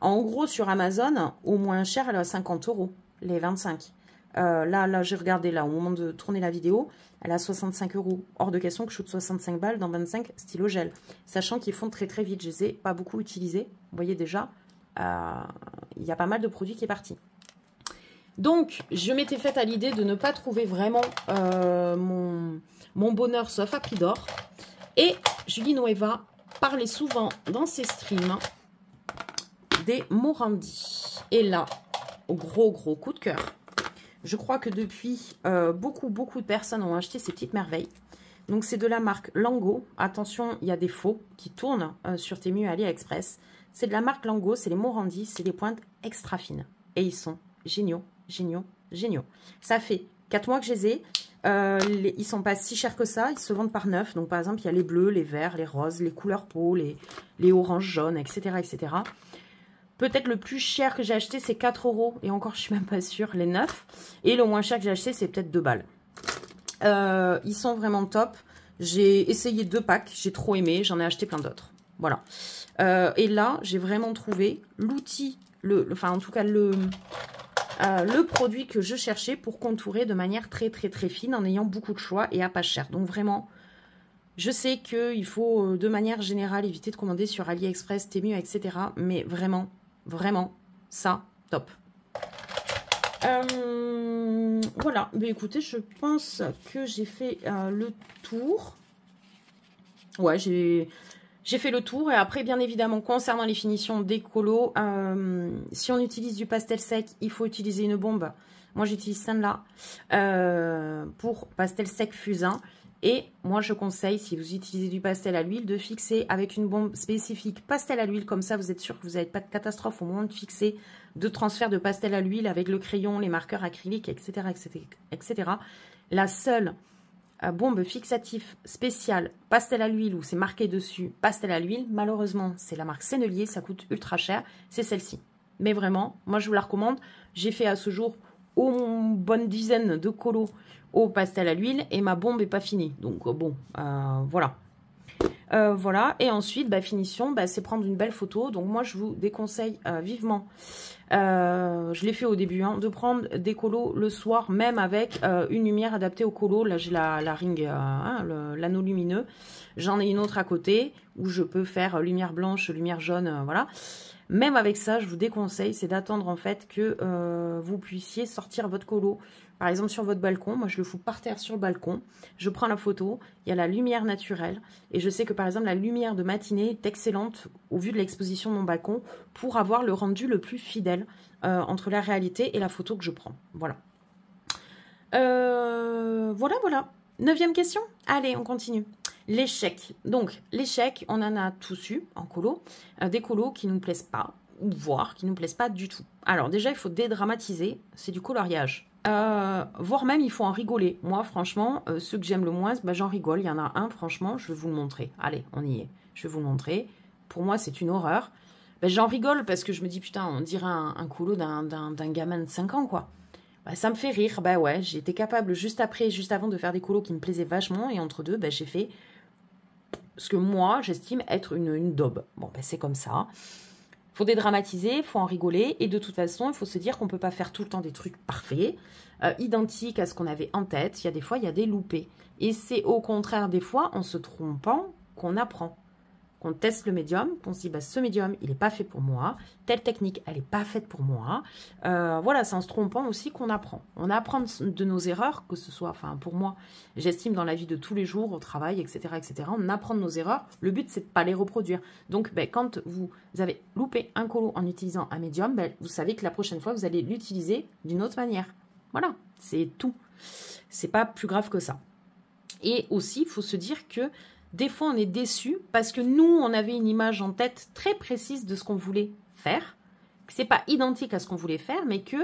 En gros, sur Amazon, au moins cher, elle est à 50 €, les 25. Là j'ai regardé là au moment de tourner la vidéo, elle a 65 €. Hors de question que je shoote 65 balles dans 25 stylo gel. Sachant qu'ils font très vite, je les ai pas beaucoup utilisés. Vous voyez déjà, il y a pas mal de produits qui est parti. Donc, je m'étais faite à l'idée de ne pas trouver vraiment mon bonheur sauf à prix d'or. Et Julie Nueva parlé souvent dans ces streams des Morandi. Et là, gros coup de cœur. Je crois que depuis, beaucoup de personnes ont acheté ces petites merveilles. Donc, c'est de la marque Lango. Attention, il y a des faux qui tournent sur Temu et AliExpress. C'est de la marque Lango, c'est les Morandi, c'est des pointes extra fines. Et ils sont géniaux. Ça fait 4 mois que je les ai. Ils sont pas si chers que ça. Ils se vendent par 9. Donc, par exemple, il y a les bleus, les verts, les roses, les couleurs peau, les oranges jaunes, etc. Peut-être le plus cher que j'ai acheté, c'est 4 €. Et encore, je suis même pas sûre, les 9. Et le moins cher que j'ai acheté, c'est peut-être 2 balles. Ils sont vraiment top. J'ai essayé 2 packs. J'ai trop aimé. J'en ai acheté plein d'autres. Voilà. Et là, j'ai vraiment trouvé l'outil, enfin, en tout cas, le produit que je cherchais pour contourer de manière très fine en ayant beaucoup de choix et à pas cher. Donc, vraiment, je sais qu'il faut, de manière générale, éviter de commander sur AliExpress, Temu, etc. Mais vraiment, ça, top. Voilà. Mais écoutez, je pense que j'ai fait le tour. Ouais, j'ai fait le tour. Et après, bien évidemment, concernant les finitions des colos, si on utilise du pastel sec, il faut utiliser une bombe. Moi, j'utilise celle-là pour pastel sec fusain. Et moi, je conseille, si vous utilisez du pastel à l'huile, de fixer avec une bombe spécifique pastel à l'huile. Comme ça, vous êtes sûr que vous n'avez pas de catastrophe au moment de fixer, de transfert de pastel à l'huile avec le crayon, les marqueurs acryliques, etc. La seule bombe fixative spéciale pastel à l'huile où c'est marqué dessus pastel à l'huile, malheureusement, c'est la marque Sennelier. Ça coûte ultra cher. C'est celle-ci. Mais vraiment, moi, je vous la recommande. J'ai fait à ce jour une bonne dizaine de colos au pastel à l'huile et ma bombe n'est pas finie. Donc, bon, voilà. Voilà. Et ensuite, finition, c'est prendre une belle photo. Donc, moi, je vous déconseille vivement, je l'ai fait au début, hein, de prendre des colos le soir, même avec une lumière adaptée au colo. Là, j'ai la ring, l'anneau lumineux. J'en ai une autre à côté où je peux faire lumière blanche, lumière jaune, voilà. Même avec ça, je vous déconseille, c'est d'attendre en fait que vous puissiez sortir votre colo. Par exemple, sur votre balcon, moi je le fous par terre sur le balcon. Je prends la photo, il y a la lumière naturelle. Et je sais que par exemple, la lumière de matinée est excellente au vu de l'exposition de mon balcon pour avoir le rendu le plus fidèle entre la réalité et la photo que je prends. Voilà. Voilà. 9e question. Allez, on continue. L'échec. Donc, l'échec, on en a tous eu en colo. Des colos qui ne nous plaisent pas, ou voire qui ne nous plaisent pas du tout. Alors, déjà, il faut dédramatiser. C'est du coloriage. Voire même, il faut en rigoler. Moi, franchement, ceux que j'aime le moins, j'en rigole. Il y en a un, franchement, je vais vous le montrer. Allez, on y est. Je vais vous le montrer. Pour moi, c'est une horreur. J'en rigole parce que je me dis, putain, on dirait un colo d'un gamin de 5 ans, quoi. Ça me fait rire. Ouais, j'ai été capable juste avant de faire des colos qui me plaisaient vachement. Et entre deux, j'ai fait ce que moi, j'estime être une daube. Bon, c'est comme ça. Il faut dédramatiser, il faut en rigoler. Et de toute façon, il faut se dire qu'on ne peut pas faire tout le temps des trucs parfaits, identiques à ce qu'on avait en tête. Il y a des fois, il y a des loupés. Et c'est au contraire, des fois, en se trompant, qu'on apprend. Qu'on teste le médium, qu'on se dit, ce médium, il n'est pas fait pour moi. Telle technique, elle n'est pas faite pour moi. Voilà, c'est en se trompant aussi qu'on apprend. On apprend de nos erreurs, que ce soit, enfin, pour moi, j'estime dans la vie de tous les jours, au travail, etc., on apprend de nos erreurs. Le but, c'est de ne pas les reproduire. Donc, quand vous avez loupé un colo en utilisant un médium, vous savez que la prochaine fois, vous allez l'utiliser d'une autre manière. Voilà, c'est tout. C'est pas plus grave que ça. Et aussi, il faut se dire que des fois, on est déçu parce que nous, on avait une image en tête très précise de ce qu'on voulait faire, que c'est pas identique à ce qu'on voulait faire, mais que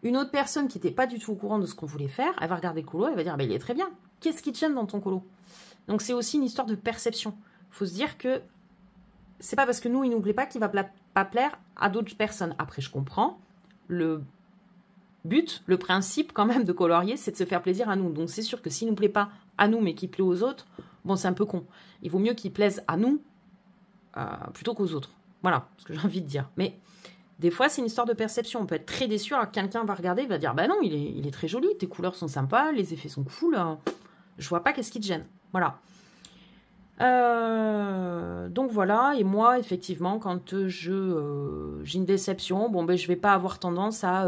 une autre personne qui n'était pas du tout au courant de ce qu'on voulait faire, elle va regarder le colo, elle va dire, il est très bien. Qu'est-ce qui te gêne dans ton colo? Donc, c'est aussi une histoire de perception. Il faut se dire que c'est pas parce que nous, il nous plaît pas qu'il va pas plaire à d'autres personnes. Après, je comprends. Le but, le principe quand même de colorier, c'est de se faire plaisir à nous. Donc, c'est sûr que s'il nous plaît pas à nous, mais qu'il plaît aux autres, bon, c'est un peu con. Il vaut mieux qu'il plaise à nous plutôt qu'aux autres. Voilà ce que j'ai envie de dire. Mais des fois, c'est une histoire de perception. On peut être très déçu. Alors, quelqu'un va regarder, il va dire, non, il est très joli, tes couleurs sont sympas, les effets sont cool. Je vois pas qu'est-ce qui te gêne. Voilà. Donc, voilà. Et moi, effectivement, quand j'ai une déception, je vais pas avoir tendance à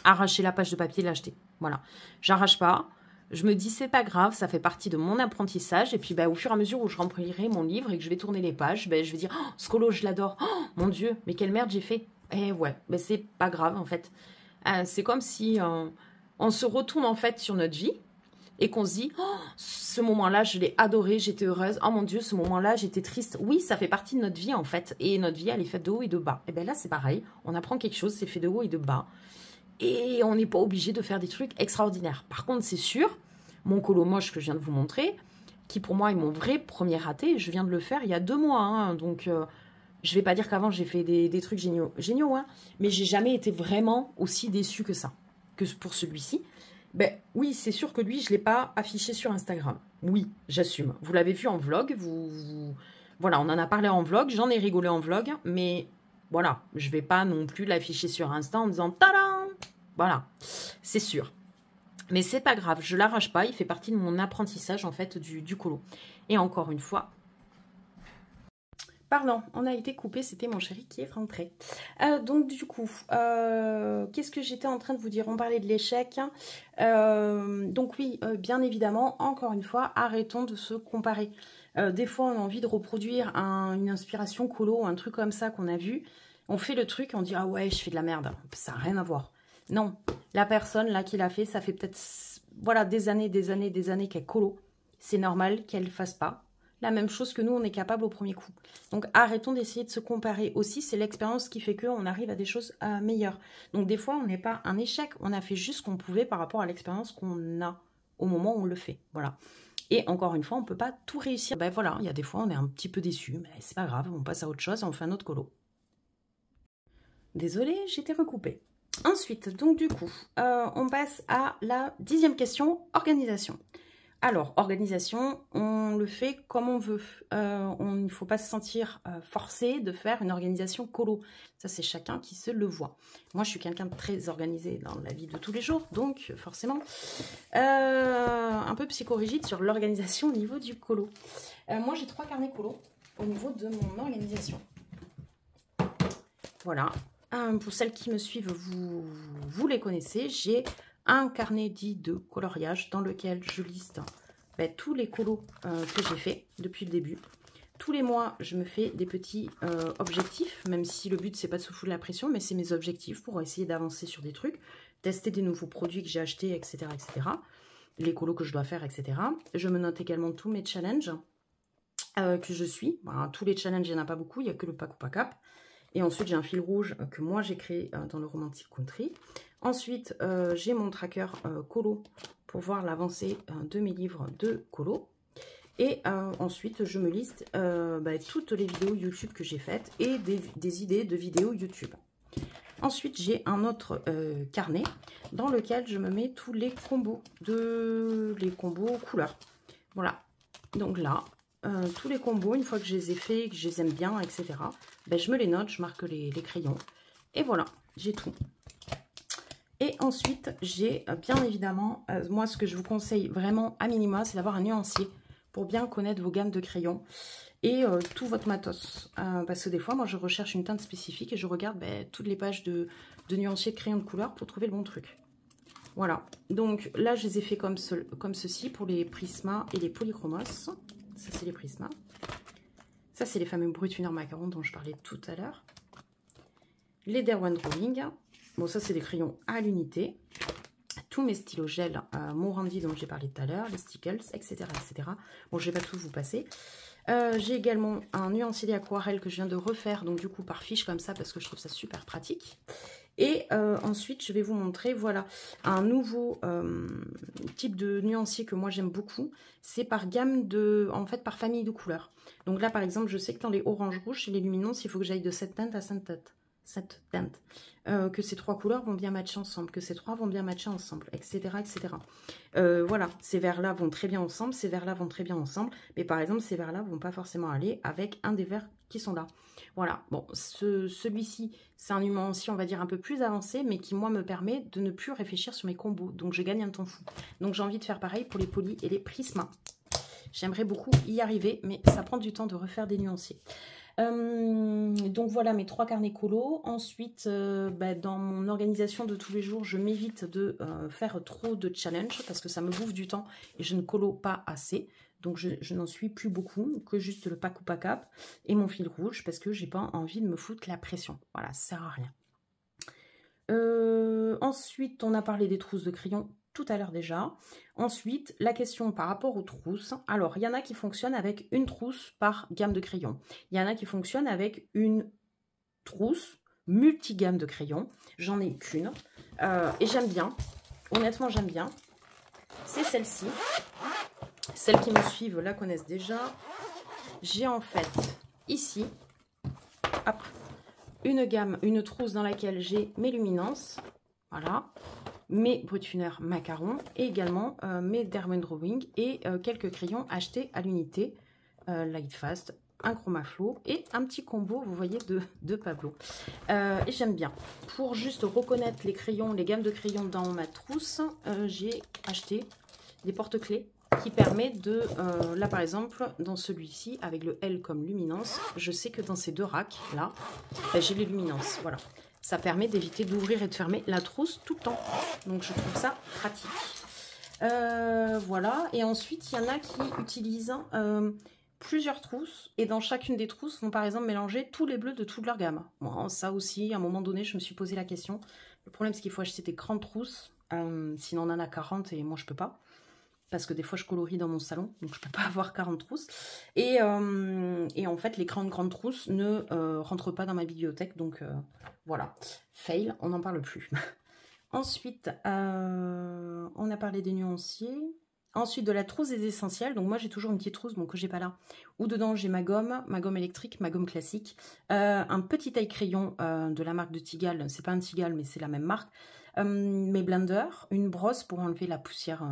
arracher la page de papier et l'acheter. Voilà. J'arrache pas. Je me dis, c'est pas grave, ça fait partie de mon apprentissage. Et puis, bah, au fur et à mesure où je remplirai mon livre et que je vais tourner les pages, bah, je vais dire, oh, ce colo, je l'adore. Oh, mon Dieu, mais quelle merde j'ai fait. Eh ouais, bah, c'est pas grave, en fait. C'est comme si on se retourne, en fait, sur notre vie et qu'on se dit, oh, ce moment-là, je l'ai adoré, j'étais heureuse. Oh mon Dieu, ce moment-là, j'étais triste. Oui, ça fait partie de notre vie, en fait. Et notre vie, elle est faite de haut et de bas. Et bien là, c'est pareil. On apprend quelque chose, c'est fait de haut et de bas. Et on n'est pas obligé de faire des trucs extraordinaires. Par contre, c'est sûr, mon colo moche que je viens de vous montrer, qui pour moi est mon vrai premier raté, je viens de le faire il y a 2 mois. Hein, donc, je vais pas dire qu'avant, j'ai fait des trucs géniaux hein, mais j'ai jamais été vraiment aussi déçue que ça, que pour celui-ci. Ben oui, c'est sûr que lui, je ne l'ai pas affiché sur Instagram. Oui, j'assume. Vous l'avez vu en vlog, voilà, on en a parlé en vlog, j'en ai rigolé en vlog, mais voilà, je ne vais pas non plus l'afficher sur Insta en disant tadam. Voilà, c'est sûr. Mais c'est pas grave, je l'arrache pas, il fait partie de mon apprentissage en fait du colo. Et encore une fois, pardon, on a été coupé, c'était mon chéri qui est rentré. Donc du coup, qu'est-ce que j'étais en train de vous dire? On parlait de l'échec. Donc oui, bien évidemment, encore une fois, arrêtons de se comparer. Des fois, on a envie de reproduire une inspiration colo, un truc comme ça qu'on a vu. On fait le truc, on dit « Ah ouais, je fais de la merde. » Ça n'a rien à voir. Non, la personne là qui l'a fait, ça fait peut-être voilà, des années qu'elle colo. C'est normal qu'elle ne fasse pas la même chose que nous, on est capable au premier coup. Donc, arrêtons d'essayer de se comparer aussi. C'est l'expérience qui fait qu'on arrive à des choses meilleures. Donc, des fois, on n'est pas un échec. On a fait juste ce qu'on pouvait par rapport à l'expérience qu'on a au moment où on le fait. Voilà. Et encore une fois, on ne peut pas tout réussir. Ben voilà, il y a des fois, on est un petit peu déçu. Mais c'est pas grave, on passe à autre chose et on fait un autre colo. Désolée, j'étais recoupée. Ensuite, donc du coup, on passe à la 10e question, organisation. Alors, organisation, on le fait comme on veut. Il ne faut pas se sentir forcé de faire une organisation colo. Ça, c'est chacun qui se le voit. Moi, je suis quelqu'un de très organisé dans la vie de tous les jours, donc forcément, un peu psychorigide sur l'organisation au niveau du colo. Moi, j'ai 3 carnets colo au niveau de mon organisation. Voilà. Pour celles qui me suivent, vous les connaissez. J'ai un carnet dit de coloriage dans lequel je liste tous les colos que j'ai fait depuis le début. Tous les mois, je me fais des petits objectifs, même si le but, c'est pas de se foutre la pression, mais c'est mes objectifs pour essayer d'avancer sur des trucs, tester des nouveaux produits que j'ai achetés, etc., etc. Les colos que je dois faire, etc. Je me note également tous mes challenges que je suis. Voilà, tous les challenges, il n'y en a pas beaucoup, il n'y a que le pack ou pas cap. Et ensuite, j'ai un fil rouge que moi, j'ai créé dans le Romantic Country. Ensuite, j'ai mon tracker colo pour voir l'avancée de mes livres de colo. Et ensuite, je me liste toutes les vidéos YouTube que j'ai faites et des idées de vidéos YouTube. Ensuite, j'ai un autre carnet dans lequel je me mets tous les combos couleurs. Voilà. Donc là, tous les combos, une fois que je les ai faits, que je les aime bien, etc., je me les note, je marque les crayons. Et voilà, j'ai tout. Et ensuite, j'ai bien évidemment, moi ce que je vous conseille vraiment à minima, c'est d'avoir un nuancier pour bien connaître vos gammes de crayons et tout votre matos. Parce que des fois, moi je recherche une teinte spécifique et je regarde toutes les pages de nuanciers de crayons de couleur pour trouver le bon truc. Voilà, donc là je les ai fait comme ceci pour les Prisma et les Polychromos. Ça c'est les Prisma. Ça c'est les fameux Brutunner Macaron dont je parlais tout à l'heure. Les Derwent Drawing. Bon, ça, c'est des crayons à l'unité. Tous mes stylos gel Morandi dont j'ai parlé tout à l'heure, les Stickles, etc., etc. Bon, je ne vais pas tout vous passer. J'ai également un nuancier d'aquarelle que je viens de refaire, donc du coup par fiche comme ça, parce que je trouve ça super pratique. Et ensuite, je vais vous montrer, voilà, un nouveau type de nuancier que moi j'aime beaucoup. C'est par gamme en fait, par famille de couleurs. Donc là, par exemple, je sais que dans les oranges rouges, chez les luminances, il faut que j'aille de cette teinte à cette teinte. Que ces 3 couleurs vont bien matcher ensemble, que ces 3 vont bien matcher ensemble, etc. etc. Voilà, ces verts-là vont très bien ensemble, ces verts-là vont très bien ensemble, mais par exemple, ces verts-là vont pas forcément aller avec un des verts qui sont là. Voilà, bon, celui-ci, c'est un nuancier, on va dire, un peu plus avancé, mais qui, moi, me permet de ne plus réfléchir sur mes combos, donc je gagne un temps fou. Donc j'ai envie de faire pareil pour les polis et les prismas. J'aimerais beaucoup y arriver, mais ça prend du temps de refaire des nuanciers. Donc voilà mes 3 carnets colo. Ensuite, dans mon organisation de tous les jours, je m'évite de faire trop de challenge parce que ça me bouffe du temps et je ne colo pas assez. Donc je n'en suis plus beaucoup, que juste le pack ou pas cap et mon fil rouge parce que j'ai pas envie de me foutre la pression. Voilà, ça sert à rien. Ensuite, on a parlé des trousses de crayon tout à l'heure déjà. Ensuite, la question par rapport aux trousses. Alors, il y en a qui fonctionnent avec une trousse par gamme de crayons. Il y en a qui fonctionnent avec une trousse multigamme de crayons. J'en ai qu'une. Et j'aime bien. Honnêtement, j'aime bien. C'est celle-ci. Celles qui me suivent la connaissent déjà. J'ai en fait ici hop, une trousse dans laquelle j'ai mes luminances. Voilà. Mes brutuners macarons et également mes Derwent Drawing et quelques crayons achetés à l'unité Lightfast, un Chromaflow et un petit combo, vous voyez, de Pablo. Et j'aime bien. Pour juste reconnaître les crayons, les gammes de crayons dans ma trousse, j'ai acheté des porte-clés qui permet de, là par exemple, dans celui-ci, avec le L comme luminance, je sais que dans ces 2 racks, là, j'ai les luminances, voilà. Ça permet d'éviter d'ouvrir et de fermer la trousse tout le temps. Donc, je trouve ça pratique. Voilà. Et ensuite, il y en a qui utilisent plusieurs trousses. Et dans chacune des trousses, vont par exemple mélanger tous les bleus de toute leur gamme. Bon, ça aussi, à un moment donné, je me suis posé la question. Le problème, c'est qu'il faut acheter des grandes trousses. Sinon, on en a 40 et moi, je peux pas. Parce que des fois, je colorie dans mon salon. Donc, je peux pas avoir 40 trousses. Et en fait, les grandes trousses ne rentrent pas dans ma bibliothèque. Donc, voilà. Fail, on n'en parle plus. Ensuite, on a parlé des nuanciers. Ensuite, de la trousse des essentiels. Donc, moi, j'ai toujours une petite trousse, bon, que j'ai pas là. Où dedans, j'ai ma gomme électrique, ma gomme classique. Un petit taille-crayon de la marque de Tigal. C'est pas un Tigal, mais c'est la même marque. Mes blenders. Une brosse pour enlever la poussière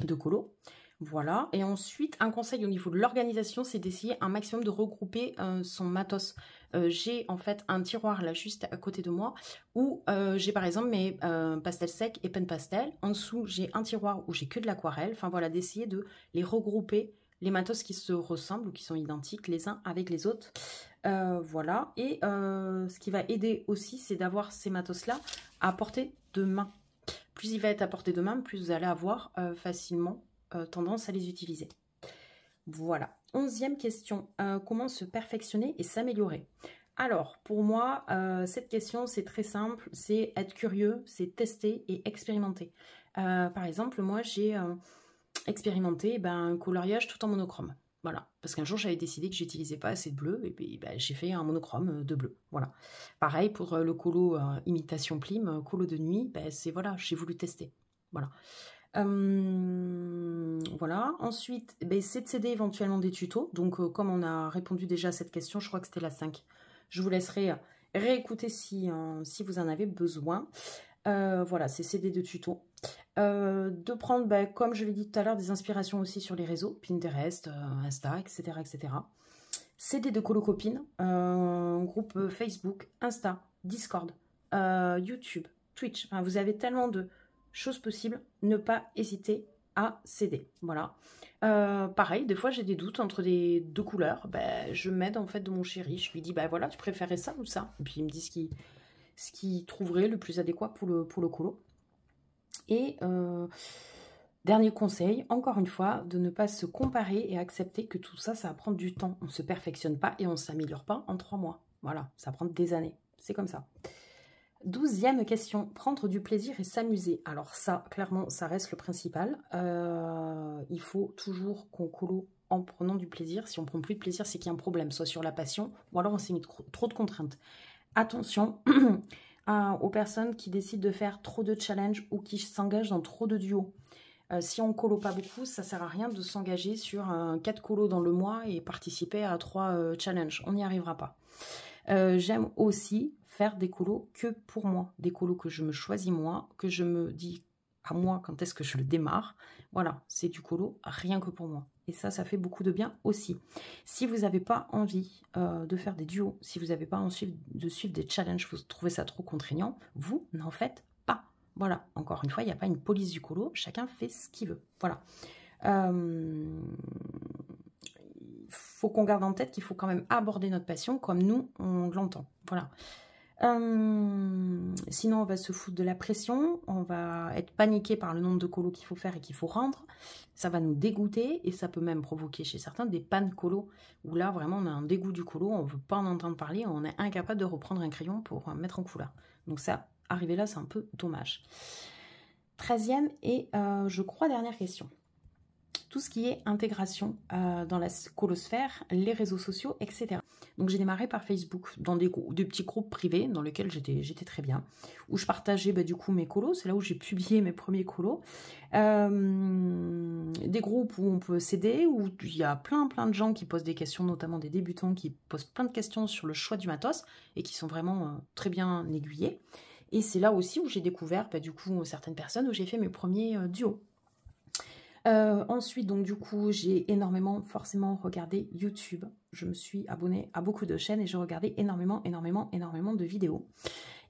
de colo. Voilà. Et ensuite, un conseil au niveau de l'organisation, c'est d'essayer un maximum de regrouper son matos. J'ai en fait un tiroir là juste à côté de moi où j'ai par exemple mes pastels secs et pen pastel. En dessous, j'ai un tiroir où j'ai que de l'aquarelle. Enfin voilà, d'essayer de les regrouper, les matos qui se ressemblent ou qui sont identiques les uns avec les autres. Voilà. Et ce qui va aider aussi, c'est d'avoir ces matos là à portée de main. Plus il va être à portée de main, plus vous allez avoir facilement tendance à les utiliser. Voilà. 11e question. Comment se perfectionner et s'améliorer? Alors, pour moi, cette question, c'est très simple. C'est être curieux, c'est tester et expérimenter. Par exemple, moi, j'ai expérimenté un coloriage tout en monochrome. Voilà, parce qu'un jour, j'avais décidé que j'utilisais pas assez de bleu, et puis j'ai fait un monochrome de bleu. Voilà. Pareil pour le colo imitation plume, colo de nuit, c'est voilà, j'ai voulu tester. Voilà. Voilà. Ensuite, c'est de céder éventuellement des tutos. Donc, comme on a répondu déjà à cette question, je crois que c'était la 5. Je vous laisserai réécouter si vous en avez besoin. Voilà, c'est CD de tutos. De prendre, comme je l'ai dit tout à l'heure, des inspirations aussi sur les réseaux, Pinterest, Insta, etc. etc. CD de colocopines, groupe Facebook, Insta, Discord, YouTube, Twitch. Enfin, vous avez tellement de choses possibles, ne pas hésiter à céder. Voilà. Pareil, des fois j'ai des doutes entre les 2 couleurs. Je m'aide en fait de mon chéri. Je lui dis, voilà, tu préférais ça ou ça? Et puis il me dit ce qu'il trouverait le plus adéquat pour le colo. Et dernier conseil, encore une fois, de ne pas se comparer et accepter que tout ça, ça va prendre du temps. On ne se perfectionne pas et on ne s'améliore pas en 3 mois. Voilà, ça prend des années. C'est comme ça. 12e question, prendre du plaisir et s'amuser. Alors ça, clairement, ça reste le principal. Il faut toujours qu'on colo en prenant du plaisir. Si on ne prend plus de plaisir, c'est qu'il y a un problème, soit sur la passion, ou alors on s'est mis trop de contraintes. Attention aux personnes qui décident de faire trop de challenges ou qui s'engagent dans trop de duos. Si on colo pas beaucoup, ça sert à rien de s'engager sur 4 colos dans le mois et participer à 3 challenges. On n'y arrivera pas. J'aime aussi faire des colos que pour moi. Des colos que je me choisis moi, que je me dis à moi quand est-ce que je le démarre. Voilà, c'est du colo rien que pour moi. Et ça fait beaucoup de bien aussi. Si vous n'avez pas envie de faire des duos, si vous n'avez pas envie de suivre des challenges, vous trouvez ça trop contraignant, vous n'en faites pas. Voilà, encore une fois, il n'y a pas une police du colo, chacun fait ce qu'il veut. Voilà. Il faut qu'on garde en tête qu'il faut quand même aborder notre passion comme nous, on l'entend. Voilà. Sinon, on va se foutre de la pression, on va être paniqué par le nombre de colos qu'il faut faire et qu'il faut rendre. Ça va nous dégoûter et ça peut même provoquer chez certains des pannes colos, où là, vraiment, on a un dégoût du colo, on ne veut pas en entendre parler, on est incapable de reprendre un crayon pour mettre en couleur. Donc ça, arriver là, c'est un peu dommage. 13e et je crois dernière question. Tout ce qui est intégration dans la colosphère, les réseaux sociaux, etc. Donc j'ai démarré par Facebook, dans des petits groupes privés dans lesquels j'étais très bien, où je partageais du coup mes colos, c'est là où j'ai publié mes premiers colos. Des groupes où on peut s'aider, où il y a plein de gens qui posent des questions, notamment des débutants qui posent plein de questions sur le choix du matos et qui sont vraiment très bien aiguillés. Et c'est là aussi où j'ai découvert du coup certaines personnes, où j'ai fait mes premiers duos. Ensuite, donc du coup, j'ai énormément forcément regardé YouTube. Je me suis abonnée à beaucoup de chaînes et j'ai regardé énormément de vidéos.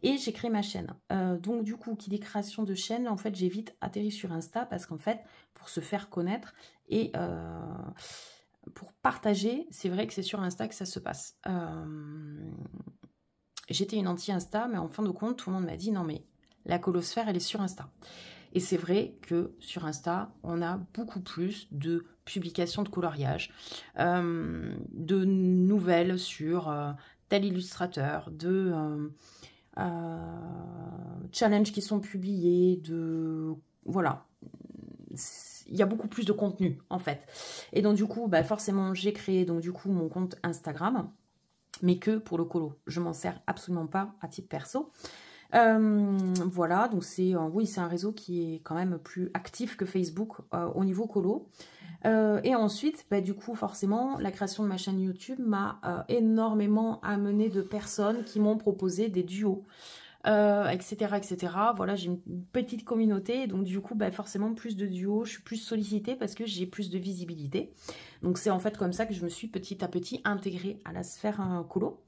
Et j'ai créé ma chaîne. Donc du coup, qui dit création de chaîne, en fait, j'ai vite atterri sur Insta parce qu'en fait, pour se faire connaître et pour partager, c'est vrai que c'est sur Insta que ça se passe. J'étais une anti-Insta, mais en fin de compte, tout le monde m'a dit non mais la colosphère, elle est sur Insta. Et c'est vrai que sur Insta, on a beaucoup plus de publications de coloriage, de nouvelles sur tel illustrateur, de challenges qui sont publiés, voilà. Il y a beaucoup plus de contenu, en fait. Et donc, du coup, forcément, j'ai créé donc du coup mon compte Instagram, mais que pour le colo. Je m'en sers absolument pas à titre perso. Voilà, donc oui, c'est un réseau qui est quand même plus actif que Facebook au niveau colo. Et ensuite, du coup, forcément, la création de ma chaîne YouTube m'a énormément amené de personnes qui m'ont proposé des duos, etc., etc. Voilà, j'ai une petite communauté, donc du coup, forcément, plus de duos, je suis plus sollicitée parce que j'ai plus de visibilité. Donc c'est en fait comme ça que je me suis petit à petit intégrée à la sphère colo.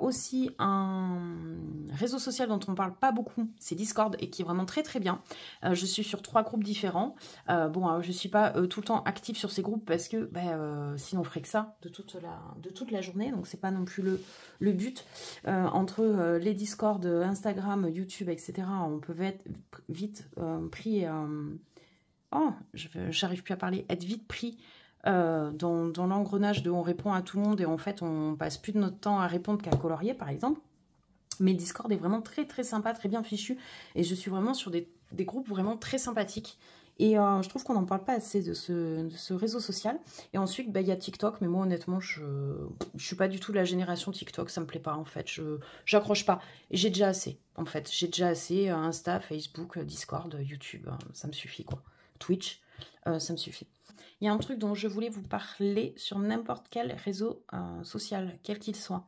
Aussi un réseau social dont on ne parle pas beaucoup, c'est Discord et qui est vraiment très très bien. Je suis sur 3 groupes différents. Bon, je ne suis pas tout le temps active sur ces groupes parce que sinon on ferait que ça de toute la journée, donc c'est pas non plus le but. Entre les Discord, Instagram, YouTube, etc., on peut être vite pris... j'arrive plus à parler, être vite pris dans l'engrenage de on répond à tout le monde et en fait on passe plus de notre temps à répondre qu'à colorier par exemple. Mais Discord est vraiment très très sympa, très bien fichu et je suis vraiment sur des groupes vraiment très sympathiques et je trouve qu'on n'en parle pas assez de ce réseau social. Et ensuite il y a TikTok, mais moi honnêtement je suis pas du tout de la génération TikTok, ça me plaît pas en fait, j'accroche pas, j'ai déjà assez en fait, j'ai déjà assez Insta, Facebook, Discord, YouTube, ça me suffit quoi, Twitch, ça me suffit. Il y a un truc dont je voulais vous parler sur n'importe quel réseau social, quel qu'il soit.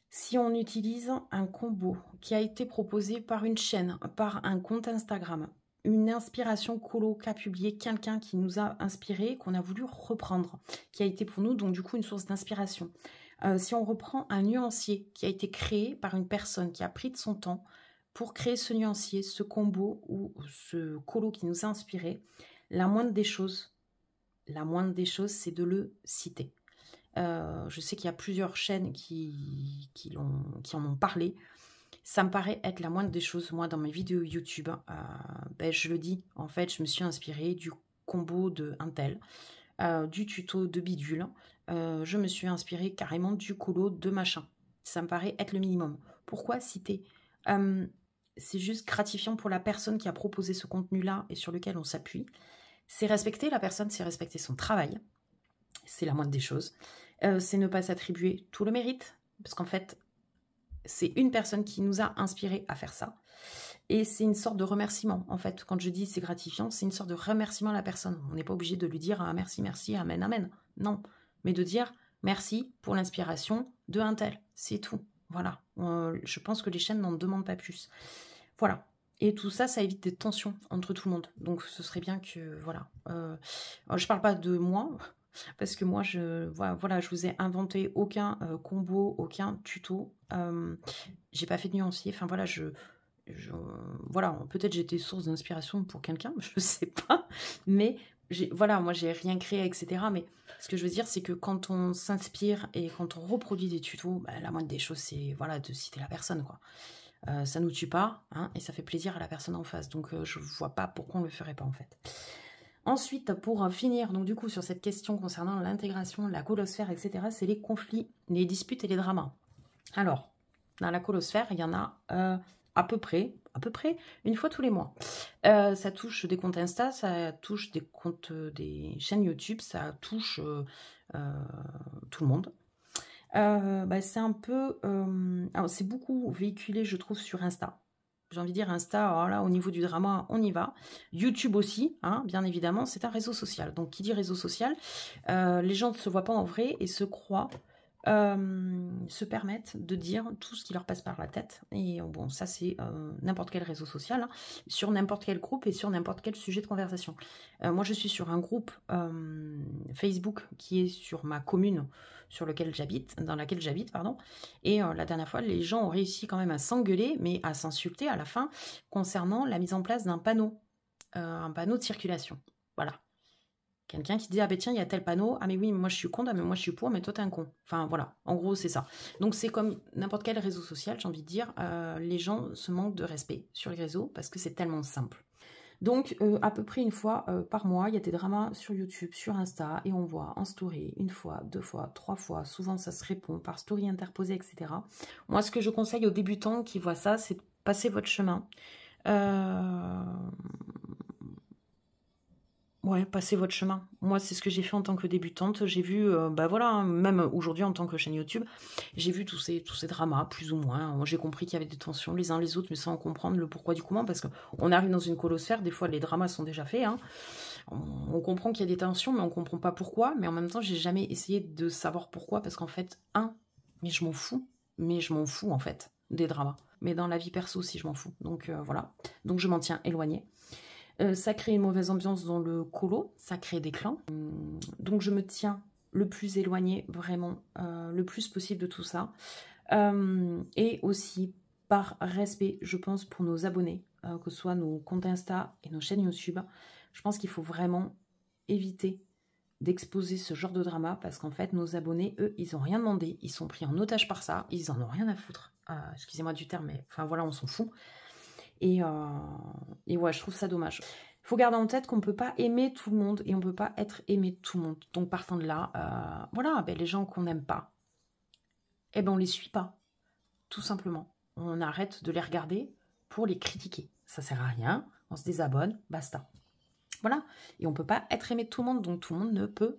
Si on utilise un combo qui a été proposé par une chaîne, par un compte Instagram, une inspiration colo qu'a publié quelqu'un qui nous a inspiré, qu'on a voulu reprendre, qui a été pour nous donc du coup une source d'inspiration. Si on reprend un nuancier qui a été créé par une personne qui a pris de son temps pour créer ce nuancier, ce combo ou ce colo qui nous a inspiré, la moindre des choses, c'est de le citer. Je sais qu'il y a plusieurs chaînes qui en ont parlé. Ça me paraît être la moindre des choses. Moi, dans mes vidéos YouTube, je le dis, en fait, je me suis inspirée du combo de Intel, du tuto de bidule. Je me suis inspirée carrément du colo de machin. Ça me paraît être le minimum. Pourquoi citer c'est juste gratifiant pour la personne qui a proposé ce contenu-là et sur lequel on s'appuie. C'est respecter la personne, c'est respecter son travail. C'est la moindre des choses. C'est ne pas s'attribuer tout le mérite. Parce qu'en fait, c'est une personne qui nous a inspiré à faire ça. Et c'est une sorte de remerciement. En fait, quand je dis c'est gratifiant, c'est une sorte de remerciement à la personne. On n'est pas obligé de lui dire ah, merci, merci, amen, amen. Non. Mais de dire merci pour l'inspiration de un tel. C'est tout. Voilà. Je pense que les chaînes n'en demandent pas plus. Voilà. Et tout ça, ça évite des tensions entre tout le monde. Donc, ce serait bien que, voilà. Je parle pas de moi, parce que moi, je vous ai inventé aucun combo, aucun tuto. J'ai pas fait de nuancier. Enfin, voilà, voilà, peut-être j'étais source d'inspiration pour quelqu'un, je sais pas. Mais voilà, moi j'ai rien créé, etc. Mais ce que je veux dire, c'est que quand on s'inspire et quand on reproduit des tutos, bah, la moindre des choses, c'est voilà, de citer la personne, quoi. Ça nous tue pas, hein, et ça fait plaisir à la personne en face. Donc je vois pas pourquoi on le ferait pas en fait. Ensuite, pour finir, donc du coup, sur cette question concernant l'intégration, la colosphère, etc., c'est les conflits, les disputes et les dramas. Alors, dans la colosphère, il y en a à peu près, une fois tous les mois. Ça touche des comptes Insta, ça touche des comptes, des chaînes YouTube, ça touche tout le monde. Bah, c'est un peu... alors, c'est beaucoup véhiculé, je trouve, sur Insta. J'ai envie de dire Insta, alors là, au niveau du drama, on y va. YouTube aussi, hein, bien évidemment, c'est un réseau social. Donc, qui dit réseau social, les gens ne se voient pas en vrai et se croient, se permettent de dire tout ce qui leur passe par la tête. Et bon, ça, c'est n'importe quel réseau social, hein, sur n'importe quel groupe et sur n'importe quel sujet de conversation. Moi, je suis sur un groupe Facebook qui est sur ma commune dans laquelle j'habite, pardon. Et la dernière fois, les gens ont réussi quand même à s'engueuler, mais à s'insulter à la fin, concernant la mise en place d'un panneau de circulation. Voilà. Quelqu'un qui dit, ah ben tiens, il y a tel panneau, ah mais oui, moi je suis con, ah mais moi je suis pour, mais toi t'es un con. Enfin voilà, en gros c'est ça. Donc c'est comme n'importe quel réseau social, j'ai envie de dire, les gens se manquent de respect sur les réseaux parce que c'est tellement simple. Donc, à peu près une fois par mois, il y a des dramas sur YouTube, sur Insta, et on voit en story une fois, 2 fois, 3 fois. Souvent, ça se répond par story interposée, etc. Moi, ce que je conseille aux débutants qui voient ça, c'est de passer votre chemin. Ouais, passez votre chemin. Moi, c'est ce que j'ai fait en tant que débutante. J'ai vu, bah voilà, hein, même aujourd'hui en tant que chaîne YouTube, j'ai vu tous ces dramas, plus ou moins. Moi, j'ai compris qu'il y avait des tensions les uns les autres, mais sans comprendre le pourquoi du comment, parce qu'on arrive dans une colosphère, des fois les dramas sont déjà faits. Hein. On comprend qu'il y a des tensions, mais on comprend pas pourquoi. Mais en même temps, j'ai jamais essayé de savoir pourquoi, parce qu'en fait, mais je m'en fous. Mais je m'en fous, en fait, des dramas. Mais dans la vie perso aussi, je m'en fous. Donc voilà. Donc je m'en tiens éloignée. Ça crée une mauvaise ambiance dans le colo, ça crée des clans. Donc je me tiens le plus éloigné, vraiment, le plus possible de tout ça. Et aussi, par respect, je pense, pour nos abonnés, que ce soit nos comptes Insta et nos chaînes YouTube, je pense qu'il faut vraiment éviter d'exposer ce genre de drama, parce qu'en fait, nos abonnés, eux, ils n'ont rien demandé, ils sont pris en otage par ça, ils en ont rien à foutre. Excusez-moi du terme, mais enfin voilà, on s'en fout. Et ouais, je trouve ça dommage. Il faut garder en tête qu'on ne peut pas aimer tout le monde et on ne peut pas être aimé de tout le monde. Donc partant de là, voilà, ben, les gens qu'on n'aime pas, eh ben on les suit pas, tout simplement. On arrête de les regarder pour les critiquer. Ça sert à rien, on se désabonne, basta. Voilà, et on ne peut pas être aimé de tout le monde, donc tout le monde ne peut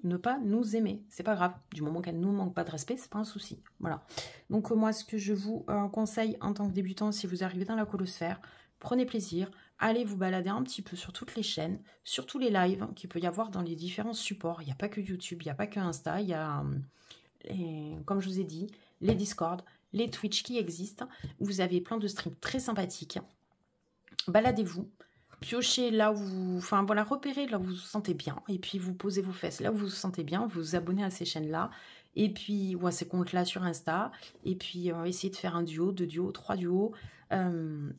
ne pas nous aimer. C'est pas grave, du moment qu'elle ne nous manque pas de respect, c'est pas un souci. Voilà. Donc moi, ce que je vous conseille en tant que débutant, si vous arrivez dans la colosphère, prenez plaisir, allez vous balader un petit peu sur toutes les chaînes, sur tous les lives qu'il peut y avoir dans les différents supports. Il n'y a pas que YouTube, il n'y a pas que Insta, il y a, comme je vous ai dit, les Discord, les Twitch qui existent. Vous avez plein de streams très sympathiques. Baladez-vous. Piochez là où vous... Enfin, voilà, repérez là où vous vous sentez bien. Et puis, vous posez vos fesses là où vous vous sentez bien. Vous vous abonnez à ces chaînes-là. Et puis, ou à ces comptes-là sur Insta. Et puis, essayez de faire un duo, 2 duos, 3 duos.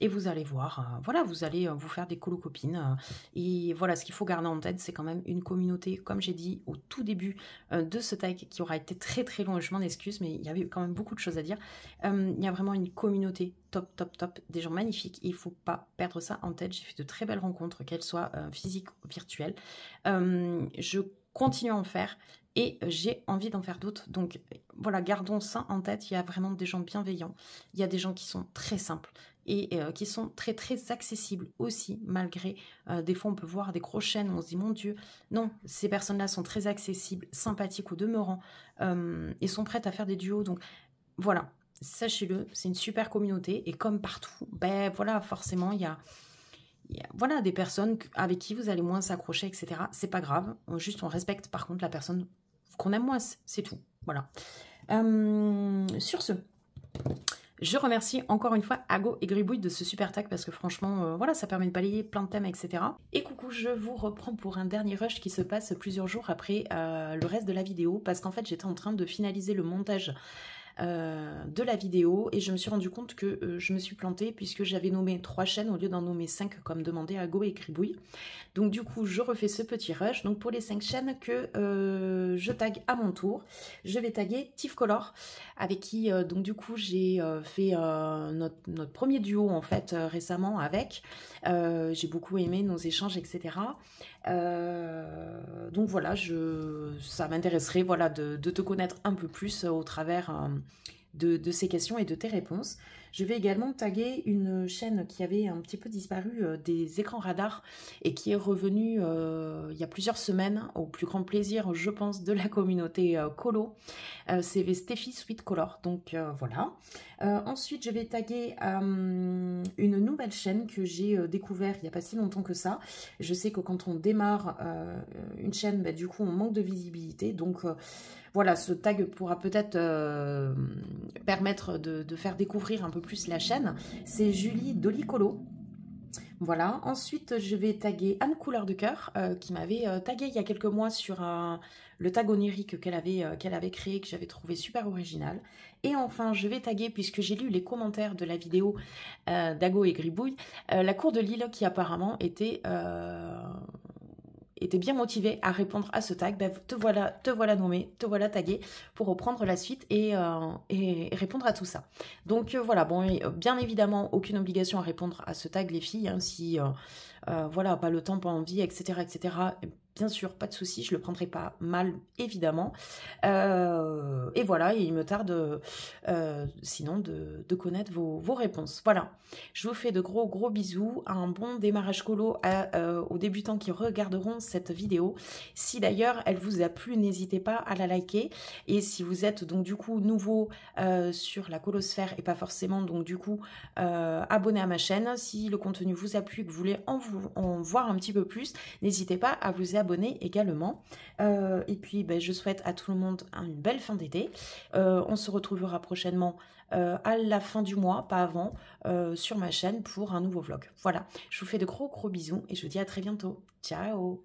Et vous allez voir. Voilà, vous allez vous faire des colo-copines. Et voilà, ce qu'il faut garder en tête, c'est quand même une communauté, comme j'ai dit au tout début de ce tag, qui aura été très très long. Et je m'en excuse, mais il y avait quand même beaucoup de choses à dire. Il y a vraiment une communauté top, top, top, des gens magnifiques. Il ne faut pas perdre ça en tête. J'ai fait de très belles rencontres, qu'elles soient physiques ou virtuelles. Je continue à en faire et j'ai envie d'en faire d'autres. Donc voilà, gardons ça en tête. Il y a vraiment des gens bienveillants. Il y a des gens qui sont très simples et qui sont très, très accessibles aussi, malgré des fois on peut voir des grosses chaînes où on se dit, mon Dieu, non, ces personnes-là sont très accessibles, sympathiques au demeurant et sont prêtes à faire des duos. Donc voilà. Sachez-le, c'est une super communauté et comme partout, ben voilà, forcément, il y a voilà, des personnes avec qui vous allez moins s'accrocher, etc. C'est pas grave, juste on respecte par contre la personne qu'on aime moins, c'est tout. Voilà. Sur ce, je remercie encore une fois Ago et Gribouille de ce super tag parce que franchement, voilà, ça permet de balayer plein de thèmes, etc. Et coucou, je vous reprends pour un dernier rush qui se passe plusieurs jours après le reste de la vidéo parce qu'en fait, j'étais en train de finaliser le montage de la vidéo et je me suis rendu compte que je me suis plantée puisque j'avais nommé 3 chaînes au lieu d'en nommer 5 comme demandé à Go et Gribouille. Donc du coup je refais ce petit rush. Donc pour les 5 chaînes que je tag à mon tour, je vais taguer Tifcolor avec qui donc du coup j'ai fait notre premier duo en fait récemment avec. J'ai beaucoup aimé nos échanges, etc. Donc voilà, ça m'intéresserait voilà, de te connaître un peu plus au travers de ces questions et de tes réponses. Je vais également taguer une chaîne qui avait un petit peu disparu des écrans radars et qui est revenue il y a plusieurs semaines au plus grand plaisir, je pense, de la communauté colo. C'est Steffi Sweet Color, donc voilà. Ensuite, je vais taguer une nouvelle chaîne que j'ai découvert il n'y a pas si longtemps que ça. Je sais que quand on démarre une chaîne, bah, du coup, on manque de visibilité, donc voilà, ce tag pourra peut-être permettre de faire découvrir un peu plus la chaîne. C'est Julie Dolicolo. Voilà, ensuite je vais taguer Anne Couleur de Cœur qui m'avait tagué il y a quelques mois sur le tag onirique qu'elle avait créé, que j'avais trouvé super original. Et enfin je vais taguer, puisque j'ai lu les commentaires de la vidéo d'Ago et Gribouille, la cour de Lille qui apparemment était bien motivé à répondre à ce tag. Ben, te voilà nommé, te voilà tagué pour reprendre la suite et répondre à tout ça. Donc voilà, bon, bien évidemment, aucune obligation à répondre à ce tag, les filles, hein, si voilà, pas le temps, pas envie, etc., etc. Bien sûr, pas de souci, je le prendrai pas mal, évidemment. Et voilà, et il me tarde sinon de connaître vos réponses. Voilà, je vous fais de gros bisous, un bon démarrage colo aux débutants qui regarderont cette vidéo. Si d'ailleurs elle vous a plu, n'hésitez pas à la liker. Et si vous êtes donc du coup nouveau sur la colosphère et pas forcément donc du coup abonné à ma chaîne, si le contenu vous a plu et que vous voulez en voir un petit peu plus, n'hésitez pas à vous abonner également. Et puis ben, je souhaite à tout le monde une belle fin d'été. On se retrouvera prochainement à la fin du mois, pas avant, sur ma chaîne pour un nouveau vlog. Voilà, je vous fais de gros bisous et je vous dis à très bientôt. Ciao!